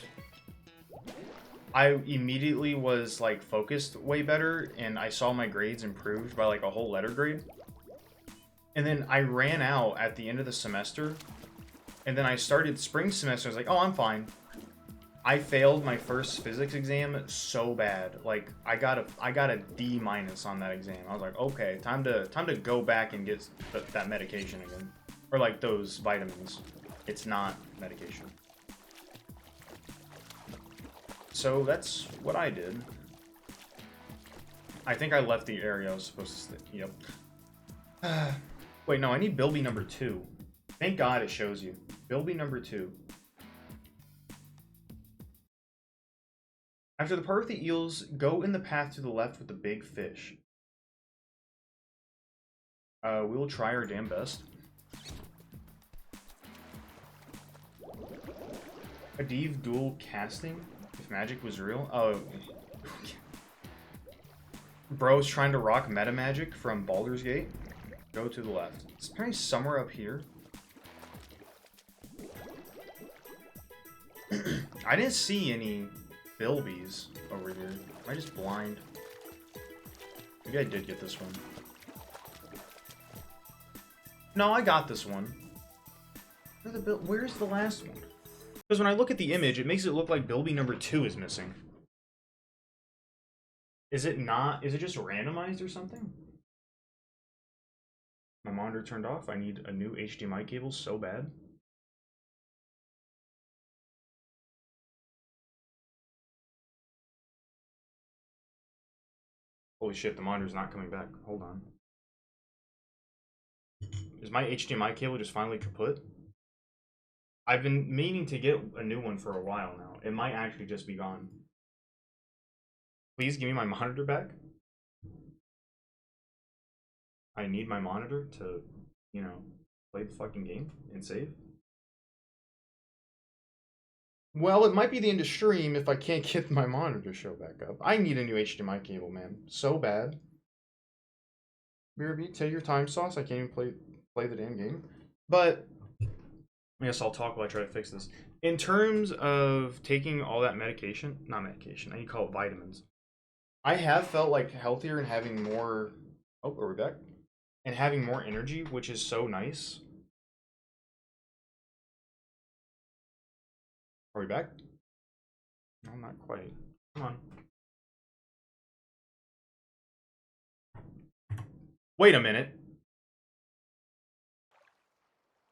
Speaker 1: I immediately was like focused way better, and I saw my grades improved by like a whole letter grade. And then I ran out at the end of the semester, and then I started spring semester. I was like, oh, I'm fine. I failed my first physics exam so bad. Like I got a D- on that exam. I was like, okay, time to go back and get that medication again, or like those vitamins. It's not medication. So that's what I did. I think I left the area I was supposed to stay. Yep. Wait, no, I need Bilby number 2. Thank God it shows you. Bilby number 2. After the part with the eels, go in the path to the left with the big fish. We will try our damn best. Adiv dual casting? If magic was real? Oh. Bro's trying to rock meta magic from Baldur's Gate. Go to the left. It's probably somewhere up here. I didn't see any Bilbies over here. Am I just blind? Maybe I did get this one. No, I got this one. Where's the last one? Because when I look at the image, it makes it look like Bilby number 2 is missing. Is it not? Is it just randomized or something? My monitor turned off. I need a new HDMI cable so bad. Holy shit, the monitor's not coming back. Hold on. Is my HDMI cable just finally kaput? I've been meaning to get a new one for a while now. It might actually just be gone. Please give me my monitor back. I need my monitor to, you know, play the fucking game and save. Well, it might be the end of stream if I can't get my monitor to show back up. I need a new HDMI cable, man. So bad. BRB, take your time, Sauce. I can't even play the damn game. But I guess I'll talk while I try to fix this. In terms of taking all that medication, not medication, I need to call it vitamins. I have felt like healthier and having more, oh, are we back? And having more energy, which is so nice. Are we back? No, not quite. Come on. Wait a minute.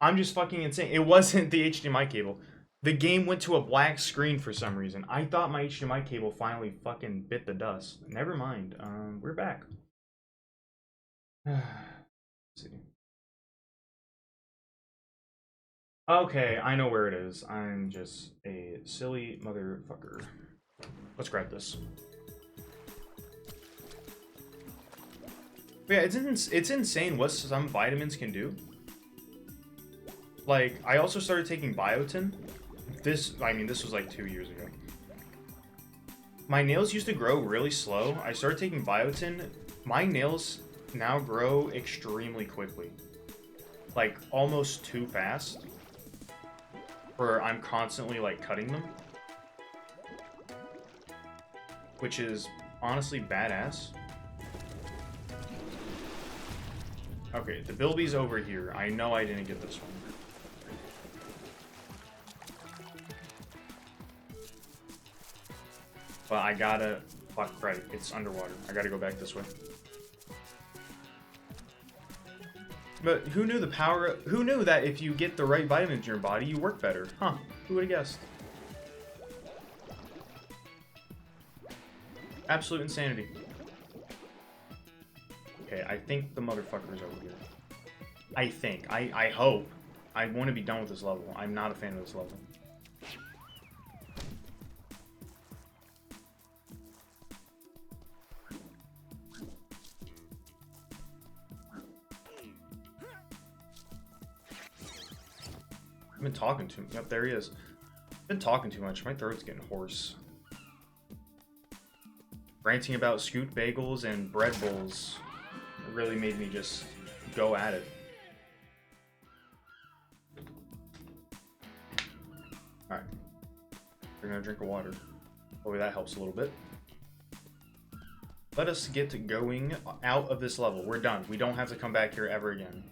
Speaker 1: I'm just fucking insane. It wasn't the HDMI cable. The game went to a black screen for some reason. I thought my HDMI cable finally fucking bit the dust. Never mind. We're back. Let's see. Okay, I know where it is. I'm just a silly motherfucker. Let's grab this. But yeah, it's insane what some vitamins can do. Like, I also started taking biotin. This was like 2 years ago. My nails used to grow really slow. I started taking biotin. My nails now grow extremely quickly. Like, almost too fast. Where I'm constantly, like, cutting them. Which is honestly badass. Okay, the Bilby's over here. I know I didn't get this one. But I gotta... Fuck, right. It's underwater. I gotta go back this way. But who knew the power... Who knew that if you get the right vitamins in your body, you work better? Huh. Who would've guessed? Absolute insanity. Okay, I think the motherfucker's over here. I think. I hope. I want to be done with this level. I'm not a fan of this level. I've been talking to him. Yep, there he is. I've been talking too much. My throat's getting hoarse. Ranting about scoot bagels and bread bowls really made me just go at it. Alright. We're gonna drink of water. Hopefully that helps a little bit. Let us get going out of this level. We're done. We don't have to come back here ever again.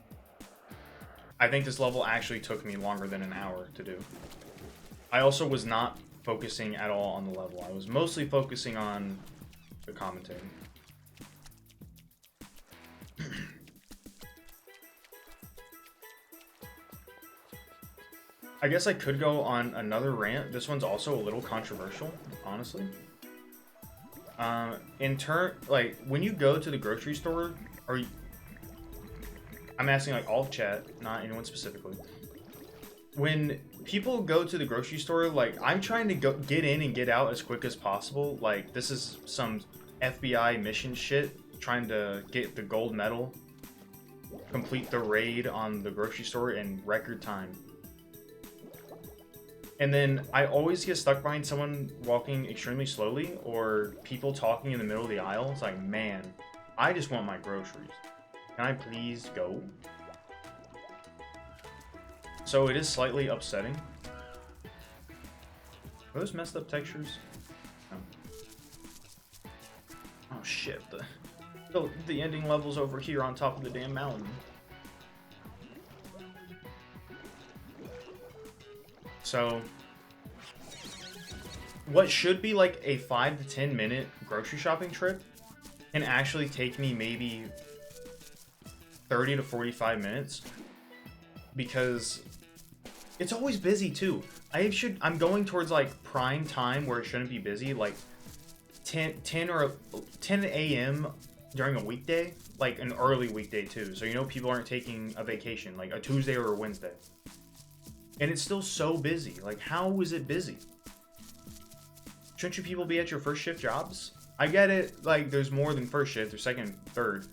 Speaker 1: I think this level actually took me longer than an hour to do. I also was not focusing at all on the level. I was mostly focusing on the commentary. I guess I could go on another rant. This one's also a little controversial, honestly. Like, when you go to the grocery store, I'm asking, like, all of chat, not anyone specifically. When people go to the grocery store, like, I'm trying to get in and get out as quick as possible. Like, this is some FBI mission shit, trying to get the gold medal, complete the raid on the grocery store in record time. And then I always get stuck behind someone walking extremely slowly, or people talking in the middle of the aisle. It's like, man, I just want my groceries. Can I please go? So it is slightly upsetting. Are those messed up textures? No. Oh shit, the ending level's over here on top of the damn mountain. So, what should be like a 5 to 10 minute grocery shopping trip can actually take me maybe 30 to 45 minutes, because it's always busy too. I'm going towards like prime time where it shouldn't be busy, like 10 a.m. during a weekday, like an early weekday too. So you know people aren't taking a vacation, like a Tuesday or a Wednesday. And it's still so busy. Like, how is it busy? Shouldn't you people be at your first shift jobs? I get it, like, there's more than first shift, or second, third.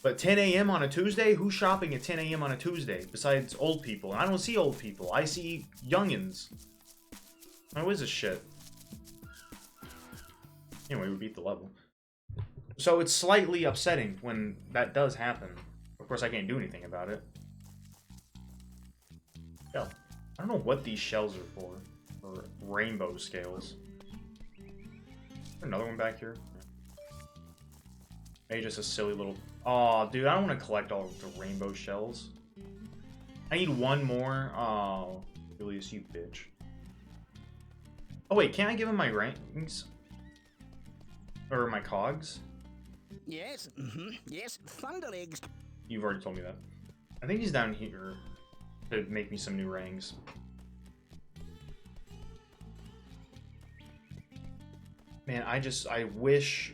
Speaker 1: But 10 a.m. on a Tuesday? Who's shopping at 10 a.m. on a Tuesday? Besides old people. And I don't see old people. I see youngins. How is this shit? Anyway, we beat the level. So it's slightly upsetting when that does happen. Of course, I can't do anything about it. Hell, I don't know what these shells are for. Or rainbow scales. Is there another one back here? Maybe just a silly little... Aw, dude, I don't want to collect all of the rainbow shells. I need one more. Oh, Julius, you bitch. Oh, wait, can't I give him my ranks? Or my cogs?
Speaker 6: Yes, yes, thunder eggs.
Speaker 1: You've already told me that. I think he's down here to make me some new ranks. Man, I wish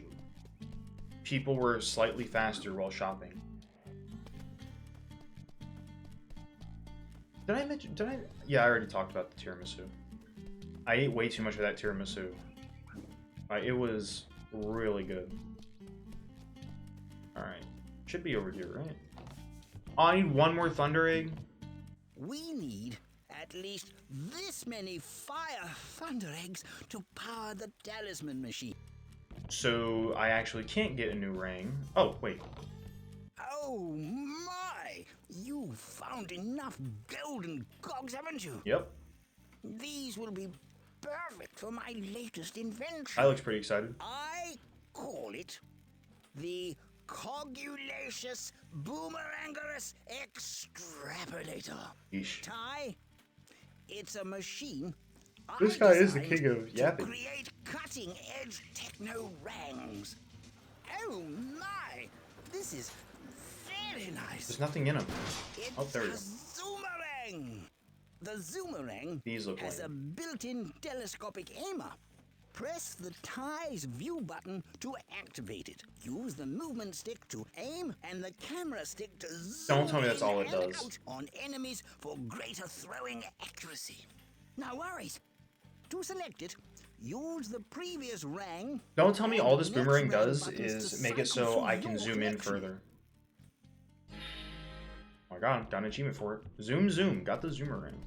Speaker 1: people were slightly faster while shopping. Did I mention? Did I? Yeah, I already talked about the tiramisu. I ate way too much of that tiramisu. It was really good. All right, should be over here, right? Oh, I need one more thunder egg.
Speaker 6: We need at least this many fire thunder eggs to power the talisman machine.
Speaker 1: So I actually can't get a new ring. Oh, wait.
Speaker 6: Oh my! You found enough golden cogs, haven't you?
Speaker 1: Yep.
Speaker 6: These will be perfect for my latest invention.
Speaker 1: I looks pretty excited.
Speaker 6: I call it the Cogulacious Boomerangerous Extrapolator.
Speaker 1: Yeesh.
Speaker 6: Ty, it's a machine
Speaker 1: This
Speaker 6: I
Speaker 1: guy is the
Speaker 6: designed
Speaker 1: king of
Speaker 6: to
Speaker 1: yapping.
Speaker 6: create cutting-edge techno rangs. Oh my! This is very nice.
Speaker 1: There's nothing in him.
Speaker 6: It's
Speaker 1: Oh, there we
Speaker 6: a
Speaker 1: go.
Speaker 6: zoomerang. The zoomerang
Speaker 1: These look
Speaker 6: has a
Speaker 1: lame.
Speaker 6: built-in telescopic aimer. Press the tie's view button to activate it. Use the movement stick to aim and the camera stick to zoom
Speaker 1: Don't tell me that's
Speaker 6: in
Speaker 1: all it
Speaker 6: and
Speaker 1: does.
Speaker 6: out on enemies for greater throwing accuracy. No worries. To select it, use the previous rang.
Speaker 1: Don't tell me
Speaker 6: and
Speaker 1: all this
Speaker 6: next
Speaker 1: boomerang
Speaker 6: rang
Speaker 1: does
Speaker 6: buttons
Speaker 1: is
Speaker 6: to
Speaker 1: make it
Speaker 6: cycle
Speaker 1: so
Speaker 6: through
Speaker 1: I can
Speaker 6: your
Speaker 1: zoom in
Speaker 6: collection.
Speaker 1: further. Oh my god, got an achievement for it. Zoom, zoom. Got the zoomerang.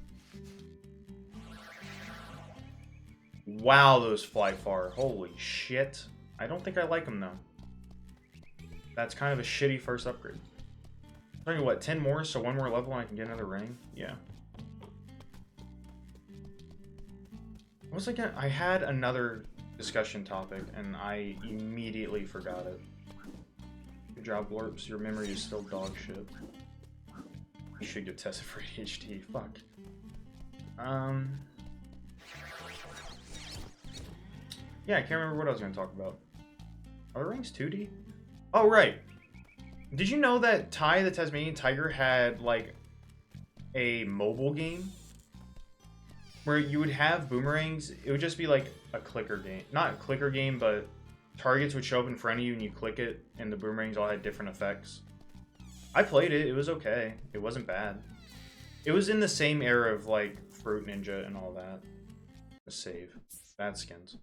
Speaker 1: Wow, those fly far. Holy shit. I don't think I like them, though. That's kind of a shitty first upgrade. Tell you what, 10 more, so one more level and I can get another ring? Yeah. What was I gonna... I had another discussion topic, and I immediately forgot it. Good job, Blorpst. Your memory is still dog shit. You should get tested for ADHD. Fuck. Yeah, I can't remember what I was going to talk about. Are the rings 2D? Oh, right. Did you know that Ty the Tasmanian Tiger had, like, a mobile game? Where you would have boomerangs, it would just be like a clicker game. Not a clicker game, but targets would show up in front of you and you click it, and the boomerangs all had different effects. I played it, it was okay. It wasn't bad. It was in the same era of, like, Fruit Ninja and all that. A save. Bad skins.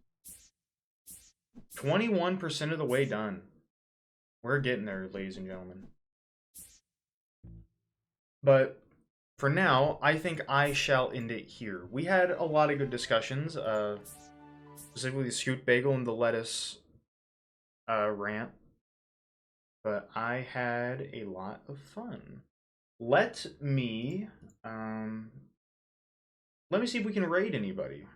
Speaker 1: 21% of the way done. We're getting there, ladies and gentlemen. But for now, I think I shall end it here. We had a lot of good discussions, specifically the Scoot Bagel and the lettuce rant. But I had a lot of fun. Let me see if we can raid anybody.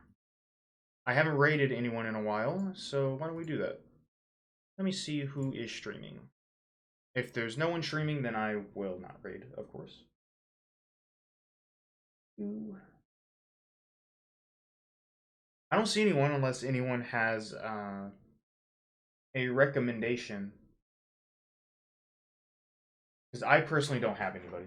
Speaker 1: I haven't raided anyone in a while, so why don't we do that? Let me see who is streaming. If there's no one streaming, then I will not raid, of course. I don't see anyone unless anyone has a recommendation. Because I personally don't have anybody.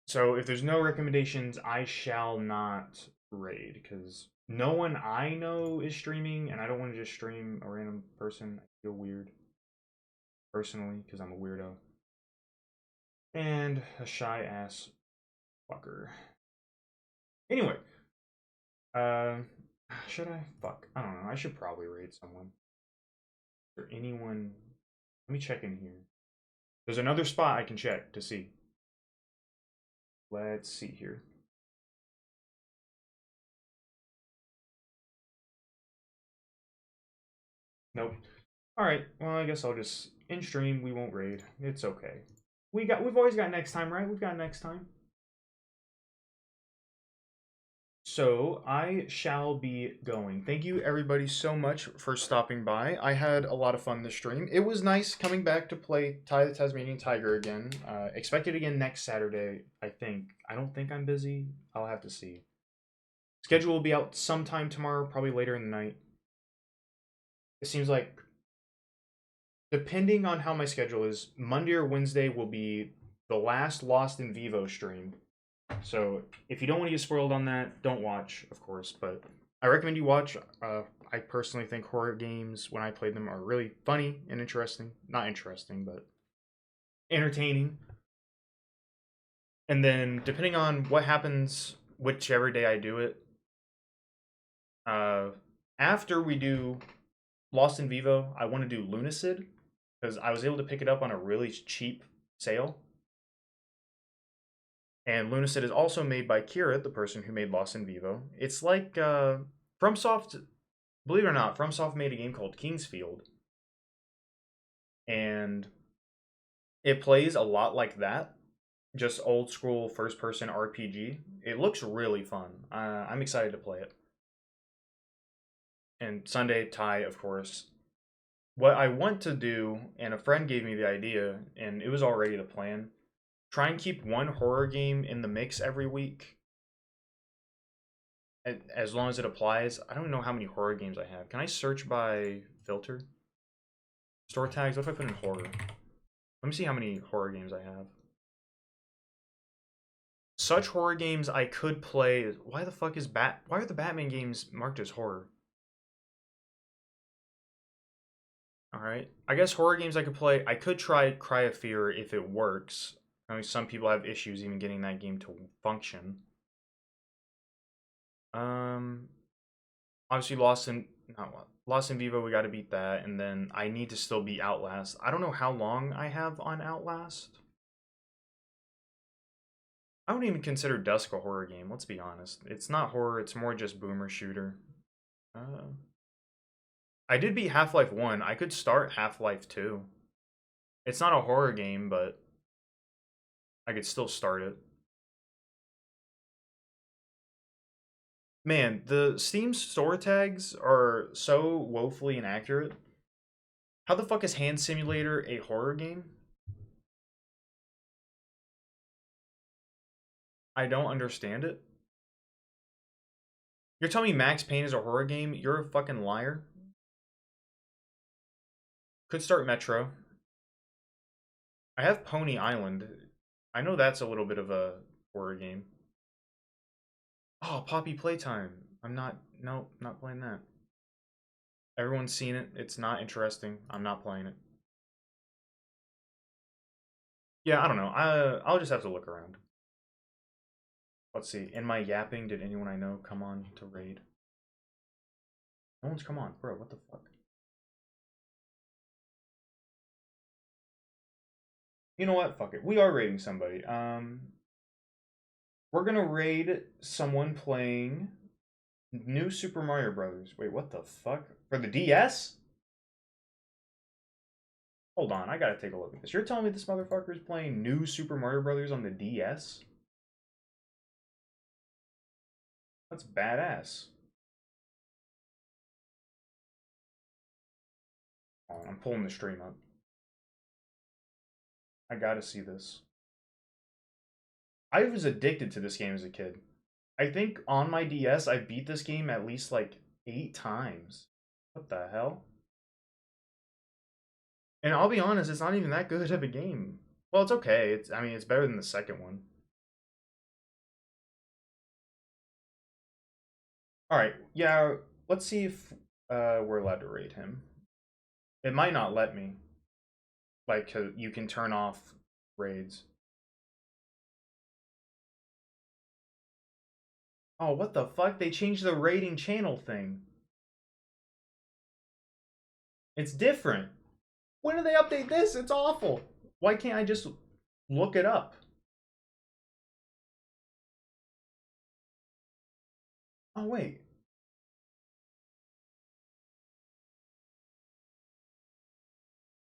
Speaker 1: So if there's no recommendations, I shall not raid. Because no one I know is streaming, and I don't want to just stream a random person. I feel weird. Personally, because I'm a weirdo. And a shy ass fucker. Anyway. Should I? Fuck. I don't know. I should probably raid someone. Is there anyone? Let me check in here. There's another spot I can check to see. Let's see here. Nope. Alright, well I guess I'll just in stream we won't raid. It's okay. We've always got next time, right? We've got next time. So I shall be going. Thank you everybody so much for stopping by. I had a lot of fun this stream. It was nice coming back to play Ty the Tasmanian Tiger again. Expect it again next Saturday, I think. I don't think I'm busy. I'll have to see. Schedule will be out sometime tomorrow, probably later in the night. It seems like, depending on how my schedule is, Monday or Wednesday will be the last Lost in Vivo stream. So if you don't want to get spoiled on that, don't watch, of course. But I recommend you watch. I personally think horror games, when I played them, are really funny and interesting. Not interesting, but entertaining. And then depending on what happens, whichever day I do it, after we do Lost in Vivo, I want to do Lunacid because I was able to pick it up on a really cheap sale. And Lunacid is also made by Kira, the person who made Lost in Vivo. It's like FromSoft, believe it or not, FromSoft made a game called Kingsfield. And it plays a lot like that, just old school first person RPG. It looks really fun. I'm excited to play it. And Sunday, Thai, of course. What I want to do, and a friend gave me the idea, and it was already the plan, try and keep one horror game in the mix every week. As long as it applies. I don't know how many horror games I have. Can I search by filter? Store tags, what if I put in horror? Let me see how many horror games I have. Such horror games I could play. Why the fuck is why are the Batman games marked as horror? Alright. I guess horror games I could play. I could try Cry of Fear if it works. I mean, some people have issues even getting that game to function. Obviously Lost in Vivo, we gotta beat that, and then I need to still beat Outlast. I don't know how long I have on Outlast. I wouldn't even consider Dusk a horror game, let's be honest. It's not horror, it's more just boomer shooter. I did beat Half-Life 1. I could start Half-Life 2. It's not a horror game, but I could still start it. Man, the Steam store tags are so woefully inaccurate. How the fuck is Hand Simulator a horror game? I don't understand it. You're telling me Max Payne is a horror game? You're a fucking liar. Could start Metro. I have Pony Island. I know that's a little bit of a horror game. Oh, Poppy Playtime. Nope, not playing that. Everyone's seen it. It's not interesting. I'm not playing it. Yeah, I don't know. I'll just have to look around. Let's see. In my yapping, did anyone I know come on to raid? No one's come on. Bro, what the fuck? You know what? Fuck it. We are raiding somebody. We're gonna raid someone playing New Super Mario Brothers. Wait, what the fuck? For the DS? Hold on, I gotta take a look at this. You're telling me this motherfucker is playing New Super Mario Brothers on the DS? That's badass. Hold on, I'm pulling the stream up. I gotta see this. I was addicted to this game as a kid. I think on my DS, I beat this game at least like 8 times. What the hell? And I'll be honest, it's not even that good of a game. Well, it's okay. I mean, it's better than the second one. Alright, yeah, let's see if we're allowed to raid him. It might not let me. Like, you can turn off raids. Oh, what the fuck? They changed the rating channel thing. It's different. When did they update this? It's awful. Why can't I just look it up? Oh, wait.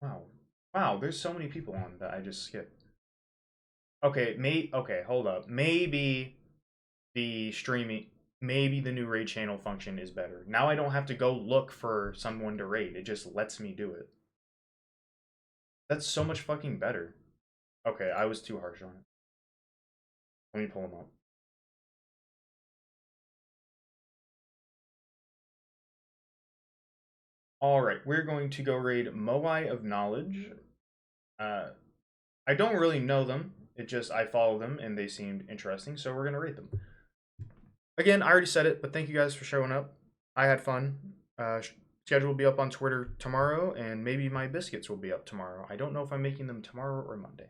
Speaker 1: Wow. Wow, there's so many people on that I just skipped. Okay, okay, hold up. Maybe the streaming, maybe the new raid channel function is better. Now I don't have to go look for someone to raid. It just lets me do it. That's so much fucking better. Okay, I was too harsh on it. Let me pull them up. Alright, we're going to go raid Moai of Knowledge. I don't really know them. It just, I follow them and they seemed interesting, so we're going to raid them. Again, I already said it, but thank you guys for showing up. I had fun. Schedule will be up on Twitter tomorrow, and maybe my biscuits will be up tomorrow. I don't know if I'm making them tomorrow or Monday.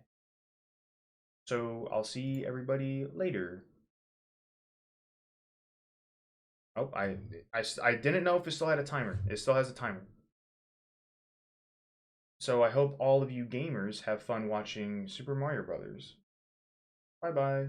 Speaker 1: So I'll see everybody later. Oh, I didn't know if it still had a timer. It still has a timer. So I hope all of you gamers have fun watching Super Mario Brothers. Bye bye.